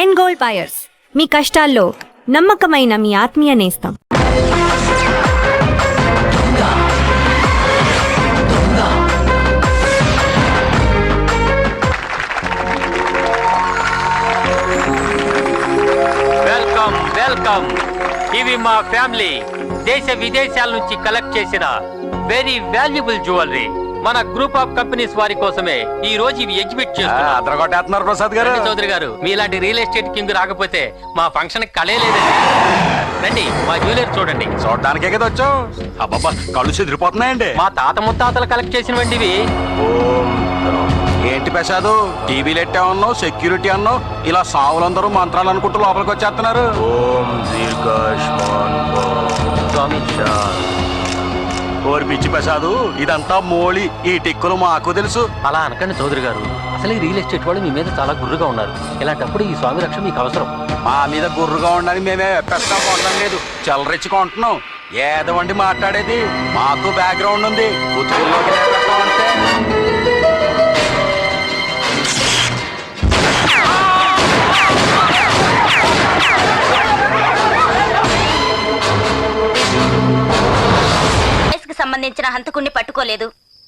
End gold buyers, మీ కష్టాల్లో నమ్మకమైన మీ ఆత్మీయ నేస్తం. Welcome welcome. ఇవి మా ఫ్యామిలీ దేశ విదేశాల నుంచి కలెక్ట్ చేసిన వెరీ వాల్యుబుల్ జ్యువెలరీ. మన గ్రూప్ ఆఫ్ కంపెనీస్ వారి కోసమే ఈ రోజు ఇవి ఎగ్జిబిట్ చేస్తున్నారు. ప్రసాద్ గారు, చౌదరి గారు, మీలాంటి రియల్ ఎస్టేట్ కింగ్ రాకపోతే మా ఫంక్షన్ కళే లేదండి. రండి, మా జ్యువెలరీ చూడండి. చూడడానికే కదా వచ్చావు. అబ్బబ్బా, కళ్ళు చెదిరిపోతున్నాయండి. మా తాత ముత్తాతలు కలెక్ట్ చేసినవండి ఇవి. ఏంటి ప్రసాదు, టీవీలు ఎట్టా ఉన్నావు, సెక్యూరిటీ అన్నావు, ఇలా సావులందరూ మంత్రాలు అనుకుంటూ లోపలికి వచ్చేస్తున్నారు. ఓం దీర్ఘాయుష్మాన్ ఓరి పిచ్చి ప్రసాదు, ఇదంతా మోళి. ఈ టిక్కులు మాకు తెలుసు. అలా అనకండి చౌదరి గారు, అసలు ఈ రియల్ ఎస్టేట్ వాళ్ళు మీ మీద చాలా గుర్రుగా ఉన్నారు. ఇలాంటప్పుడు ఈ స్వామి రక్ష మీకు అవసరం. మా మీద గుర్రుగా ఉండని మేమే పెద్ద కొనడం లేదు, చల్లరెచ్చుకుంటున్నాం. ఏదవండి మాట్లాడేది, మాకు బ్యాక్గ్రౌండ్ ఉంది. కుతుకుల్లోకి అంటే సంబంధించిన హంతకుణ్ణి పట్టుకోలేదు.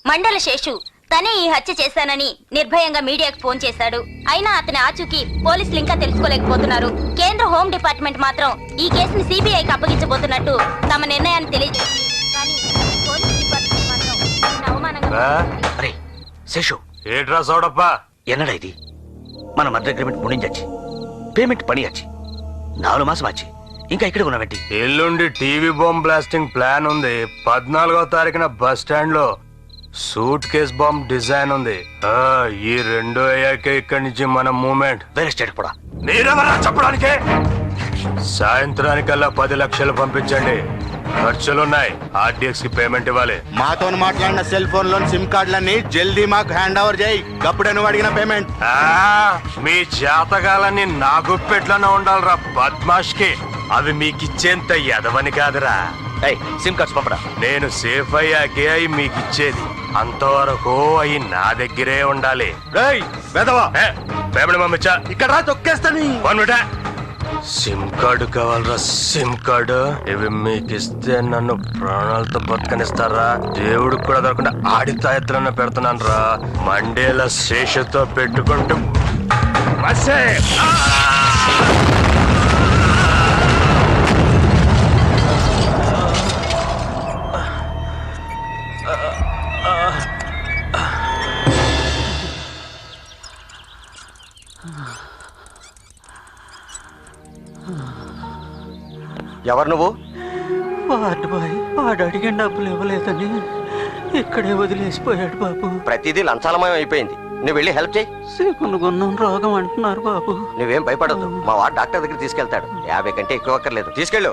మండల శేషు తనే ఈ హత్య చేశానని నిర్భయంగా మీడియాకు ఫోన్ చేశాడు. అయినా అతని ఆచూకీ పోలీసులు ఇంకా తెలుసుకోలేకపోతున్నారు. కేంద్ర హోం డిపార్ట్మెంట్ మాత్రం ఈ కేసుని సిబిఐకి అప్పగించబోతున్నట్టు తమ నిర్ణయాన్ని తెలియజేసింది. కానీ పోలీస్ డిపార్ట్మెంట్ మాత్రం దీన్ని అవమానంగా శేషు ఏట్రా సోడప్పా, ఎన్నడా ఇది? మన మధ్య అగ్రిమెంట్ ముడించచ్చి, పేమెంట్ పని వచ్చి 4 మాసం వచ్చి ఇంకా ఇక్కడ ఉన్నావేంటి? ఎల్లుండి టీవీ బాంబ్ బ్లాస్టింగ్ ప్లాన్ ఉంది. 14వ తారీఖున బస్ స్టాండ్ లో సూట్ కేస్ బాంబ్ డిజైన్ ఉంది. ఈ 2 అయ్యాకే ఇక్కడి నుంచి మన మూవ్మెంట్ వేరే స్టేట్ కూడా. మీరెవరా చెప్పడానికే? సాయంత్రానికల్లా 10 లక్షలు పంపించండి. ఖర్చులున్నాయి, ఆర్డీఎక్స్ కి పేమెంట్ ఇవ్వాలి. మాతో మాట్లాడిన సెల్ ఫోన్ లోని సిమ్ కార్డులన్నీ జల్దీ మాకు హ్యాండ్ ఓవర్ చేయి. అప్పుడే నువ్వు అడిగిన పేమెంట్. మీ జాతకాలన్నీ నా గుప్పెట్లోనే ఉండాలిరా బద్మాష్ కి. అవి మీకిచ్చేంత ఎదవని కాదురా. సిమ్ కార్డ్స్ పంపడా. నేను సేఫ్ అయ్యాకే అవి మీకిచ్చేది. అంతవరకు అవి నా దగ్గరే ఉండాలి. పేమెంట్ పంపించా. ఇక్కడ తొక్కేస్తాను. సిమ్ కార్డు కావాలరా, సిమ్ కార్డు. ఇవి మీకు ఇస్తే నన్ను ప్రాణాలతో బతకనిస్తారా? దేవుడికి కూడా దొరకకుండా ఆడి తాయత్తులన్న పెడుతున్నాను రా. మండేల శేషతో పెట్టుకుంటూ ఎవరు నువ్వు? Ward boy. వాడు అడిగిన డబ్బులు ఇవ్వలేదని ఇక్కడే వదిలేసిపోయాడు బాబు. ప్రతిదీ లంచాలమయం అయిపోయింది. నువ్వు వెళ్ళి హెల్ప్ చేయి. సిగునుగున్నం రోగం అంటున్నారు బాబు. నువ్వేం భయపడద్దు, మా వాడు డాక్టర్ దగ్గర తీసుకెళ్తాడు. 50 కంటే ఎక్కువ అక్కర్లేదు, తీసుకెళ్ళు.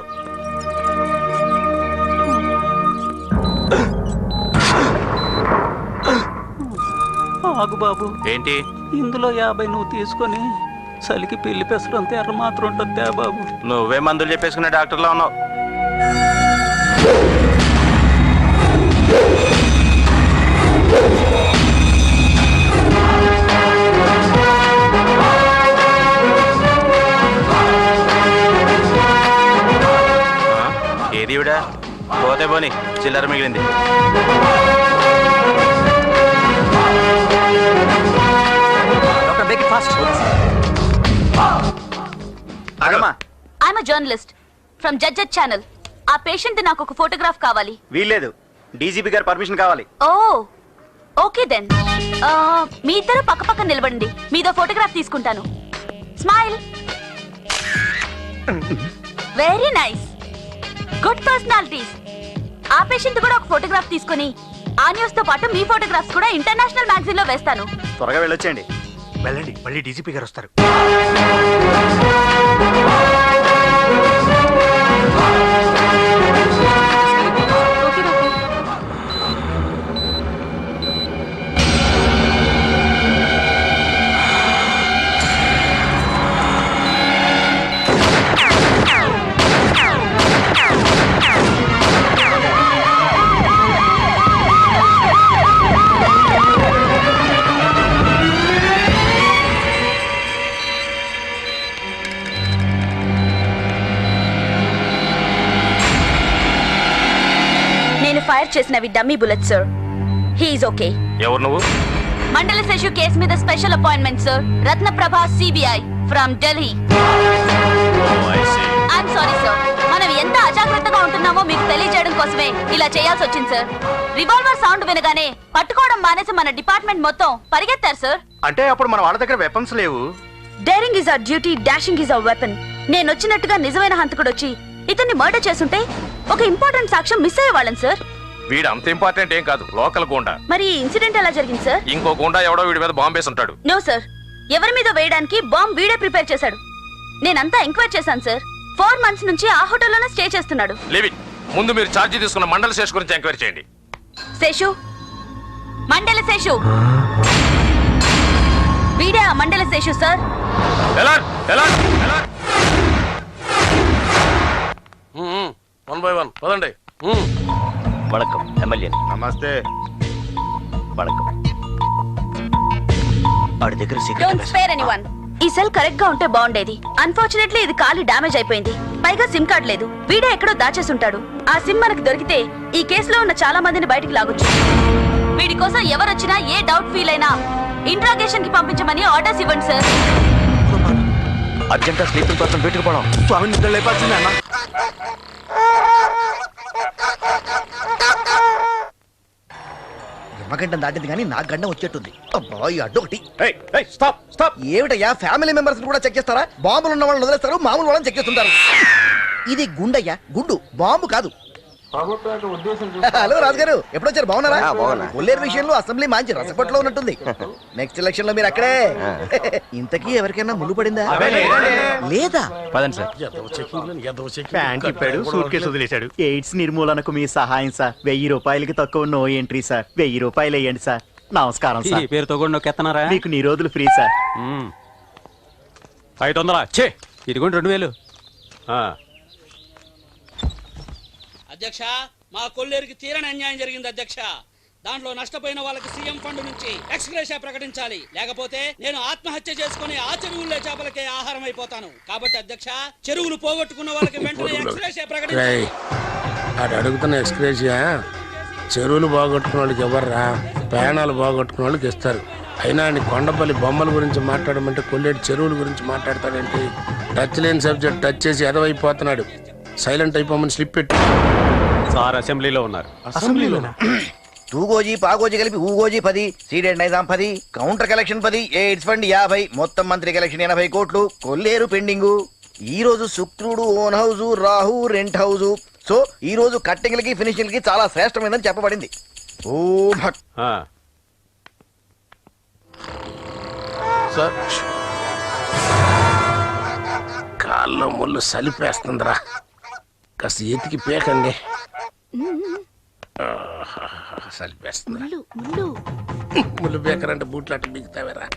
ఆగు బాబు. ఏంటి? ఇందులో 50 నువ్వు తీసుకొని చలికి పిల్లి పెసరంత ఎర్ర మాత్రం ఉంటుంది బాబు. నువ్వే మందులు చెప్పేసుకునే డాక్టర్లా ఉన్నావు. ఏది ఇవిడా? పోతే పోని, చిల్లర మిగిలింది. ఐఎమ్ జర్నలిస్ట్ ఫ్రమ్ జడ్జెట్ ఛానల్. ఆ పేషెంట్ నాకు ఒక ఫోటోగ్రాఫ్ కావాలి. వీల్లేదు, డీజీపీ గారి పర్మిషన్ కావాలి. ఓ ఓకే దెన్. మీ ఇద్దరు పక్క పక్కన నిలబడండి, మీదో ఫోటోగ్రాఫ్ తీసుకుంటాను. Smile. Very nice, good personalities. ఆ పేషెంట్ కూడా ఒక ఫోటోగ్రాఫ్ తీసుకుని ఆ న్యూస్ తో పాటు మీ ఫోటోగ్రాఫ్స్ కూడా ఇంటర్నేషనల్ మ్యాగజైన్ లో వేస్తాను. త్వరగా వెళ్ళొచ్చండి. వెళ్ళండి, మళ్ళీ డీజీపీ గారు వస్తారు. ఫైర్ చేసినవి dummy bullet sir. He's okay. ఎవరు నువ్వు? మండల శేషు కేసు మీద special appointment sir. Ratnaprabha CBI from Delhi. I'm sorry sir, మనం ఎంత అజాగ్రత్తగా ఉంటున్నామో మీకు తెలియజేయడం కోసమే ఇలా చేయాల్సి వచ్చింది సార్. రివాల్వర్ సౌండ్ వినగానే పట్టుకోవడం మానేసి మన డిపార్ట్మెంట్ మొత్తం పరిగెత్తారు సార్. అంటే అప్పుడు మన వాళ్ళ దగ్గర వెపన్స్ లేవు. Daring is our duty, dashing is our weapon. నేను వచ్చినట్టుగా నిజమైన హంతకుడు వచ్చి ఇతన్ని మర్డర్ చేస్తుంటే ఒక ఇంపార్టెంట్ సాక్ష్యం మిస్ అయ్యేవాళ్ళం సార్. వీడు అంత ఇంపార్టెంట్ ఏం కాదు, లోకల్ గుండా. మరి ఇన్సిడెంట్ ఎలా జరిగింది సార్? ఇంకో గుండా ఎవడో వీడి మీద బాంబేసి ఉంటాడు. నో సార్, ఎవరి మీద వేయడానికి బాంబ్ వీడే ప్రిపేర్ చేశాడు. నేనంతా ఎంక్వైరీ చేశాను సార్. 4 months నుంచి ఆ హోటల్లోనే స్టే చేస్తున్నాడు. లివిట్, ముందు మీరు ఛార్జీ తీసుకున్న మండల శేషు గురించి ఎంక్వైరీ చేయండి. శేషు, మండల శేషు, వీడే ఆ మండల Seshu sir. One by one పదండి. వణకం ఎమ్మెల్యే. నమస్తే. వణకం. వాడి దగ్గర డోంట్ స్పేర్ ఎనీవన్. ఈ సెల్ కరెక్ట్ గా ఉంటే బాగుండేది. అన్ఫార్చునేట్లీ ఇది ఖాళీ డ్యామేజ్ అయిపోయింది. పైగా సిమ్ కార్డ్ లేదు. వీడే ఎక్కడో దాచేసుంటాడు. ఆ సిమ్ మనకు దొరికితే ఈ కేసులో ఉన్న చాలా మందిని బయటికి లాగొచ్చు. వీడి కోసం ఎవరొచ్చినా ఏ డౌట్ ఫీల్ అయినా ఇంట్రాగేషన్ కి పంపించమని ఆర్డర్స్ ఇవ్వండి సార్. అర్జెంట్ స్లీపింగ్ పర్సన్ బయటకు పోవడం. స్వామి నిద్ర లేపాల్సిందే అన్న. గంటం దాటింది కానీ నాకు గండం వచ్చేట్టుంది. అబ్బా ఈ అడ్డు ఒకటి. Stop stop. ఏమిటయ్యా ఫ్యామిలీ మెంబర్స్ కూడా చెక్ చేస్తారా? బాంబులు ఉన్న వాళ్ళని వదిలేస్తారు, మామూలు వాళ్ళని చెక్ చేస్తుంటారు. ఇది గుండయ్యా, గుండు, బాంబు కాదు. హలో రాజుగారు, ఎప్పుడొచ్చారు? బాగున్నారా? కొల్లేరు విషయంలో అసెంబ్లీ మంచి రసపట్లో ఉన్నట్టుంది. నెక్స్ట్ ఎలక్షన్ లో మీరు అక్కడే. ఇంతకీ ఎవరికైనా ముళ్ళు పడిందా? లేదా? పదండి సార్. బ్యాంక్ ఇప్పాడు, సూట్ కేసు వదిలేశాడు. ఎయిడ్స్ నిర్మూలనకు మీ సహాయం సార్. 1000 రూపాయలకి తక్కువ నో ఎంట్రీ సార్. 1000 రూపాయలు వేయండి సార్. నమస్కారం సార్. పేరుతో కూడా నొక్కెత్తనారా? మీకు నీ రోజులు ఫ్రీ సార్. 500 చే ఇదిగోండి 2000. అధ్యక్ష, మా కొల్లేరుకి తీరని అన్యాయం జరిగింది అధ్యక్ష. దాంట్లో నష్టపోయిన వాళ్ళకి సీఎం ఫండ్ నుంచి ఎక్స్గ్రేషియా ప్రకటించాలి. లేకపోతే నేను ఆత్మహత్య చేసుకుని ఆ చెరువుల్లో చేపలకే ఆహారం అయిపోతాను. కాబట్టి అధ్యక్ష, చెరువులు పోగొట్టుకున్న వాళ్ళకి వెంటనే ఎక్స్గ్రేషియా ప్రకటించాలి. అడుగుతున్న ఎక్స్గ్రేషియా చెరువులు బాగొట్టుకున్న వాళ్ళకి ఎవర్రా? ప్రయాణాలు బాగొట్టుకున్న వాళ్ళకి ఇస్తారు. అయినా ఆయన కొండపల్లి బొమ్మల గురించి మాట్లాడమంటే కొల్లేటి చెరువుల గురించి మాట్లాడతాడేంటి? టచ్ లేని సబ్జెక్ట్ టచ్ చేసి ఎదవైపోతున్నాడు. సైలెంట్ అయిపోమని స్లిప్ పెట్టి సార్ అసెంబ్లీలో ఉన్నారు. అసెంబ్లీలోనా? తూగోజీ పాగోజీ కలిపి ఊగోజీ 10, ceded Nizam 10, counter collection 10, AIDS fund 50, మొత్తం మంత్రి కలెక్షన్ 80 కోట్లు. కొల్లేరు పెండింగు. ఈ రోజు శుక్రుడు own house, Rahu rent house. So ఈ రోజు కట్టింగ్లకి ఫినిషింగ్ కి చాలా శ్రేష్టమైనదని చెప్పబడింది. ఓ భక్. సార్ కాల్లో ముళ్ళు సలిపేస్తుందిరా, కాస్త ఎతికి పేకండి. సలిపేస్తుందిరా. ముళ్ళు పేకరంటే బూట్లు అట్ట బిగుతావేరా.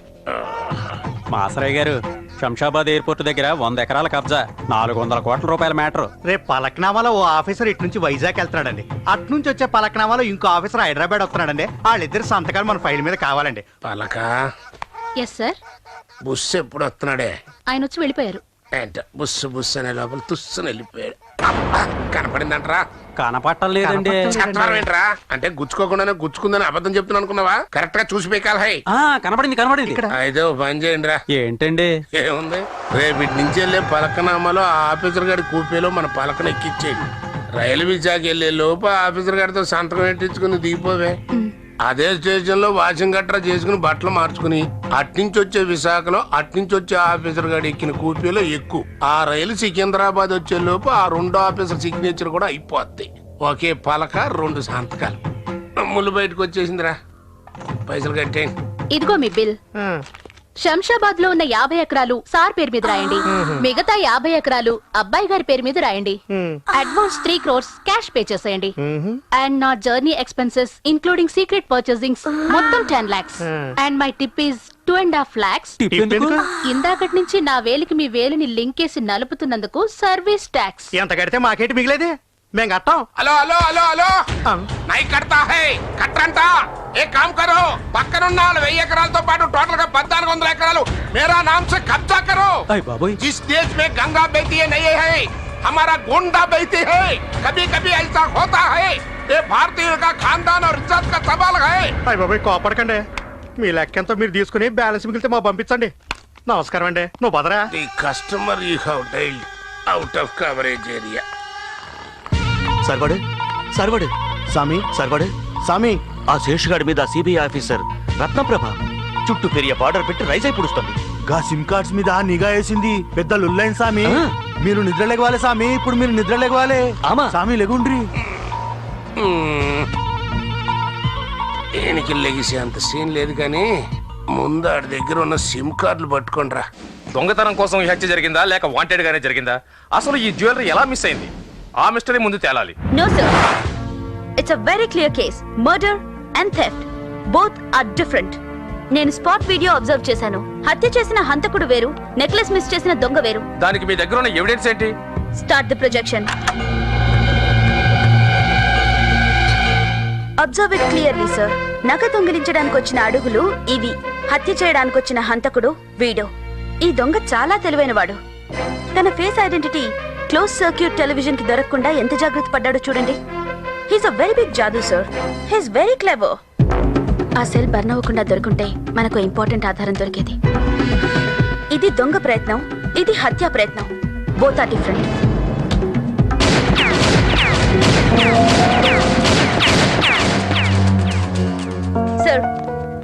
మాసరయ్య గారు, శంషాబాద్ ఎయిర్పోర్ట్ దగ్గర 100 ఎకరాల కబ్జా, 400 కోట్ల రూపాయల మ్యాటర్. రేపు పలక్నామాలో ఓ ఆఫీసర్ ఇటు నుంచి వైజాగ్ వెళ్తున్నాడండి. అటు నుంచి వచ్చే పలక్నామాలో ఇంకో ఆఫీసర్ హైదరాబాద్ వస్తున్నాడండి. వాళ్ళిద్దరు సంతకాలు మన ఫైల్ మీద కావాలండి. పలక ఎస్ సార్. బుస్ ఎప్పుడు వస్తున్నాడే? ఆయన వచ్చి వెళ్ళిపోయారు. బుస్సు బుస్సు అనే లోపల తుస్సుని వెళ్ళిపోయాడు. కనపడిందంటరా? కనపట్టలేదండి. ఏంట్రా అంటే గుచ్చుకోకుండానే గుచ్చుకుందని అబద్ధం చెప్తున్నా అనుకున్నావా? కరెక్ట్ గా చూసి పేకాలి. కనపడింది. అయితే ఓ పని చేయండి రా. ఏంటండి? ఏముంది, రేపు ఇటు నుంచి వెళ్ళే పలకనామాలో ఆ ఆఫీసర్ గారి కూపీలో మన పలకన ఎక్కిచ్చేయండి. రైల్వే శాఖ వెళ్ళే లోపు ఆఫీసర్ గారితో సంతకం పెట్టించుకుని దిగిపోవే. అదే స్టేషన్ లో వాషింగ్ గట్రా చేసుకుని బట్టలు మార్చుకుని అట్నుంచి వచ్చే విశాఖలో అట్నుంచి వచ్చే ఆఫీసర్ గారు ఎక్కిన కూపీలో ఎక్కువ. ఆ రైలు సికింద్రాబాద్ వచ్చే లోపు ఆ 2 ఆఫీసర్ సిగ్నేచర్ కూడా అయిపోద్ది. ఒకే పలక 2 సంతకాలు. ముళ్ళు బయటకు వచ్చేసిందిరా. పైసలు కట్టేయండి. ఇదిగో మీ బిల్. శంషాబాద్ లో ఉన్న 50 ఎకరాలు సార్ పేరు మీద రాయండి. మిగతా 50 ఎకరాలు అబ్బాయి గారి పేరు మీద రాయండి. అడ్వాన్స్ 3 crores క్యాష్ పే చేసేయండి. అండ్ నా journey expenses including secret purchasings మొత్తం 10 lakhs. And my tip is 2.5 lakhs. ఇందాకటి నుంచి నా వేలికి మీ వేలిని లింకేసి నలుపుతున్నందుకు సర్వీస్ ట్యాక్స్. ఎంత కడితే మాకేటి మిగిలేది? మేము కట్టాం. హలో హలో హలో హలో నై కడతా హై కట్టంట. ఏ కామ్ కరో, పక్కనున్న 1000 ఎకరాలతో పాటు టోటల్ గా 1400 ఎకరాలు मेरा नाम से कब्जा करो. जिस देश में गंगा बहती है नहीं है, हमारा गोंडा बहती है. कभी कभी ऐसा होता है ఏ భారతీయ కా ఖాన్దాన్ और इज्जत का सवाल है। అయ్య బాబాయ్ కోపడకండి. మీ లెక్కెంతో మీరు తీసుకుని బ్యాలెన్స్ మిగిలితే మా పంపించండి. నమస్కారం అండి. నువ్వు బదరా. The customer you have dialled out of coverage area. సర్వడు సర్వడు స్వామి సర్వడు స్వామి, ఆ శేషుగాడి మీద సిబిఐ ఆఫీసర్ రత్నప్రభ చుట్టూ పెరియ బార్డర్ పెట్టి రైస్ అయి పుడుస్తుంది. గా సిమ్ కార్డ్స్ మీద నిఘా వేసింది. పెద్ద లుల్లైన్ స్వామి. మీరు నిద్ర లేవాలి స్వామి. ఇప్పుడు మీరు నిద్ర లేవాలి. ఆమా స్వామి లెగుండ్రి. ఈయనకి లెగిసే అంత సీన్ లేదు కానీ ముందు ఆడి దగ్గర ఉన్న సిమ్ కార్డులు పట్టుకోండిరా. దొంగతనం కోసం ఈ హత్య జరిగిందా లేక వాంటెడ్ గానే జరిగిందా? అసలు ఈ జ్యువెలరీ ఎలా మిస్ అయింది? ఆ మిస్టరీ ముందు తేలాలి. No sir, it's a very clear case. Murder and theft both are different. నేను స్పాట్ వీడియో అబ్జర్వ్ చేశాను. హత్య చేసిన హంతకుడు వేరు, నెక్లెస్ మిస్ చేసిన దొంగ వేరు. దానికి మీ దగ్గర ఉన్న ఎవిడెన్స్ ఏంటి? Start the projection. Observe it clearly sir. నగ దొంగిలించడానికి వచ్చిన అడుగులు ఇవి, హత్య చేయడానికి వచ్చిన హంతకుడు వీడు. ఈ దొంగ చాలా తెలివైనవాడు. తన face identity close circuit television కి దొరకకుండా ఎంత జాగ్రత్త పడ్డాడో చూడండి. హీస్ అ వెరీ బిగ్ జాదూ సార్. He's very clever. ఆ సెల్ బర్న్ అవ్వకుండా దొరుకుంటే మనకు ఇంపార్టెంట్ ఆధారం దొరికేది. ఇది దొంగ ప్రయత్నం, ఇది హత్యా ప్రయత్నం. Both are different. సార్,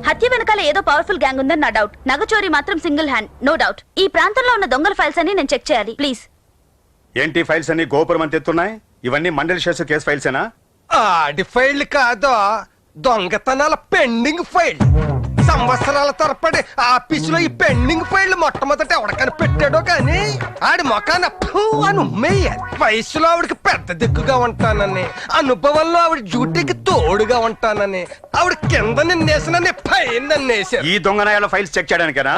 హత్య వెనకాల ఏదో పవర్ఫుల్ గ్యాంగ్ ఉందని నా డౌట్. నగచోరీ మాత్రం సింగిల్ హ్యాండ్, నో డౌట్. ఈ ప్రాంతంలో ఉన్న దొంగల ఫైల్స్ అన్ని నేను చెక్ చేయాలి ప్లీజ్. ఏంటి ఫైల్స్ అన్ని గోపురం అంత ఎత్తున్నాయి? ఇవన్నీ మండలి శేష కేసు ఫైల్సేనా? ఆడి ఫైల్ కాదు, దొంగతనాల పెండింగ్ ఫైల్. సంవత్సరాల తరపడి ఆఫీసులో ఈ పెండింగ్ ఫైల్ మొట్టమొదట ఎవరికైనా పెట్టాడో కానీ ఆడి మొఖాన అని ఉమ్మేయాలి. వయసులో ఆవిడకి పెద్ద దిక్కుగా ఉంటానని, అనుభవంలో ఆవిడ డ్యూటీకి తోడుగా ఉంటానని, ఆవిడ కింద నిన్నేసినని పైన నన్నేసారు. ఈ దొంగనాయాల ఫైల్స్ చెక్ చేయడానికేనా?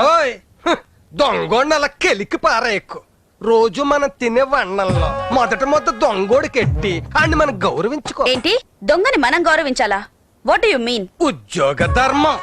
దొంగోడిని అలా కెలికి పారేయకు. రోజు మనం తినే వన్నంలో మొదట దొంగోడికి ఎట్టి ఆడిని మనం గౌరవించుకో. ఏంటి, దొంగని మనం గౌరవించాలా? What do you mean? ఉద్యోగ ధర్మం.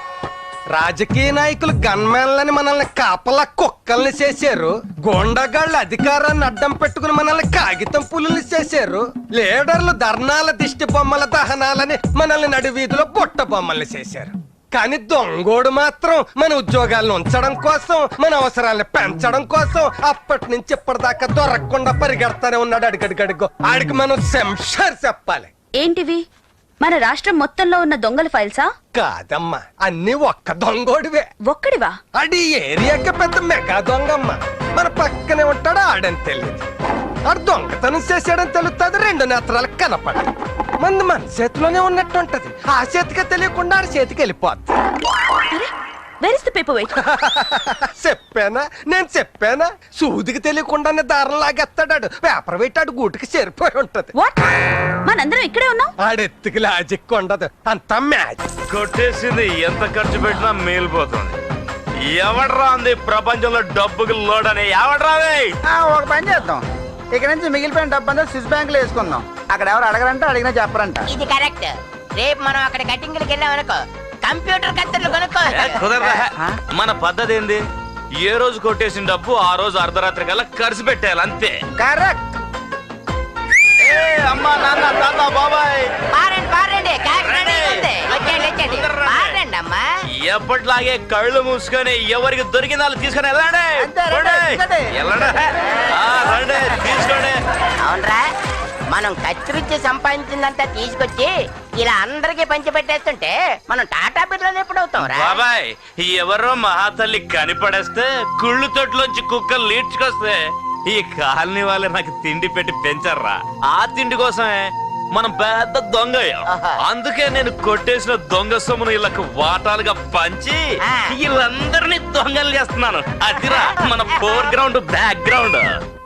రాజకీయ నాయకులు గన్మ్యాన్లని మనల్ని కాపలా కుక్కల్ని చేశారు. గోండాగాళ్ళు అధికారాన్ని అడ్డం పెట్టుకుని మనల్ని కాగితం పులుల్ని చేశారు. లీడర్లు ధర్నాల దిష్టి బొమ్మల దహనాలని మనల్ని నడి వీధిలో బుట్ట బొమ్మల్ని చేశారు. కానీ దొంగోడు మాత్రం మన ఉద్యోగాలను ఉంచడం కోసం, మన అవసరాలను పెంచడం కోసం అప్పటి నుంచి ఇప్పటిదాకా దొరకకుండా పరిగెడతానే ఉన్నాడు. అడిగడిగడిగో ఆడికి మనం శంషార్ చెప్పాలి. ఏంటివి? మన రాష్ట్రం మొత్తంలో ఉన్న దొంగల ఫైల్సా? కాదమ్మా, అన్ని ఒక్క దొంగోడివే. ఒక్కడివా? అడి ఏరియాకి పెద్ద మెగా దొంగమ్మ. మన పక్కనే ఉంటాడు, ఆడని తెలియదు. ఆడు దొంగతనం చేసాడని తెలుస్తుంది, రెండు నేత్రాలకు కనపడదు. మంది మన చేతిలోనే ఉన్నట్టు ఉంటది. ఆ చేతికి తెలియకుండా ఆడి చేతికి వెళ్ళిపోద్ది. చెప్పానా, నేను చెప్పానా? సూదికి తెలియకుండానే దారం లాగేస్తాడు. పేపర్ పెట్టాడు గూటికి చేరిపోయి ఉంటది. మనందరం ఇక్కడే ఉన్నాం. ఆడెత్తుకి లాజిక్ ఉండదు, అంతా మ్యాచ్. కొట్టేసింది ఎంత ఖర్చు పెట్టినా మేలిపోతుంది. ఎవడ్రా అంది ప్రపంచంలో డబ్బుకి లోడ్ అని? ఎవడ్రా? ఒక పని చేద్దాం, ఇక నుంచి మిగిలిపోయిన డబ్బు అంతా స్విస్ బ్యాంక్ లో వేసుకుందాం. అక్కడ ఎవరు అడగరంట, అడిగినా చెప్పరంట. ఇది కరెక్ట్. రేపు మనం అక్కడ కటింగ్కి వెళ్ళామనుకో, కంప్యూటర్ కత్తెర్లు కొనుక్కో. మన పద్ధతి ఏంది? ఏ రోజు కొట్టేసిన డబ్బు ఆ రోజు అర్ధరాత్రి కల్లా ఖర్చు పెట్టాలి, అంతే. కరెక్ట్. అమ్మా, నాన్న, తాత, బాబాయ్, ఎప్పటిలాగే కళ్ళు మూసుకొని ఎవరికి దొరికిన వాళ్ళు తీసుకొని వెళ్ళండి. తీసుకోండి. అవునరా, మనం కత్తిరించి సంపాదించిందంతా తీసుకొచ్చి ఇలా అందరికి పంచి పెట్టేస్తుంటే మనం టాటా బిర్లాలు ఎప్పుడు అవుతాం రా? బాబాయ్, ఎవరో మహాతల్లి కనిపడేస్తే కుళ్ళు తొట్లోంచి కుక్కలు లీడ్చుకొస్తే ఈ కాలనీ వాళ్ళే నాకు తిండి పెట్టి పెంచారా. ఆ తిండి కోసమే మనం పెద్ద దొంగ. అందుకే నేను కొట్టేసిన దొంగ సొమ్మును వీళ్ళకు వాటాలుగా పంచి వీళ్ళందరినీ దొంగలు చేస్తున్నాను. అదిరా మన ఫోర్ గ్రౌండ్, బ్యాక్ గ్రౌండ్.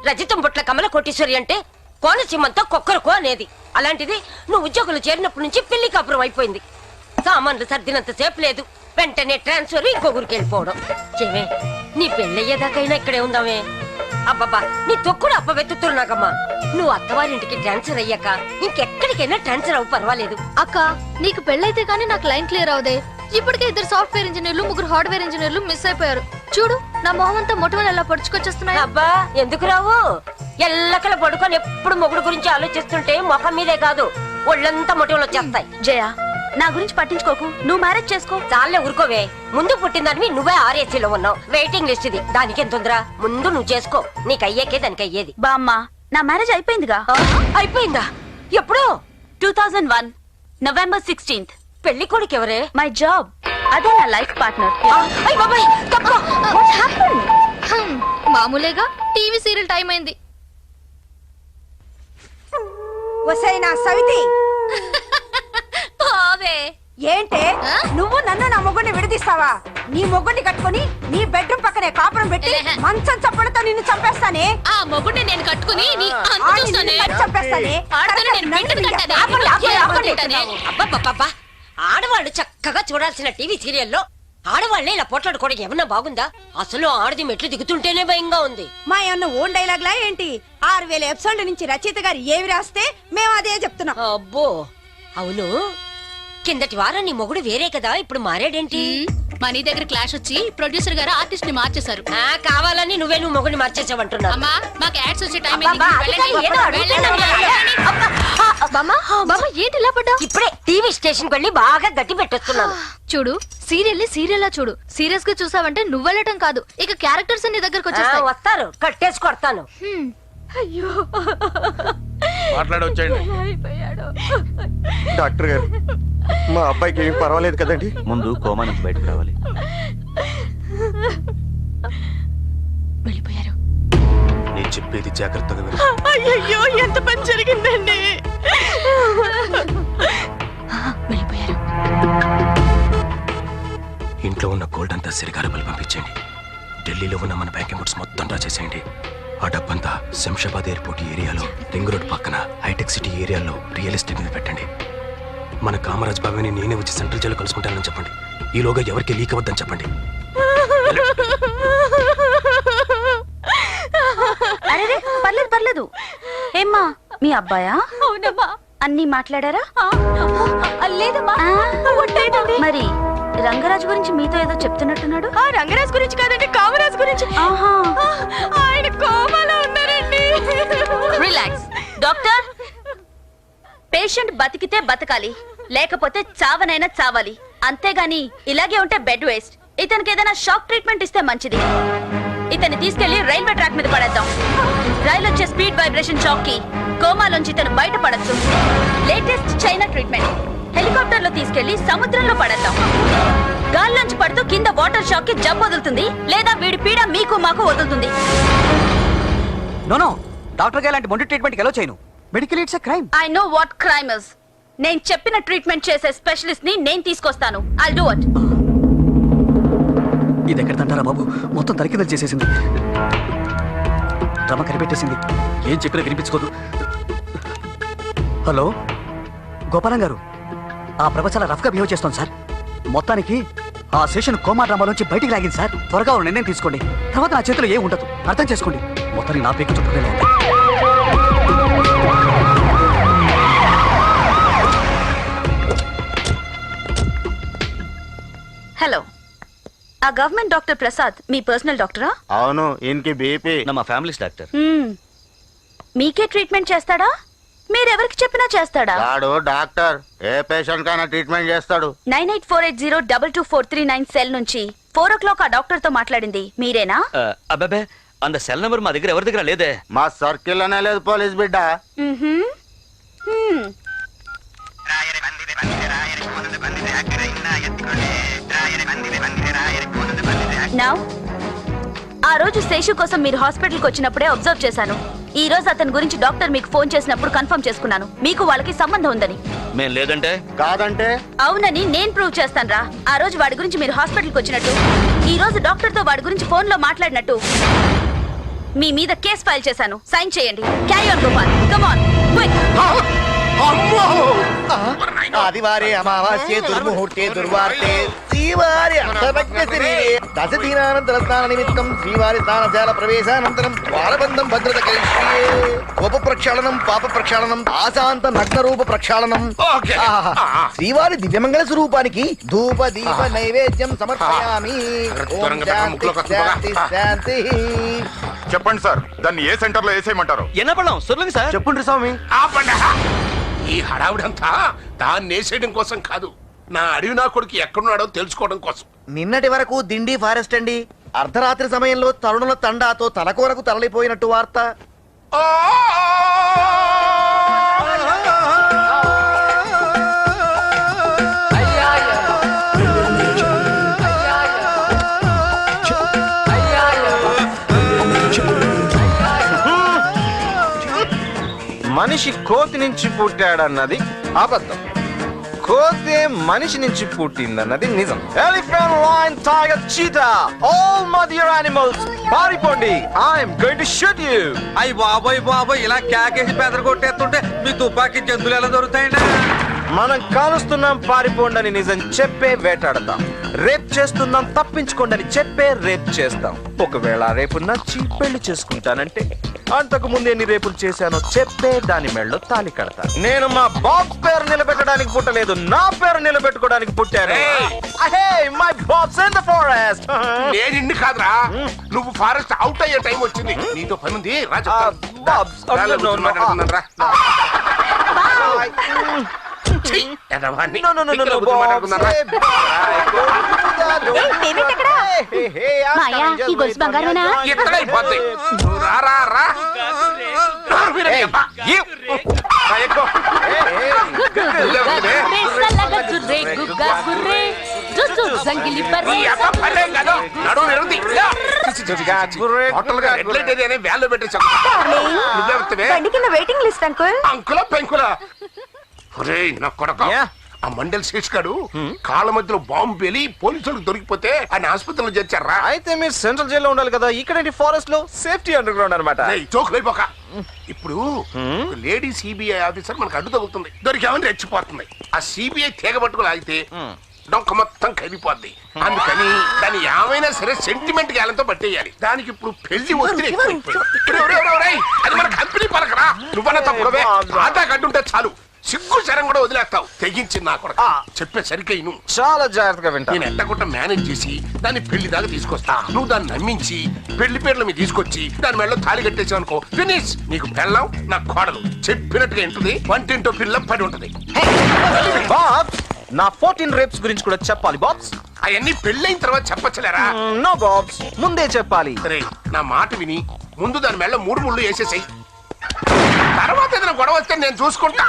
రజితం బుట్ల కమల కోటేశ్వరి అంటే కోనసీమంతో కొక్కరుకో అనేది. అలాంటిది నువ్వు ఉద్యోగులు చేరినప్పటి నుంచి పిల్లి కాపురం అయిపోయింది. సామాన్లు సర్దినంత సేపు లేదు, వెంటనే ట్రాన్స్ఫర్ ఇంకొకరికి వెళ్ళిపోవడం. చెవే, నీ పెళ్ళయ్యేదాకైనా ఇక్కడే ఉందామే. అబ్బబ్బా, నీ తొక్కుడు అప్పవెత్తుతురు నాకమ్మా. నువ్వు అత్తవారింటికి ట్రాన్స్ఫర్ అయ్యాక ఇంకెక్కడికైనా ట్రాన్స్ఫర్ అవ్వ పర్వాలేదు. అక్క, నీకు పెళ్ళైతే కానీ నాకు లైన్ క్లియర్ అవుదే. ఇప్పటికే 2 సాఫ్ట్వేర్ ఇంజనీర్లు, 3 హార్డ్వేర్ ఇంజనీర్లు మిస్ అయిపోయారు. చూడు, నా మొహం అంతా మొట్టమొదటి ఎలా పడుచుకొచ్చేస్తున్నాయి. అబ్బా, ఎందుకు రావు? ఎల్లకల పడుకొని ఎప్పుడు మొగుడు గురించి ఆలోచిస్తుంటే మొహం మీదే కాదు ఒళ్ళంతా మొటిమలు వచ్చేస్తాయి. జయ, నా గురించి పట్టించుకోకు, నువ్వు మ్యారేజ్ చేసుకో. చాలే ఊరుకోవే, ముందు పుట్టిందాన్ని నువ్వే ఆర్ఏసీలో ఉన్నావు. వెయిటింగ్ లిస్ట్ ఇది, దానికి ఎంత ఉందిరా? ముందు నువ్వు చేసుకో, నీకు అయ్యేకే దానికి అయ్యేది. బామ్మ, నా మ్యారేజ్ అయిపోయిందిగా. అయిపోయిందా? ఎప్పుడు? 2001 November 16th. పెళ్లి కొడుకు ఎవరే? మై జాబ్, అదే నా లైఫ్ పార్ట్నర్. మామూలేగా, టీవీ సీరియల్ టైం అయింది. వసైనా సవితి, ఏంటే నువ్వు నన్ను నా మొగ్గుని విడదీస్తావా? నీ మొగ్గుని కట్టుకుని నీ బెడ్రూమ్ పక్కనే కాపురం పెట్టి మంచం చప్పలతో నిన్ను చంపేస్తానే. ఆ మొగుడిని నేను కట్టుకుని చంపేస్తానే. అబ్బబ్బబ్బబ్బా, ఆడవాళ్ళు చక్కగా చూడాల్సిన టీవీ సీరియల్లో ఆడవాళ్లే ఇలా పోట్లాడుకోవడం ఏమన్నా బాగుందా? అసలు ఆడది మెట్లు దిగుతుంటేనే భయంగా ఉంది. మా ఏమన్నా ఓన్ డైలాగ్ లా ఏంటి? 6000 ఎపిసోడ్ల నుంచి రచయిత గారు ఏవి రాస్తే మేము అదే చెప్తున్నాం. అబ్బో, అవును, కిందటి వారం నీ మొగుడు వేరే కదా, ఇప్పుడు మారాడేంటి? మనీ దగ్గర క్లాష్ వచ్చి ప్రొడ్యూసర్ గారు ఆర్టిస్ట్ ని మార్చేశారు. కావాలని నువ్వు మొగుడిని మార్చేసావంటున్నా. అమ్మా, మాకు యాడ్స్ వచ్చే టైం ఏంటి ఇలా పడ్డా? ఇప్పుడే టీవీ స్టేషన్ కి వెళ్ళి బాగా గట్టి పెట్టేస్తున్నాను. చూడు, సీరియల్ సీరియల్ లా చూడు. సీరియస్ గా చూసావంటే నువ్వు వెళ్ళటం కాదు, ఇక క్యారెక్టర్స్ నీ దగ్గరకు వచ్చేస్తాయి. వస్తారు, కట్టేసి కొడతాను. అయ్యో, మాట్లాడొచ్చండి. డాక్టర్ గారు, మా అబ్బాయికి ఏం పర్వాలేదు కదండి? ముందు కోమా నుంచి బయటకు రావాలి. వెళ్ళిపోయారు. నేను చెప్పేది జాగ్రత్తగా విను. అయ్యో, ఎంత పని జరిగిందండి. వెళ్ళిపోయారు. ఇంట్లో ఉన్న గోల్డ్ అంతా సిరిగారబలు పంపించండి. ఢిల్లీలో ఉన్న మన బ్యాంక్ అకౌంట్స్ మొత్తం డ్రా చేసేయండి. ఆ డబ్బంతా శంషాబాద్ ఎయిర్పోర్ట్ ఏరియాలో, రింగ్ రోడ్ పక్కన హైటెక్ సిటీ ఏరియాలో రియల్ ఎస్టేట్ మీద పెట్టండి. మన కామరాజ్ బాబుని నేనే వచ్చి సెంట్రల్ జైల్లో కలుసుకుంటానని చెప్పండి. ఈలోగా ఎవరికి లీక్ అవ్వద్దని చెప్పండి. అరే, పర్లేదు పర్లేదు. ఏమ్మా, మీ అబ్బాయా? అవునమ్మా. అన్నీ మాట్లాడారా? లేదమ్మా, మరి రంగరాజు గురించి మీతో ఏదో చెప్తున్నట్టున్నాడు. రంగరాజు గురించి కాదండి, కామరాజు గురించి. ఆయన కోమాలో ఉన్నారండి. Relax doctor. పేషెంట్ బతికితే బతకాలి, లేకపోతే చావనైనా చావాలి. అంతేగాని ఇలాగే ఉంటే బెడ్ వేస్ట్. ఇతనికి ఏదైనా షాక్ ట్రీట్మెంట్ ఇస్తే మంచిది. ఇతన్ని తీసుకెళ్లి రైల్వే ట్రాక్ మీద పడేద్దాం. రైలు వచ్చే స్పీడ్ వైబ్రేషన్ షాక్ కి కోమాలోంచి ఇతను బయటపడచ్చు. Latest China treatment. హెలికాప్టర్ లో తీసుకెళ్లి సముద్రంలో పడేద్దాం. గాల్లోంచి పడుతూ కింద వాటర్ షాక్ కి జబ్బు వదులుతుంది, లేదా వీడి పీడ మీకు మాకు వదులుతుంది. నో, డాక్టర్ గారు ఇలాంటి మొండి ట్రీట్మెంట్ ఎలా చేయను? Medical it's a crime. I know what crime is. నేను చెప్పిన ట్రీట్మెంట్ చేసే స్పెషలిస్ట్ ని నేను తీసుకొస్తాను. I'll do it. ఇది ఎక్కడ తంటారా బాబు? మొత్తం తరికిదలు చేసేసింది, డ్రమ కనిపెట్టేసింది. ఏం చెప్పినా వినిపించుకోదు. హలో గోపాలం గారు, ఆ ప్రభ చాలా రఫ్ గా బిహేవ్ చేస్తాం సార్. మొత్తానికి ఆ సెషన్ కోమా డ్రామాలోంచి బయటికి లాగింది సార్. త్వరగా నిర్ణయం తీసుకోండి, తర్వాత నా చేతిలో ఏం ఉండదు. అర్థం చేసుకోండి. మొత్తానికి నా పేరు చుట్టూ ఉంది. హలో, ఆ గవర్నమెంట్ డాక్టర్ ప్రసాద్ మీ పర్సనల్ డాక్టరా? అవును, ఈయనకి బీపీ. మా ఫ్యామిలీస్ డాక్టర్. మీకే ట్రీట్మెంట్ చేస్తాడా? మీరెవరికి చెప్పినా చేస్తాడా? వాడు డాక్టర్, ఏ పేషెంట్ కైనా ట్రీట్మెంట్ చేస్తాడు. 9848022439 సెల్ నుంచి 4 o'clock ఆ డాక్టర్ తో మాట్లాడింది మీరేనా? అబ్బాబే, అంత సెల్ నెంబర్ మా దగ్గర ఎవరి దగ్గర లేదే. మా సర్కిల్ అనే లేదు పోలీస్ బిడ్డ. నౌ, ఆ రోజు శేషు కోసం మీరు హాస్పిటల్కి వచ్చినప్పుడే అబ్జర్వ్ చేశాను. ఈ రోజు అతని గురించి డాక్టర్ మీకు ఫోన్ చేసినప్పుడు కన్ఫర్మ్ చేసుకున్నాను. మీకు వాళ్ళకి సంబంధం ఉందని. మేం లేదంటే కాదంటే అవునని నేను ప్రూవ్ చేస్తాను రా. ఆ రోజు వాడి గురించి మీరు హాస్పిటల్కి వచ్చినట్టు, ఈ రోజు డాక్టర్ తో వాడి గురించి ఫోన్ లో మాట్లాడినట్టు మీ మీద కేసు ఫైల్ చేశాను. సైన్ చేయండి. Carry on Gopal, come on quick. ఆదివారే అమావాస్యే దుర్ముహూర్తే దుర్వార్తే శ్రీవారి అష్టభక్త శరీరే దశదీనానంతర స్నాన నిమిత్తం శ్రీవారి స్నానశాల ప్రవేశానంతరం ద్వారబంధం భద్రత కరిష్యే. కోప ప్రక్షాళనం, పాప ప్రక్షాళనం, ఆశాంత నగ్న రూప ప్రక్షాళనం. శ్రీవారి దివ్యమంగళ స్వరూపానికి ధూప దీప నైవేద్యం సమర్పయామి. ఓం శాంతి శాంతి. చెప్పండి సార్, దాన్ని ఏ సెంటర్ లో వేసేయమంటారు? ఎన్నపడం సొల్లుంగి సార్. చెప్పండి స్వామి. ఈ హడావిడంతా దాన్ని వేసేయడం కోసం కాదు, నా అడవి నా కొడుకు ఎక్కడున్నాడో తెలుసుకోవడం కోసం. నిన్నటి వరకు దిండి ఫారెస్ట్ అండి. అర్ధరాత్రి సమయంలో తరుణుల తండాతో తలకోరకు తరలిపోయినట్టు వార్త. మనిషి కోతి నుంచి పుట్టాడన్నది అబద్ధం, కోతే మనిషి నుంచి పుట్టిందన్నది నిజం. Elephant, lion, tiger, cheetah, all mother animals పారిపోండి. I'm going to shoot you. అయ్య బాబోయ్ బాబోయ్, ఇలా కేకేసి బెదర కొట్టేస్తుంటే మీ తుపాకీ జంతువులు ఎలా దొరుకుతాయండి? మనం కాలుస్తున్నాం పారిపోండి అని నిజం చెప్పే వేటాడతాం, రేప్ చేస్తున్నాం తప్పించుకోండి అని చెప్పే రేప్ చేస్తాం. ఒకవేళ రేపు నచ్చి పెళ్లి చేసుకుంటానంటే అంతకు ముందు ఎన్ని రేపులు చేశానో చెప్పే దాని మెళ్ళలో తాళి కడతా. నేను మా బాబ్ పేరు నిలబెట్టడానికి పుట్టలేదు, నా పేరు నిలబెట్టుకోవడానికి పుట్టాను. My bobs in the forest. నేను ఇన్ని కాదురా, నువ్వు ఫారెస్ట్ అవుట్ అయ్యే టైం వచ్చింది. నీతో పని ఉంది రాజా. Waiting list uncle. అంకులా పెంకులా? నా కొడక, ఆ మండల్ శేష్ గారు కాళ్ళ మధ్యలో బాంబు పేలి పోలీసులకు దొరికిపోతే ఆయన ఆసుపత్రిలో చేర్చారా? అయితే మీరు సెంట్రల్ జైల్లో ఉండాలి కదా, ఇక్కడ ఫారెస్ట్ లో సేఫ్టీ అండర్ గ్రౌండ్ అనమాట. చోకులైపోక. ఇప్పుడు లేడీ సిబిఐ ఆఫీసర్ మనకు అడ్డు తగ్గుతుంది, దొరికామని రెచ్చిపోతుంది. ఆ సిబిఐ తీగ పట్టుకుని ఆగితే డొంక మొత్తం కదిపోద్ది. అందుకని దాన్ని ఏమైనా సరే సెంటిమెంట్ గాలంతో పట్టేయాలి. దానికి ఇప్పుడు పెళ్లి ఒత్తిడి. అది మన కంపెనీ పలకరా, నువ్వన్నా తప్పుడవే. ఆటా కట్టుంటే చాలు, సిగ్గు శరం కూడా వదిలేస్తావు. తెగించింది నా కొడుకు. చెప్పే సరికైను చాలా జాగ్రత్తగా వింటా. నేను ఎట్టకుండా మేనేజ్ చేసి దాన్ని పెళ్లి దాకా తీసుకొస్తా. నువ్వు దాన్ని నమ్మించి పెళ్లి పేర్లు మీద తీసుకొచ్చి దాని మెడలో తాళి కట్టేసావు అనుకో, ఫినిష్. నీకు పెళ్ళాం, నా కోడలు చెప్పినట్టుగా ఉంటుంది. వంటింటో పిల్ల పడి ఉంటది. బాబ్స్, నా 14 రేప్స్ గురించి కూడా చెప్పాలి బాబ్స్. అవన్నీ పెళ్ళైన తర్వాత చెప్పచ్చలేరా? నో బాబ్స్, ముందే చెప్పాలి. సరే, నా మాట విని ముందు దాని మెడలో 3 ముళ్ళు వేసేసాయి. తర్వాత ఏదైనా గొడవ వస్తే నేను చూసుకుంటా.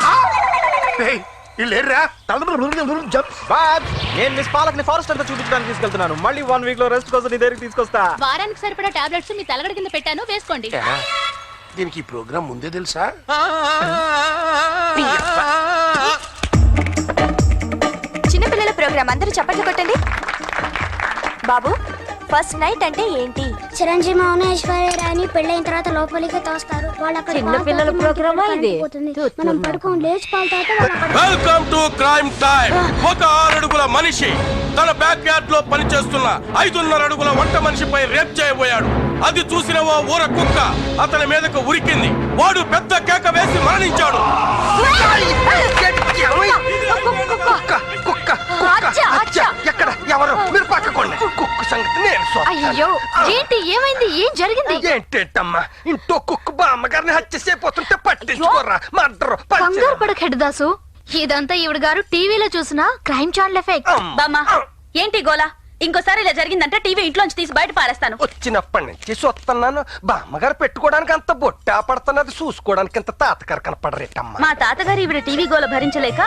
నేను మిస్ పాలక్ని ఫారెస్ట్ అంతా చూపించడానికి తీసుకెళ్తున్నాను. మళ్ళీ 1 వీక్ లో రెస్ట్ కోసం నీ దగ్గరికి తీసుకొస్తా. వారానికి సరిపడా టాబ్లెట్స్ మీ తలగడ కింద పెట్టాను, వేసుకోండి. దీనికి ఈ ప్రోగ్రామ్ ముందే తెలుసా? చిన్నపిల్లల ప్రోగ్రామ్ అందరూ చప్పట్లు కొట్టండి. బాబు, ఫస్ట్ నైట్ అంటే ఏంటి? చిరంజీవి మౌనేశ్వరి రాని పెళ్ళైన తర్వాత లోపలికి తోస్తారు. చిన్న పిల్లల ప్రోగ్రామా ఇది? మనం పడుకోని లేచి పాలు తాగితే వెల్కమ్ టు క్రైమ్ టైం. ఒక 6 అడుగుల మనిషి తన బ్యాక్ యార్డ్ లో పనిచేస్తున్న 5.5 అడుగుల వంట మనిషిపై రేప్ చేయబోయాడు. అది చూసిన ఓ ఊర కుక్క అతని మీదకు ఉరికింది. వాడు పెద్ద కేక వేసి మరణించాడు. ఎక్కడ ఎవరు? మీరు పక్కకోండి. కుక్క సంగతి నేను. అయ్యో, ఏంటి ఏమైంది? ఏం జరిగింది? ఏంటమ్మా, ఇంట్లో కుక్క బామ్మగారిని హత్య చేయబోతుంటే పట్టించుకోరా. కంగారు పడక హెడ్దాసు, ఇదంతా ఈవిడ గారు టీవీలో చూసిన క్రైమ్ ఛానల్ ఎఫెక్ట్. బామ్మా, ఏంటి గోలా? ఇంకోసారి ఇలా జరిగిందంటే టీవీ ఇంట్లోంచి తీసి బయట పారేస్తాను. వచ్చినప్పటి నుంచి చూస్తున్నాను, బామ్మగారు పెట్టుకోవడానికి అంత బొట్టా పడుతున్నది, చూసుకోవడానికి అంత తాతగారు కనపడరేటమ్మా. మా తాతగారు ఈవిడ టీవీ గోల భరించలేక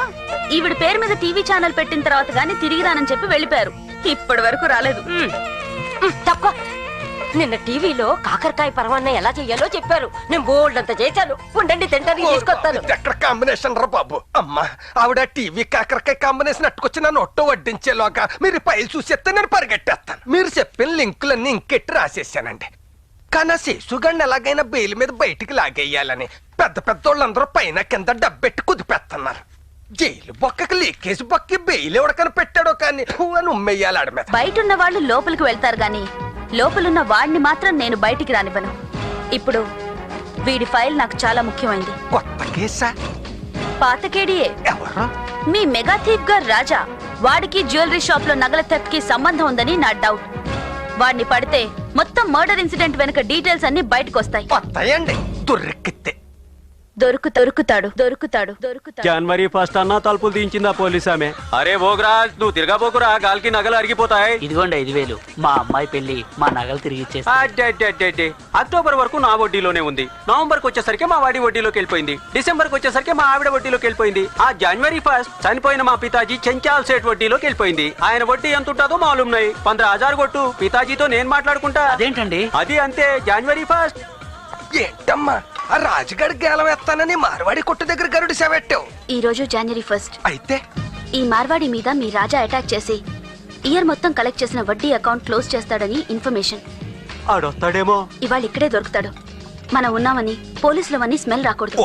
ఈవిడ పేరు మీద టీవీ ఛానల్ పెట్టిన తర్వాత గానీ తిరిగి రానని చెప్పి వెళ్ళిపోయారు. ఇప్పటి వరకు రాలేదు. తక్కువ. నిన్న టీవీలో కాకరకాయ పరమాన్నం ఎలా చెయ్యాలో చెప్పారు. నేను బోల్డ్ అంత చేశాను. ఉండండి, తింటానికి తీసుకొస్తాను. ఎక్కడ కాంబినేషన్ రా బాబు. అమ్మా, ఆవిడ టీవీ కాకరకాయ కాంబినేషన్ అట్టుకొచ్చి నన్ను ఒట్టో వడ్డించేలోగా మీరు పైలు చూసేస్తే నేను పరిగెట్టేస్తాను. మీరు చెప్పిన లింకులన్నీ ఇంకెట్టి రాసేసానండి. కానీ శేషుగాడిని ఎలాగైనా బెయిల్ మీద బయటికి లాగేయాలని పెద్ద పెద్దోళ్ళందరూ పైన కింద డబ్బెట్టి కుదిపేస్తున్నారు. జైలు బొక్కకి లీకేజ్ బొక్కి బెయిల్ ఎవడకని పెట్టాడో కానీ అని ఉమ్మేయాలి ఆడ మీద. బయట ఉన్న వాళ్ళు లోపలికి వెళ్తారు గాని లోపలున్న వాడిని మాత్రం నేను బయటికి రానివ్వను. ఇప్పుడు వీడి ఫైల్ నాకు చాలా ముఖ్యమైంది. కొత్త కేసా? పాత కేడియే. మీ మెగా థీఫ్ గారు రాజా. వాడికి జ్యువెలరీ షాప్ లో నగల థెఫ్ట్ కి సంబంధం ఉందని నా డౌట్. వాడిని పడితే మొత్తం మర్డర్ ఇన్సిడెంట్ వెనుక డీటెయిల్స్ అన్ని బయటకు వస్తాయి. వస్తాయండి దుర్రెక్కితే. దొరుకుతాడు. జనవరి 1 అన్నా తలుపులు దించిందా పోలీస్ ఆమె? అరే భోగరాజ్, నువ్వు తిరగబోకురా, గాలికి నగలు అరిగిపోతాయి. ఇదిగోండి 5,000. మా అమ్మాయి పెళ్లి, మా నగలు తిరిగి ఇచ్చేస్తా. అక్టోబర్ వరకు నా వడ్డీలోనే ఉంది. నవంబర్కి వచ్చేసరికి మా వాడి వడ్డీలోకి వెళ్ళిపోయింది. డిసెంబర్కి వచ్చేసరికి మా ఆవిడ వడ్డీలోకి వెళ్ళిపోయింది. ఆ జనవరి 1 చనిపోయిన మా పితాజీ చెంచాల్ సేట్ వడ్డీలోకి వెళ్ళిపోయింది. ఆయన వడ్డీ ఎంత ఉంటుందో మాలూమ్ నై. 15,000 కొట్టు, పితాజీతో నేను మాట్లాడుకుంటా. అదేంటండి? అది అంతే, జనవరి 1. ఏంటమ్మా ఆ రాజుగాడి గేలం ఎత్తానని మార్వాడి కొట్టు దగ్గర గరుడు సేవెట్టావు. ఈ రోజు జనవరి 1. అయితే ఈ మార్వాడి మీద మీ రాజా అటాక్ చేసి ఇయర్ మొత్తం కలెక్ట్ చేసిన వడ్డీ అకౌంట్ క్లోజ్ చేస్తాడని ఇన్ఫర్మేషన్. ఆడొస్తాడేమో. ఇవాళ ఇక్కడే దొరుకుతాడు. మనం ఉన్నామని పోలీసులవన్నీ స్మెల్ రాకూడదు.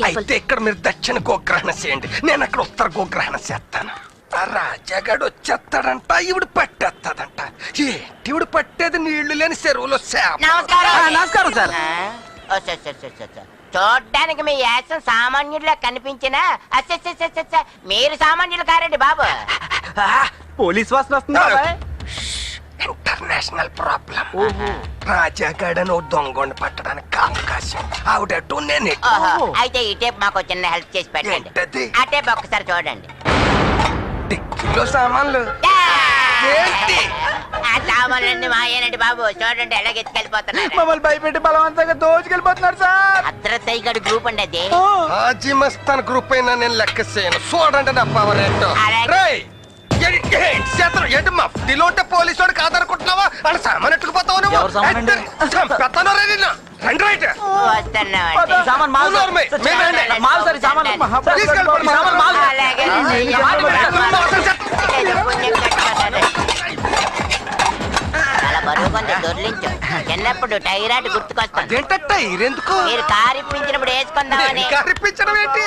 అయితే ఇక్కడ మీరు దక్షిణ గోగ్రహణ చేయండి, నేను అక్కడ ఉత్తర గోగ్రహణ చేస్తాను. ఆ రాజాగాడు వచ్చేస్తాడంట, ఇవిడు పట్టేస్తాడంట. ఏంటి ఇవిడు పట్టేది? నీళ్లు లేని చెరువులో నమస్కారం సార్. చూడ్డానికి మీ యాసం సామాన్యుడిలా కనిపించినా మీరు సామాన్యులు కారండి బాబు. పోలీస్ వాసన వస్తుంది. International problem. రాజాగాడను దొంగని పట్టడానికి అవకాశం. ఆవిడట్టు నేను అయితే ఈ టేప్ మాకు చిన్న హెల్ప్ చేసి పెట్టండి. ఆ టేప్ ఒక్కసారి చూడండి. డిక్కీలో సామాన్లు ఏంటి? ఆ సామాన్లన్నీ మాయేనండి బాబు. చూడండి ఎలాగ ఎత్తుకెళ్ళిపోతున్నారు. మమ్మల్ని భయపెట్టి బలవంతంగా దోచుకెళ్ళిపోతున్నారు సార్. అద్రతయ్యగడి గ్రూప్ అండి అది. హాజీ మస్తాన్ గ్రూప్ అయినా నేను లెక్క చేయను. చూడండి నా పవర్ ఏంటో. ఏంటి మఫ్టీలో ఉంటే పోలీసు వాడికి ఆధారకుంటున్నావా? వాళ్ళ సామాన్ ఎట్టుకుపోతావు నువ్వు. దొర్లించు. చిన్నప్పుడు టైరాట్ గుర్తుకొస్తాను. ఎందుకు? మీరు కారు ఇప్పించినప్పుడు వేసుకుందామని. ఇప్పించడం ఏంటి?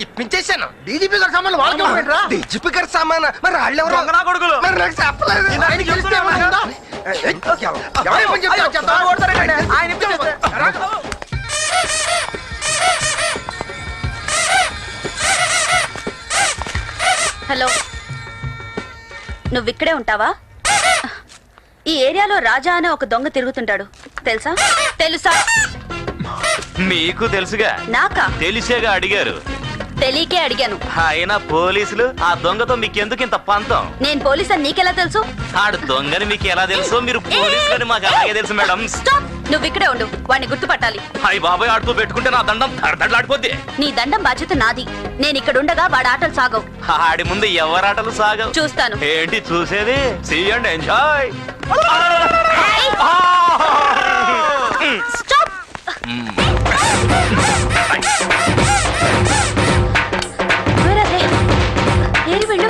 ఇప్పించేసాను. డీజీపీ గారి సామాన్లు వాళ్ళకి. డీజీపీ గారి సామాన్ మరి వాళ్ళు ఎవరు? మరి నాకు చెప్పలేదు. హలో, నువ్వు ఇక్కడే ఉంటావా? ఈ ఏరియాలో రాజా అనే ఒక దొంగ తిరుగుతుంటాడు, తెలుసా? మీకు తెలుసుగా. నాకా? తెలిసేగా అడిగారు. తెలియకే అడిగాను. అయినా పోలీసులు ఆ దొంగతో మీకెందుకు ఇంత పంతం? నేను పోలీస్ అని నీకెలా తెలుసు? ఆడు దొంగని మీకు ఎలా తెలుసు? మీరు పోలీసులని మాకు అలాగే తెలుసు మేడం. నువ్వు ఇక్కడే ఉండు, వాడిని గుర్తుపట్టాలి. హాయ్ బాబాయ్, ఆడుతూ పెట్టుకుంటే నా దండం దడదడలాడిపోద్ది. నీ దండం బాధ్యత నాది. నేను ఇక్కడ ఉండగా వాడి ఆటలు సాగవు. ఆడి ముందు ఎవరాటలు సాగవు. చూస్తాను. ఏంటి చూసేది? See and enjoy. ఏరి వెళ్ళు.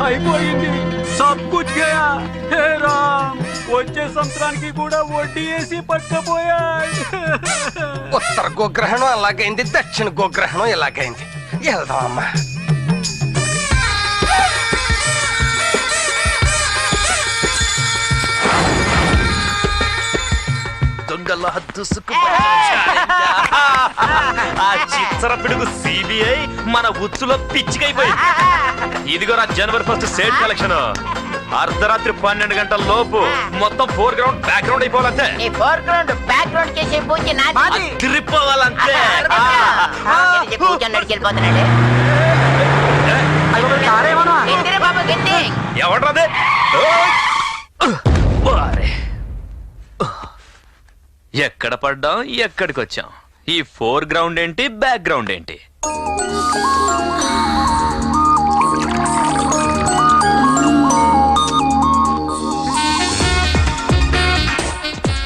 అయిపోయింది, సబ్ కుచ్ గయా. హే రామ్, వచ్చే సంవత్సరానికి కూడా వడ్డీ వేసి పట్టపోయా. ఉత్తర గోగ్రహణం అలాగైంది, దక్షిణ గోగ్రహణం ఇలాగైంది. వెళ్దాం అమ్మా. ఆ చిత్ర పిడుగు సిబిఐ మన ఉచ్చులో పిచ్చికైపోయింది. ఇదిగో నా జనవరి 1 సేట్ కలెక్షన్. అర్ధరాత్రి 12 గంటల లోపు మొత్తం ఫోర్ గ్రౌండ్ బ్యాక్ గ్రౌండ్ అయిపోవాలంతే. చేసే పూజ తిరిగిపోవాలంతే. ఎవడ్రాదే? ఎక్కడ పడ్డాం, ఎక్కడికి వచ్చాం? ఈ ఫోర్ గ్రౌండ్ ఏంటి, బ్యాక్ గ్రౌండ్ ఏంటి?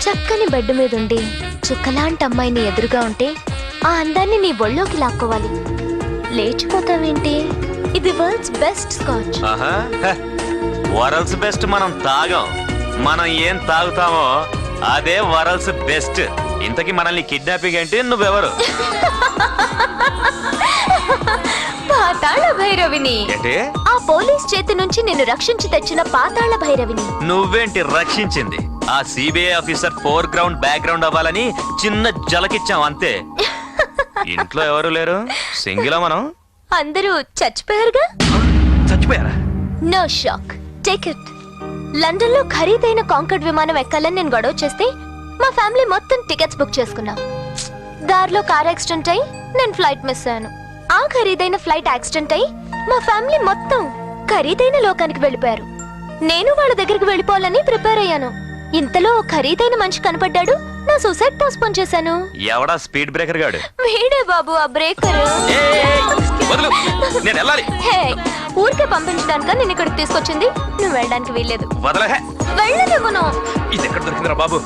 చక్కని బెడ్ మీద ఉండి చుక్కలాంటి అమ్మాయిని ఎదురుగా ఉంటే ఆ అందాన్ని నీ ఒళ్ళోకి లాక్కోవాలి. లేచిపోతావేంటి? ఇది world's best scotch. World's best మనం తాగాం. మనం ఏం తాగుతామో అదే వరల్డ్స్ బెస్ట్. ఇంతకీ మనల్ని కిడ్నాపింగ్ ఏంటి? నువ్వెవరు? పాతాళ భైరవిని. ఏంటి? ఆ పోలీస్ చేతి నుంచి నిన్ను రక్షించి తెచ్చిన పాతాళ భైరవిని. నువ్వేంటి రక్షించింది? ఆ CBI officer four ground back ground అవ్వాలని చిన్న జలకిచ్చాం అంతే. ఇంట్లో ఎవరు లేరు, సింగిలా మనం. అందరూ చచ్చిపోయారుగా. చచ్చిపోయారా? No shock, take it. London లో ఖరీదైన కాంకర్డ్ విమానం ఎక్కాలని నేను గొడవ చేస్తే మా ఫ్యామిలీ మొత్తం టికెట్స్ బుక్ చేసుకున్నాం. దారిలో కార్ యాక్సిడెంట్ అయి నేను ఫ్లైట్ మిస్ అయ్యాను. ఆ ఖరీదైన ఫ్లైట్ యాక్సిడెంట్ అయి మా ఫ్యామిలీ మొత్తం ఖరీదైన లోకానికి వెళ్ళిపోయారు. నేను వాళ్ళ దగ్గరికి వెళ్ళిపోవాలని ప్రిపేర్ అయ్యాను. ఇంతలో ఖరీదైన మనిషి కనపడ్డాడు. నా సూసైడ్ పోస్ట్పోన్ చేశాను. ఎవడా స్పీడ్ బ్రేకర్ గాడు? వీడే బాబు ఆ బ్రేకర్. నేను వెళ్ళాలి. హే, ఊరికే పంపించడానిక నేను ఇక్కడికి తీసుకొచ్చింది. నువ్వు వెళ్ళడానికి వీల్లేదు. వెళ్ళలేవును. ఇది ఎక్కడ దొరికిందిరా బాబు?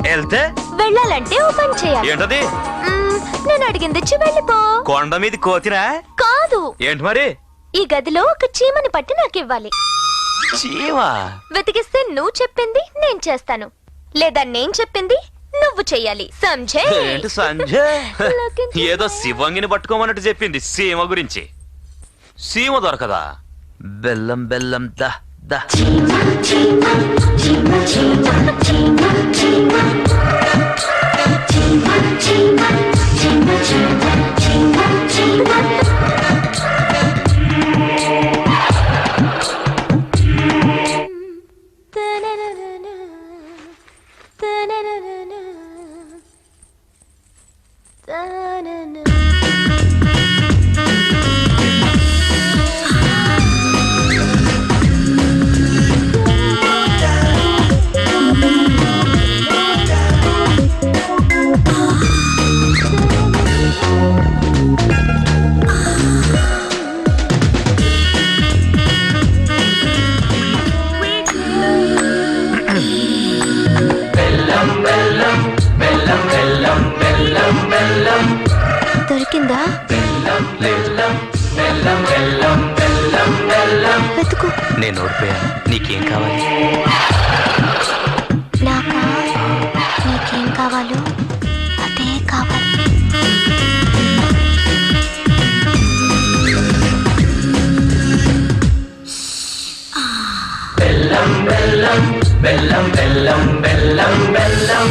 వెళ్తే వెళ్ళాలంటే ఓ పని చేయాలి. ఏంటది? నేను అడిగింది ఇచ్చి వెళ్ళిపో. కొండ మీద కోతిరా? కాదు. ఏంటి మరి? ఈ గదిలో ఒక చీమని పట్టి నాకు ఇవ్వాలి. చీమా? వెతికిస్తే నువ్వు చెప్పింది నేను చేస్తాను, లేదా నేను చెప్పింది నువ్వు చెయ్యాలి. సంజయ్ ఏంటి సంజయ్? ఏదో శివంగిని పట్టుకోమన్నట్టు చెప్పింది సీమ గురించి. సీమ దొరకదా? బెల్లం బెల్లం దా దా. దొరికిందా? వెతుకు. నేను ఓడిపోయాను. నీకేం కావాలి? నాకా? నీకేం కావాలో అదే కావాలి. బెల్లం బెల్లం బెల్లం బెల్లం బెల్లం బెల్లం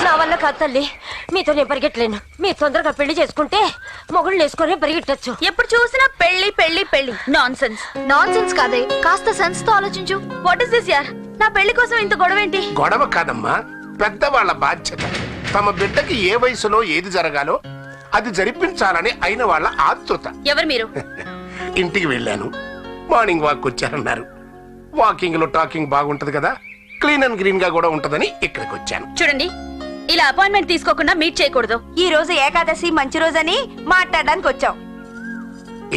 నా వల్ల కాదు తల్లి, మీతో నేను పరిగెట్టలేను. మీరు తొందరగా పెళ్లి చేసుకుంటే మొగుళ్ళు వేసుకొని పరిగెట్టచ్చు. ఎప్పుడు చూసినా పెళ్లి పెళ్లి పెళ్లి. Non sense. నాన్ సెన్స్ కాదే, కాస్త సెన్స్ తో ఆలోచించు. వాట్ ఇస్ దిస్ యార్? నా పెళ్లి కోసం ఇంత గొడవ ఏంటి? గొడవ కాదమ్మా, పెద్దవాళ్ల బాధ్యత. తమ బిడ్డకి ఏ వయసులో ఏది జరగాలో అది జరిపించాలని అయిన వాళ్ళ ఆతృత. ఎవరు మీరు? ఇంటికి వెళ్ళాను, మార్నింగ్ వాక్ వచ్చారన్నారు. వాకింగ్ లో టాకింగ్ బాగుంటది కదా, క్లీన్ అండ్ గ్రీన్ గా కూడా ఉంటదని ఇక్కడికి వచ్చాను. చూడండి, ఇలా అపాయింట్మెంట్ తీసుకోకుండా మీట్ చేయకూడదు. ఈ రోజు ఏకాదశి మంచి రోజని మాట్లాడడానికి వచ్చాం.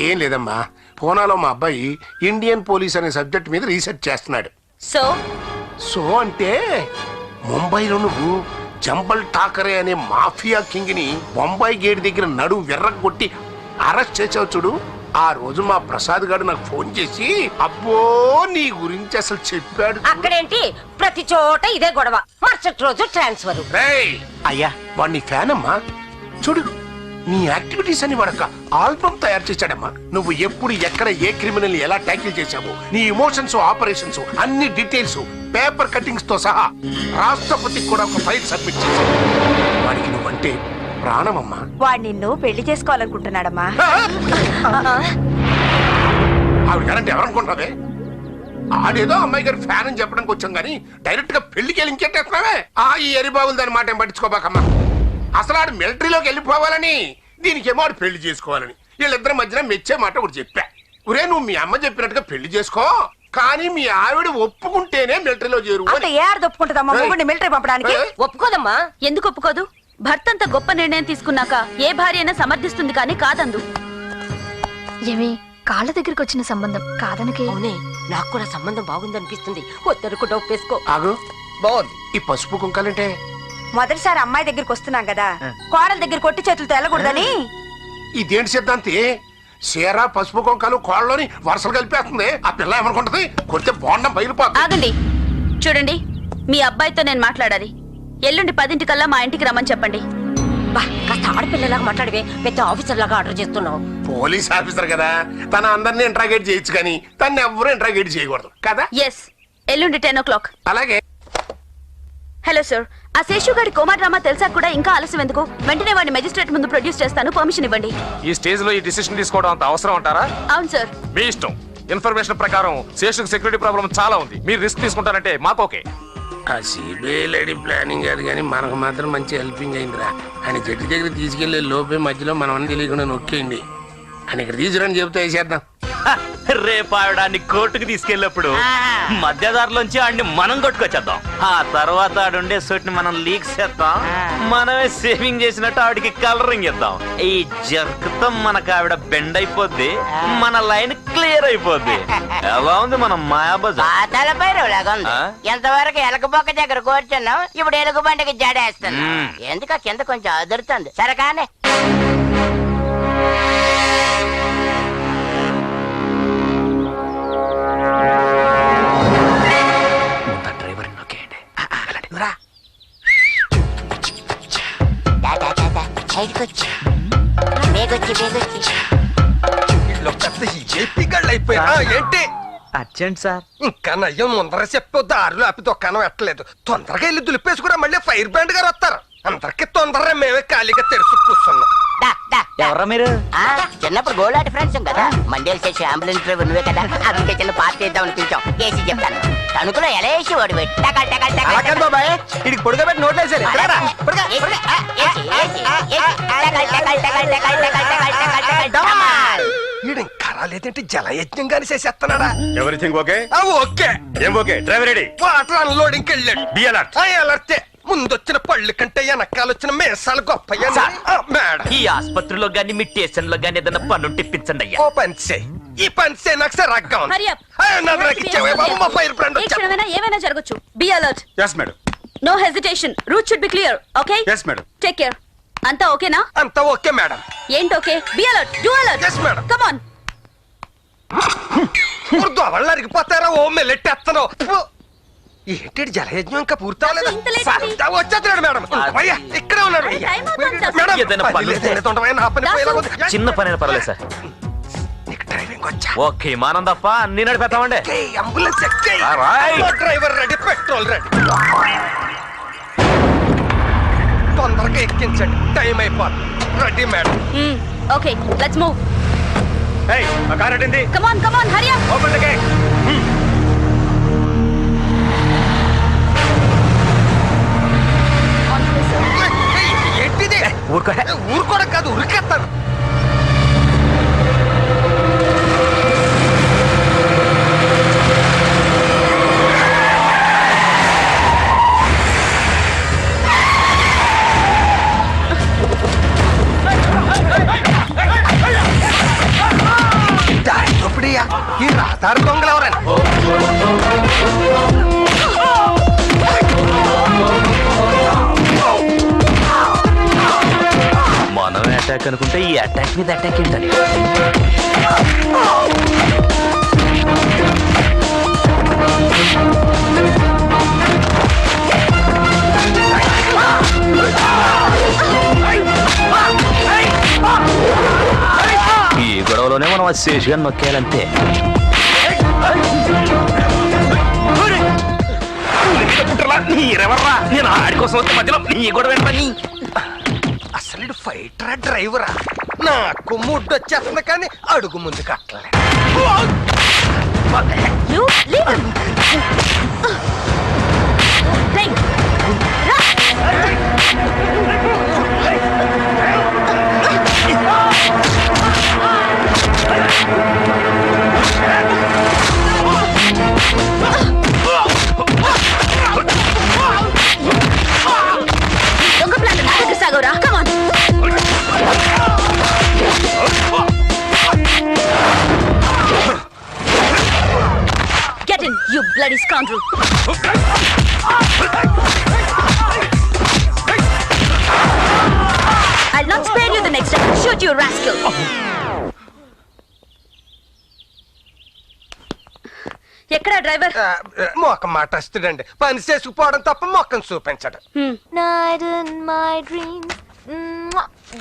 ఏం లేదమ్మా, పూనాలో మా అబ్బాయి ఇండియన్ పోలీస్ అనే సబ్జెక్ట్ మీద రీసెర్చ్ చేస్తున్నాడు. సో అంటే ముంబైలో నువ్వు జంబల్ ఠాకరే అనే మాఫియా కింగ్ ని బొంబాయి గేట్ దగ్గర నడు విర్రగొట్టి అరెస్ట్ చేసావు చూడు. ఆ రోజు మా ప్రసాద్ గారు నాకు ఫోన్ చేసి అబ్బో నీ గురించి అసలు చెప్పాడు. అక్కడేంటి, ప్రతి చోట ఇదే గొడవ. మరుసటి రోజు ట్రాన్స్ఫర్. అయ్యా వాడిని ఫ్యాన్ అమ్మా. చూడు నీ యాక్టివిటీస్ అని వాడక ఆల్బమ్ తయారు చేశాడమ్మా. నువ్వు ఎప్పుడు ఎక్కడ ఏ క్రిమినల్ ఎలా ట్యాకిల్ చేశావు, నీ ఎమోషన్స్ ఆపరేషన్స్ అన్ని డీటెయిల్స్ పేపర్ కటింగ్స్ తో సహా రాష్ట్రపతికి కూడా ఒక ఫైల్ సబ్మిట్ చేశావు. వాడికి నువ్వంటే ప్రాణమమ్మా. వాడు నిన్ను పెళ్లి చేసుకోవాలనుకుంటున్నాడమ్మా. ఆవిడ గారంటే ఎవరనుకుంటావే? ఆడేదో అమ్మాయి గారు ఫ్యాన్ అని చెప్పడానికి వచ్చాం గానీ డైరెక్ట్ గా పెళ్లికి వెళ్ళి ఇంకెట్టేస్తున్నావే. ఈ ఎరిబాబులు దాని మాట ఏం పట్టించుకోబాకమ్మా. అసలు ఆడు మిలిటరీలోకి వెళ్ళిపోవాలని, దీనికేమో ఆడు పెళ్లి చేసుకోవాలని. వీళ్ళిద్దరి మధ్యన మెచ్చే మాట ఒకటి చెప్పా. ఒరే నువ్వు మీ అమ్మ చెప్పినట్టుగా పెళ్లి చేసుకో, కానీ మీ ఆవిడ ఒప్పుకుంటేనే మిలిటరీలో చేరు. ఒప్పుకుంటుందమ్మా మొగుడిని మిలిటరీ పంపడానికి? ఒప్పుకోదమ్మా. ఎందుకు ఒప్పుకోదు? భర్త అంత గొప్ప నిర్ణయం తీసుకున్నాక ఏ భార్య అయినా సమర్థిస్తుంది, కానీ కాదందు. ఏమి కాళ్ళ దగ్గరికి వచ్చిన సంబంధం కాదనకే? అవునే, నాకు కూడా సంబంధం బాగుందనిపిస్తుంది. వద్దనుకుంటా ఒప్పేసుకో. ఆగు, బాగుంది. ఈ పసుపు కుంకాలంటే మొదటిసారి అమ్మాయి దగ్గరికి వస్తున్నాం కదా, కోడల దగ్గర కొట్టి చేతులతో వెళ్ళకూడదని. ఇదేంటి సిద్ధాంతి? చీర పసుపు కుంకాలు కోళ్ళలోని వరుసలు కలిపేస్తుంది. ఆ పిల్ల ఏమనుకుంటది? కొడితే బోండం బయలుపోతుంది. ఆగండి, చూడండి, మీ అబ్బాయితో నేను మాట్లాడాలి. ఎల్లుండి 10 మా ఇంటికి రమ్మని చెప్పండి. కాస్త ఆడపిల్లలాగా మాట్లాడవే, పెద్ద ఆఫీసర్ లాగా ఆర్డర్ చేస్తున్నావు. పోలీస్ ఆఫీసర్ కదా, తన అందరినీ ఇంట్రాగేట్ చేయొచ్చు కానీ తను ఎవరు ఇంట్రాగేట్ చేయకూడదు కదా. ఎస్, ఎల్లుండి 10 o'clock. అలాగే హలో సార్, ఆ శేషు గారి కోమా డ్రామా తెలుసా కూడా ఇంకా ఆలస్యం ఎందుకు? వెంటనే వాడిని మెజిస్ట్రేట్ ముందు ప్రొడ్యూస్ చేస్తాను, పర్మిషన్ ఇవ్వండి. ఈ స్టేజ్ లో ఈ డిసిషన్ తీసుకోవడం అంత అవసరం అంటారా? అవును సార్. మీ ఇష్టం. ఇన్ఫర్మేషన్ ప్రకారం శేషుకు సెక్యూరిటీ ప్రాబ్లం చాలా ఉంది. మీరు రిస్క్ తీసుకుంటారంటే మాకు ఓకే. ఆ సిబిఐ లేడీ ప్లానింగ్ కాదు కానీ మనకు మాత్రం మంచి హెల్పింగ్ అయిందిరా. ఆయన జడ్జి దగ్గర తీసుకెళ్లే లోపే మధ్యలో మనం తెలియకుండా నొక్కేయండి. ఆయన ఇక్కడ తీసుకురని చెబుతా వేసేద్దాం. రేపు ఆవిడాన్ని కోర్టుకు తీసుకెళ్ళినప్పుడు మధ్యదారులోంచి ఆడిని మనం కొట్టుకొచ్చేద్దాం. ఆ తర్వాత ఆడుండే సోట్ని మనం లీక్ చేద్దాం. మనమే సేవింగ్ చేసినట్టు ఆవిడికి కలరింగ్ ఇద్దాం. ఈ జర్కుతో మనకు ఆవిడ బెండ్ అయిపోద్ది, మన లైన్ క్లియర్ అయిపోద్ది. ఎలా ఉంది మనం మాయాబజార్? ఎంతవరకు ఎలకబొక్క దగ్గర కూర్చున్నాం, ఇప్పుడు ఎలుగు బండికి జడేస్తాను. ఎందుక కింద కొంచెం అదురుతుంది. సరే కానీ ఏంటి అర్జెంట్ సార్. ఇంకా నయ్యం ముందర చెప్పు, దారులు ఆపి దుకాణం ఎట్టలేదు. తొందరగా వెళ్ళి దులిపేసుకురా, మళ్ళీ ఫైర్ బ్రాండ్ గారు వస్తారు. అందరికి తొందరగా మేమే ఖాళీగా తెరుచు కూర్చున్నాం. ఎవరా మీరు? చిన్నప్పుడు గోలాటి ఫ్రెండ్స్ కదా. మండేలు చేసి అంబులెన్స్ డ్రైవర్ నువ్వే కదా. అందుకే చిన్న పార్టీ ఇద్దాం అనిపించాం. కేసీ చెప్తాను. తణుకులో ఎలా వేసి వాడు పొడుగబెట్టి నోట్లేసారు. లేదంటే జలయజ్ఞం గాని చేసేస్తున్నాడా? Everything okay? ఓకే. ఏం okay? Driver ready. Water unloading వెళ్ళాడు. Be alert. అలర్టే. ముందొచ్చిన పళ్ళు కంటే వెనకాలొచ్చిన మేసాలు గొప్ప. ఈ ఆసుపత్రిలో గాని మీ స్టేషన్ లో గాని ఏదైనా పన్ను టిప్పించండి అయ్యా. ఓ పని చేయి. ఈ పని చేయి, నాకు సరగ్గా ఉంది. ఏమైనా జరగచ్చు. Be alert. Yes madam. No hesitation. Route should be clear. Okay? Yes madam. Take care. అంతా ఓకేనా? అంతా ఓకే మేడం. ఏంటి okay? Be alert. Do alert. Yes madam. Come on. దోవళ్ళు అరిగిపోతారా? ఓ మెల్లెట్టేస్తాను. ఏంటి జలయజ్ఞం ఇంకా పూర్తవలేదు? వచ్చేస్తున్నాడు మేడం. ఇక్కడే ఉన్నాడు మేడం. చిన్న పని పర్లేదు సార్. ఓకే మానం తప్ప అన్ని నడిపేస్తామండి. Ambulance driver ready, petrol ready. తొందరగా ఎక్కించండి, టైం అయిపోతుంది. Ready madam. Okay, let's move. Hey, a car at the. Come on, hurry up. Open the gate. ఏంటిది? ఊరుకోవడం కాదు, ఉరికేస్తాను. ఈ రహదారి దొంగలు ఎవరని? మనం అటాక్ అనుకుంటే ఈ అటాక్ మీద అటాక్ ఏంటని. ఈ గొడవలోనే మనం అది శేషుగా నొక్కేయాలంతే. నీరెవర్రా? నేను ఆడి కోసం వస్తే మధ్యలో నీ గొడవ ఏంటని. అసలు ఫైటరా డ్రైవరా? నాకు ముడ్డు వచ్చేస్తుంది కానీ అడుగు ముందు కట్టలే. దొంగ ప్లాన్ నా దగ్గర సాగోరా. Come on. Get in, you bloody scoundrel. I'll not spare you the next time. Shoot, you rascal. ఎక్కడ డ్రైవర్? మొక్క మాట వస్తుందండి. పని చేసుకుపోవడం తప్ప మొక్కను చూపించడు. Night in my dreams,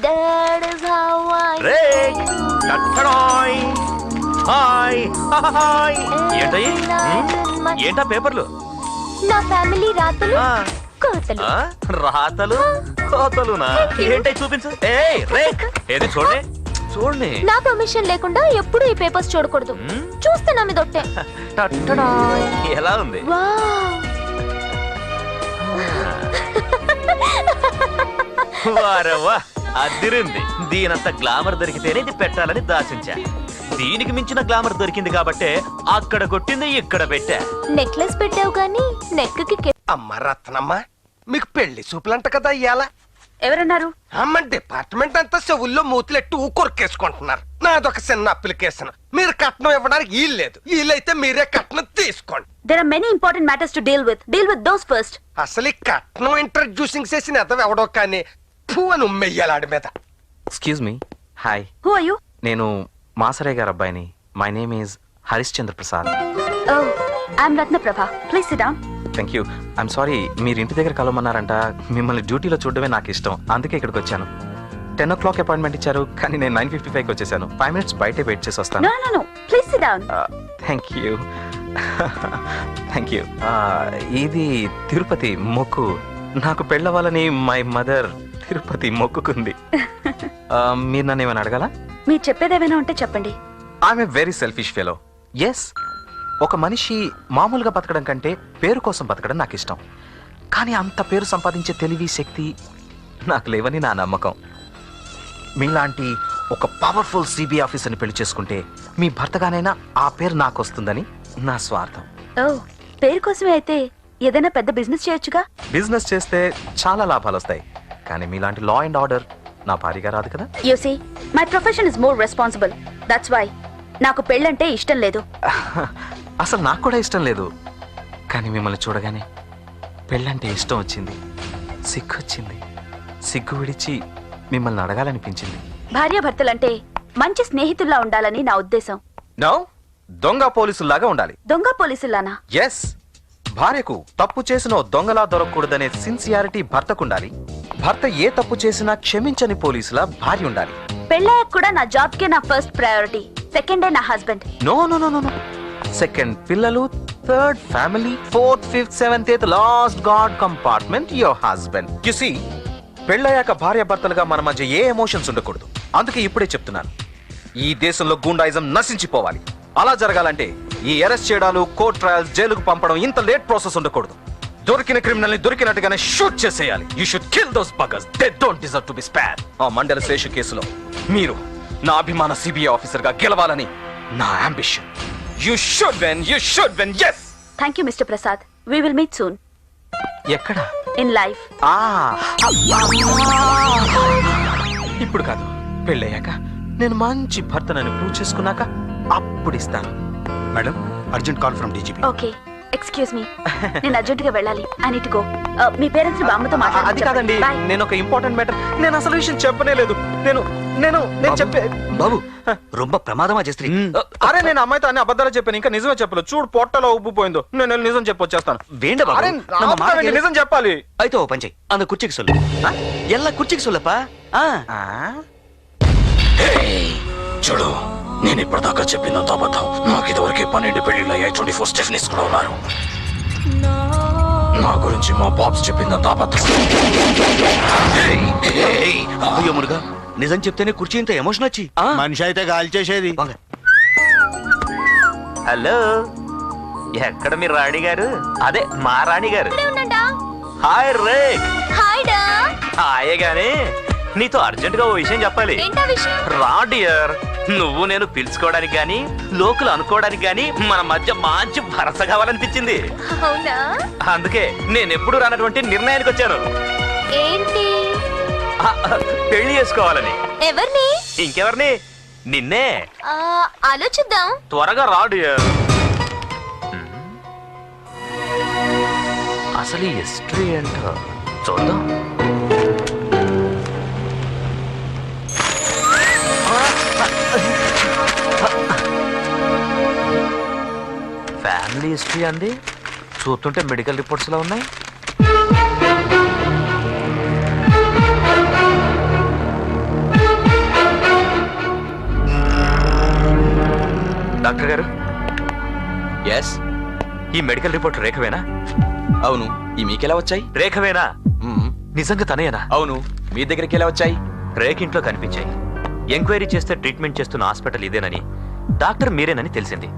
that is how I ఏంటా పేపర్లు? నా ఫ్యామిలీ రాతలు కోతలు. రాతలు కోతలునా? ఏంటై చూపించు. ఏయ్ రేక్, ఏది చూడండి చూడండి. నా పర్మిషన్ లేకుండా ఎప్పుడు ఈ పేపర్స్ చూడకూడదు. చూస్తే నా మీద ఒట్టే. టట్టడా, ఎలా ఉంది? వారవ్వా, అదిరింది. దీనంత గ్లామర్ దొరికితేనే ఇది పెట్టాలని దాచించా. దీనికి మించిన గ్లామర్ దొరికింది కాబట్టే అక్కడ కొట్టింది ఇక్కడ పెట్టా. నెక్లెస్ పెట్టావు గానీ నెక్ కి. అమ్మ రత్నమ్మ, మీకు పెళ్లి చూపులంట కదా ఇయ్యాల. ఎవరన్నారు? అమ్మ డిపార్ట్మెంట్ అంతా చెవుల్లో మూతులెట్టు కొరికేసుకుంటున్నారు. నాదొక చిన్న అప్లికేషన్. మీరు కట్నం ఇవ్వడానికి వీల్లేదు. వీలైతే మీరే కట్నం తీసుకోండి. There are many important matters to deal with. Deal with those first. అసలు ఈ కట్నం ఇంట్రడ్యూసింగ్ చేసిన ఎదవ ఎవడో కానీ అని ఉమ్మెయ్యాలి మీద. Excuse me. Hi. Who are you? నేను మాసరే గారి అబ్బాయిని. My name is Harishchandra Prasad. Oh, I'm Ratna Prabha. Please sit down. Thank you. I'm sorry, మీరు ఇంటి దగ్గర కలవమన్నారంట. మిమ్మల్ని డ్యూటీలో చూడడమే నాకు ఇష్టం, అందుకే ఇక్కడికి వచ్చాను. 10 o'clock అపాయింట్మెంట్ ఇచ్చారు, కానీ నేను 9:55కి వచ్చేసాను. 5 minutes బయటే వెయిట్ చేసి వస్తాను. No, no, no. Please sit down. Thank you. Thank you. ఇది తిరుపతి మొక్కు. నాకు పెళ్ళవాలని మై మదర్ తిరుపతి మొక్కుకుంది. మీరు నన్ను ఏమైనా అడగాల? మీరు చెప్పేదేమైనా ఉంటే చెప్పండి. I'm a very selfish fellow. Yes, ఒక మనిషి మామూలుగా బతకడం కంటే పేరు కోసం బతకడం నాకు ఇష్టం. కానీ అంత పేరు సంపాదించే తెలివి శక్తి నాకు లేవని నా నమ్మకం. మీలాంటి ఒక పవర్ఫుల్ సిబిఐ ఆఫీసర్ని పెళ్లి చేసుకుంటే మీ భర్తగానైనా ఆ పేరు నాకు వస్తుందని నా స్వార్థం. ఓ, పేరు కోసమే అయితే ఏదైనా పెద్ద బిజినెస్ చేయొచ్చుగా. బిజినెస్ చేస్తే చాలా లాభాలు వస్తాయి, కానీ మీలాంటి లా అండ్ ఆర్డర్ నా భారీగా రాదు కదా. You see, my profession is more responsible. That's why నాకు పెళ్ళంటే ఇష్టం లేదు. అసలు నాకు కూడా ఇష్టం లేదు, కానీ మిమ్మల్ని చూడగానే పెళ్ళంటే ఇష్టం వచ్చింది, సిగ్గు వచ్చింది. సిగ్గు విడిచి మిమ్మల్ని అడగాలనిపించింది. భార్యాభర్తలంటే మంచి స్నేహితుల్లా ఉండాలని నా ఉద్దేశం. నో, దొంగ పోలీసుల్లాగా ఉండాలి. దొంగ పోలీసుల్లానా? ఎస్, భార్యకు తప్పు చేసిన దొంగలా దొరకకూడదనే సిన్సియారిటీ భర్తకుండాలి. భర్త ఏ తప్పు చేసినా క్షమించని పోలీసులా భార్య ఉండాలి. పెళ్ళయ్యాక కూడా నా జాబ్ కే నా ఫస్ట్ ప్రయారిటీ, సెకండ్ నా husband. No no no no. Second పిల్లలు, third family, fourth, fifth, seventh, eighth, last god compartment your husband. You see, పెళ్ళయ్యాక భార్య భర్తలుగా మన మధ్య ఏ ఎమోషన్స్ ఉండకూడదు. అందుకే ఇప్పుడే చెప్తున్నాను, ఈ దేశంలో గూండాయిజం నశించిపోవాలి. అలా జరగాలంటే ఈ అరెస్ట్ చేయడాలు, కోర్ట్ ట్రయల్స్, జైలుకు పంపడం, ఇంత లేట్ ప్రాసెస్ ఉండకూడదు. దొరికిన క్రిమినల్ ని దొరికినట్టుగానే షూట్ చేసేయాలి. You should kill those buggers. They don't deserve to be spared. ఆ మండల శేషు కేసులో మీరు నా అభిమాన సిబిఐ ఆఫీసర్ గా గెలవాలని నా ambition. You should win, you should win. yes. Thank you, Mr. Prasad. We will meet soon. ఎక్కడ? In life. ఇప్పుడు కాదు, పెళ్ళయ్యాక నేను మంచి భర్తనని ప్రూవ్ చేసుకున్నాక అప్పుడు ఇస్తాను. Madam, urgent call from DGP. Okay. Excuse me. నేను అర్జెంట్ గా వెళ్ళాలి. I need to go. మీ పేరెంట్స్ బామ్మతో అది మాట్లాడాలి. కాదండి, నేను ఒక ఇంపార్టెంట్ మ్యాటర్. నేను అసలు విషయం చెప్పనే లేదు. నేను చెప్పే బాబు రొంబ ప్రమాదమా చేస్త్రీ. అరే, నేను అమ్మాయితో అన్ని అబద్ధాలు చెప్పాను, ఇంకా నిజమే చెప్పలేదు. చూడు పొట్టలో ఉబ్బిపోయిందో. నేను నిజం చెప్పొచ్చేస్తాను. వేండ బాబు, நம்ம மாட்டேன், நிஜம் చెప్పాలి. అయితే ఓ పంచై, அந்த కుర్చీకి சொல்லு. எல்லா కుర్చీకి சொல்லப்பா. చూడు, నేను ఇప్పటిదాకా చెప్పినంత అబద్ధం. నాకు ఇదివరకే 12 పెళ్లిళ్ళయ్యాయి, 24 స్టెఫనీస్ కూడా ఉన్నారు. నా గురించి మా బాబ్స్ చెప్పిందంత అబద్ధం. అయ్యో మురుగా, నిజం చెప్తేనే కుర్చీ ఇంత ఎమోషన్ వచ్చి మనిషి అయితే గాలి చేసేది. హలో, ఎక్కడ మీ రాణి గారు? అదే మా రాణి గారు. Hi rake. హాయ్ డా. హాయే గాని నీతో అర్జెంట్ గా ఓ విషయం చెప్పాలి. ఏంటా విషయం? రా డియర్. నువ్వు నేను పిలుచుకోవడానికి గాని, లోకులు అనుకోవడానికి గాని మన మధ్య మంచి భరస కావాలనిపించింది. అవునా? అందుకే నేను ఎప్పుడు రానటువంటి నిర్ణయానికి వచ్చాను. ఏంటి? పెళ్లి చేసుకోవాలని. ఎవరిని? ఇంకెవరిని? నిన్నే. ఆలోచిద్దాం. త్వరగా రా డియర్. అసలు ఈ హిస్టరీ ఏంటో చూద్దాం. ఫ్యామిలీ హిస్టరీ అంది, చూస్తుంటే మెడికల్ రిపోర్ట్స్ లో ఉన్నాయి. డాక్టర్ గారు. ఎస్. ఈ మెడికల్ రిపోర్ట్ రేఖవేనా? అవును. ఈ మీకెలా వచ్చాయి? రేఖవేనా? నిజంగా తనేనా? అవును. మీ దగ్గరికి ఎలా వచ్చాయి? రేఖ ఇంట్లో కనిపించాయి. ఎంక్వైరీ చేస్తే ట్రీట్మెంట్ చేస్తున్న హాస్పిటల్ ఇదేనని, డాక్టర్ మీరేనని తెలిసింది.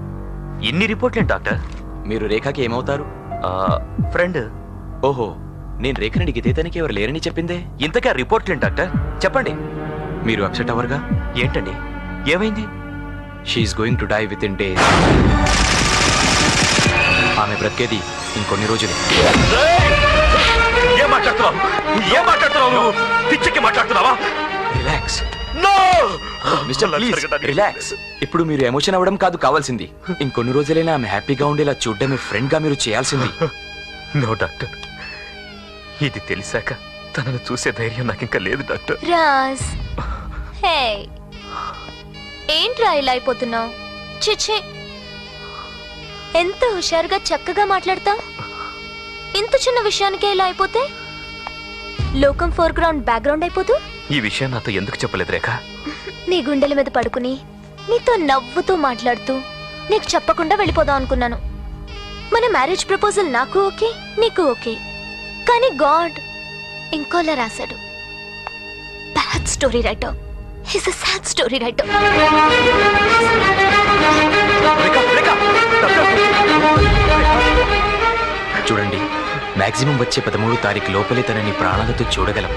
ఇన్ని రిపోర్ట్లేంటి డాక్టర్? మీరు రేఖకి ఏమవుతారు? ఫ్రెండ్. ఓహో, నేను రేఖని గితేతానికి ఎవరు లేరని చెప్పిందే. ఇంతగా రిపోర్ట్లేంటి డాక్టర్? చెప్పండి. మీరు అప్సెట్ అవర్గా? ఏంటండి, ఏమైంది? She's going to die within days. ఆమె బ్రతికేది ఇంకొన్ని రోజులే. ఏం మాట్లాడుతున్నావు? ఏం మాట్లాడుతున్నావు నువ్వు? పిచ్చికి మాట్లాడుతున్నావా? రిలాక్స్. Mister please relax. ఇప్పుడు మీరు ఎమోషన్ అవ్వడం కాదు కావాల్సింది. ఇంకొన్ని రోజులైనా ఆమె హ్యాపీగా ఉండేలా చూడడమే ఫ్రెండ్ గా మీరు చేయాల్సింది. నో డాక్టర్, ఇది తెలిసాక తనను చూసే ధైర్యం నాకు ఇంకా లేదు డాక్టర్. రాజ్, హే, ఏంట్రా ఇలా అయిపోతున్నావు? చిచి, ఎంత హుషారుగా చక్కగా మాట్లాడతావు. ఇంత చిన్న విషయానికే ఇలా అయిపోతే లోకం ఫోర్గ్రౌండ్ బ్యాక్గ్రౌండ్ అయిపోతూ. ఈ విషయం నాతో ఎందుకు చెప్పలేదు రేఖ? నీ గుండెల మీద పడుకుని నీతో నవ్వుతూ మాట్లాడుతూ నీకు చెప్పకుండా వెళ్ళిపోదాం అనుకున్నాను. మన మ్యారేజ్ ప్రపోజల్ నాకు ఓకే, నీకు ఓకే, కానీ గాడ్ ఇంకోలా రాశాడు. Bad story writer. He's a sad story writer. చూడండి, మాక్సిమం వచ్చే 13వ తారీఖు లోపలే తనని ప్రాణాలతో చూడగలం.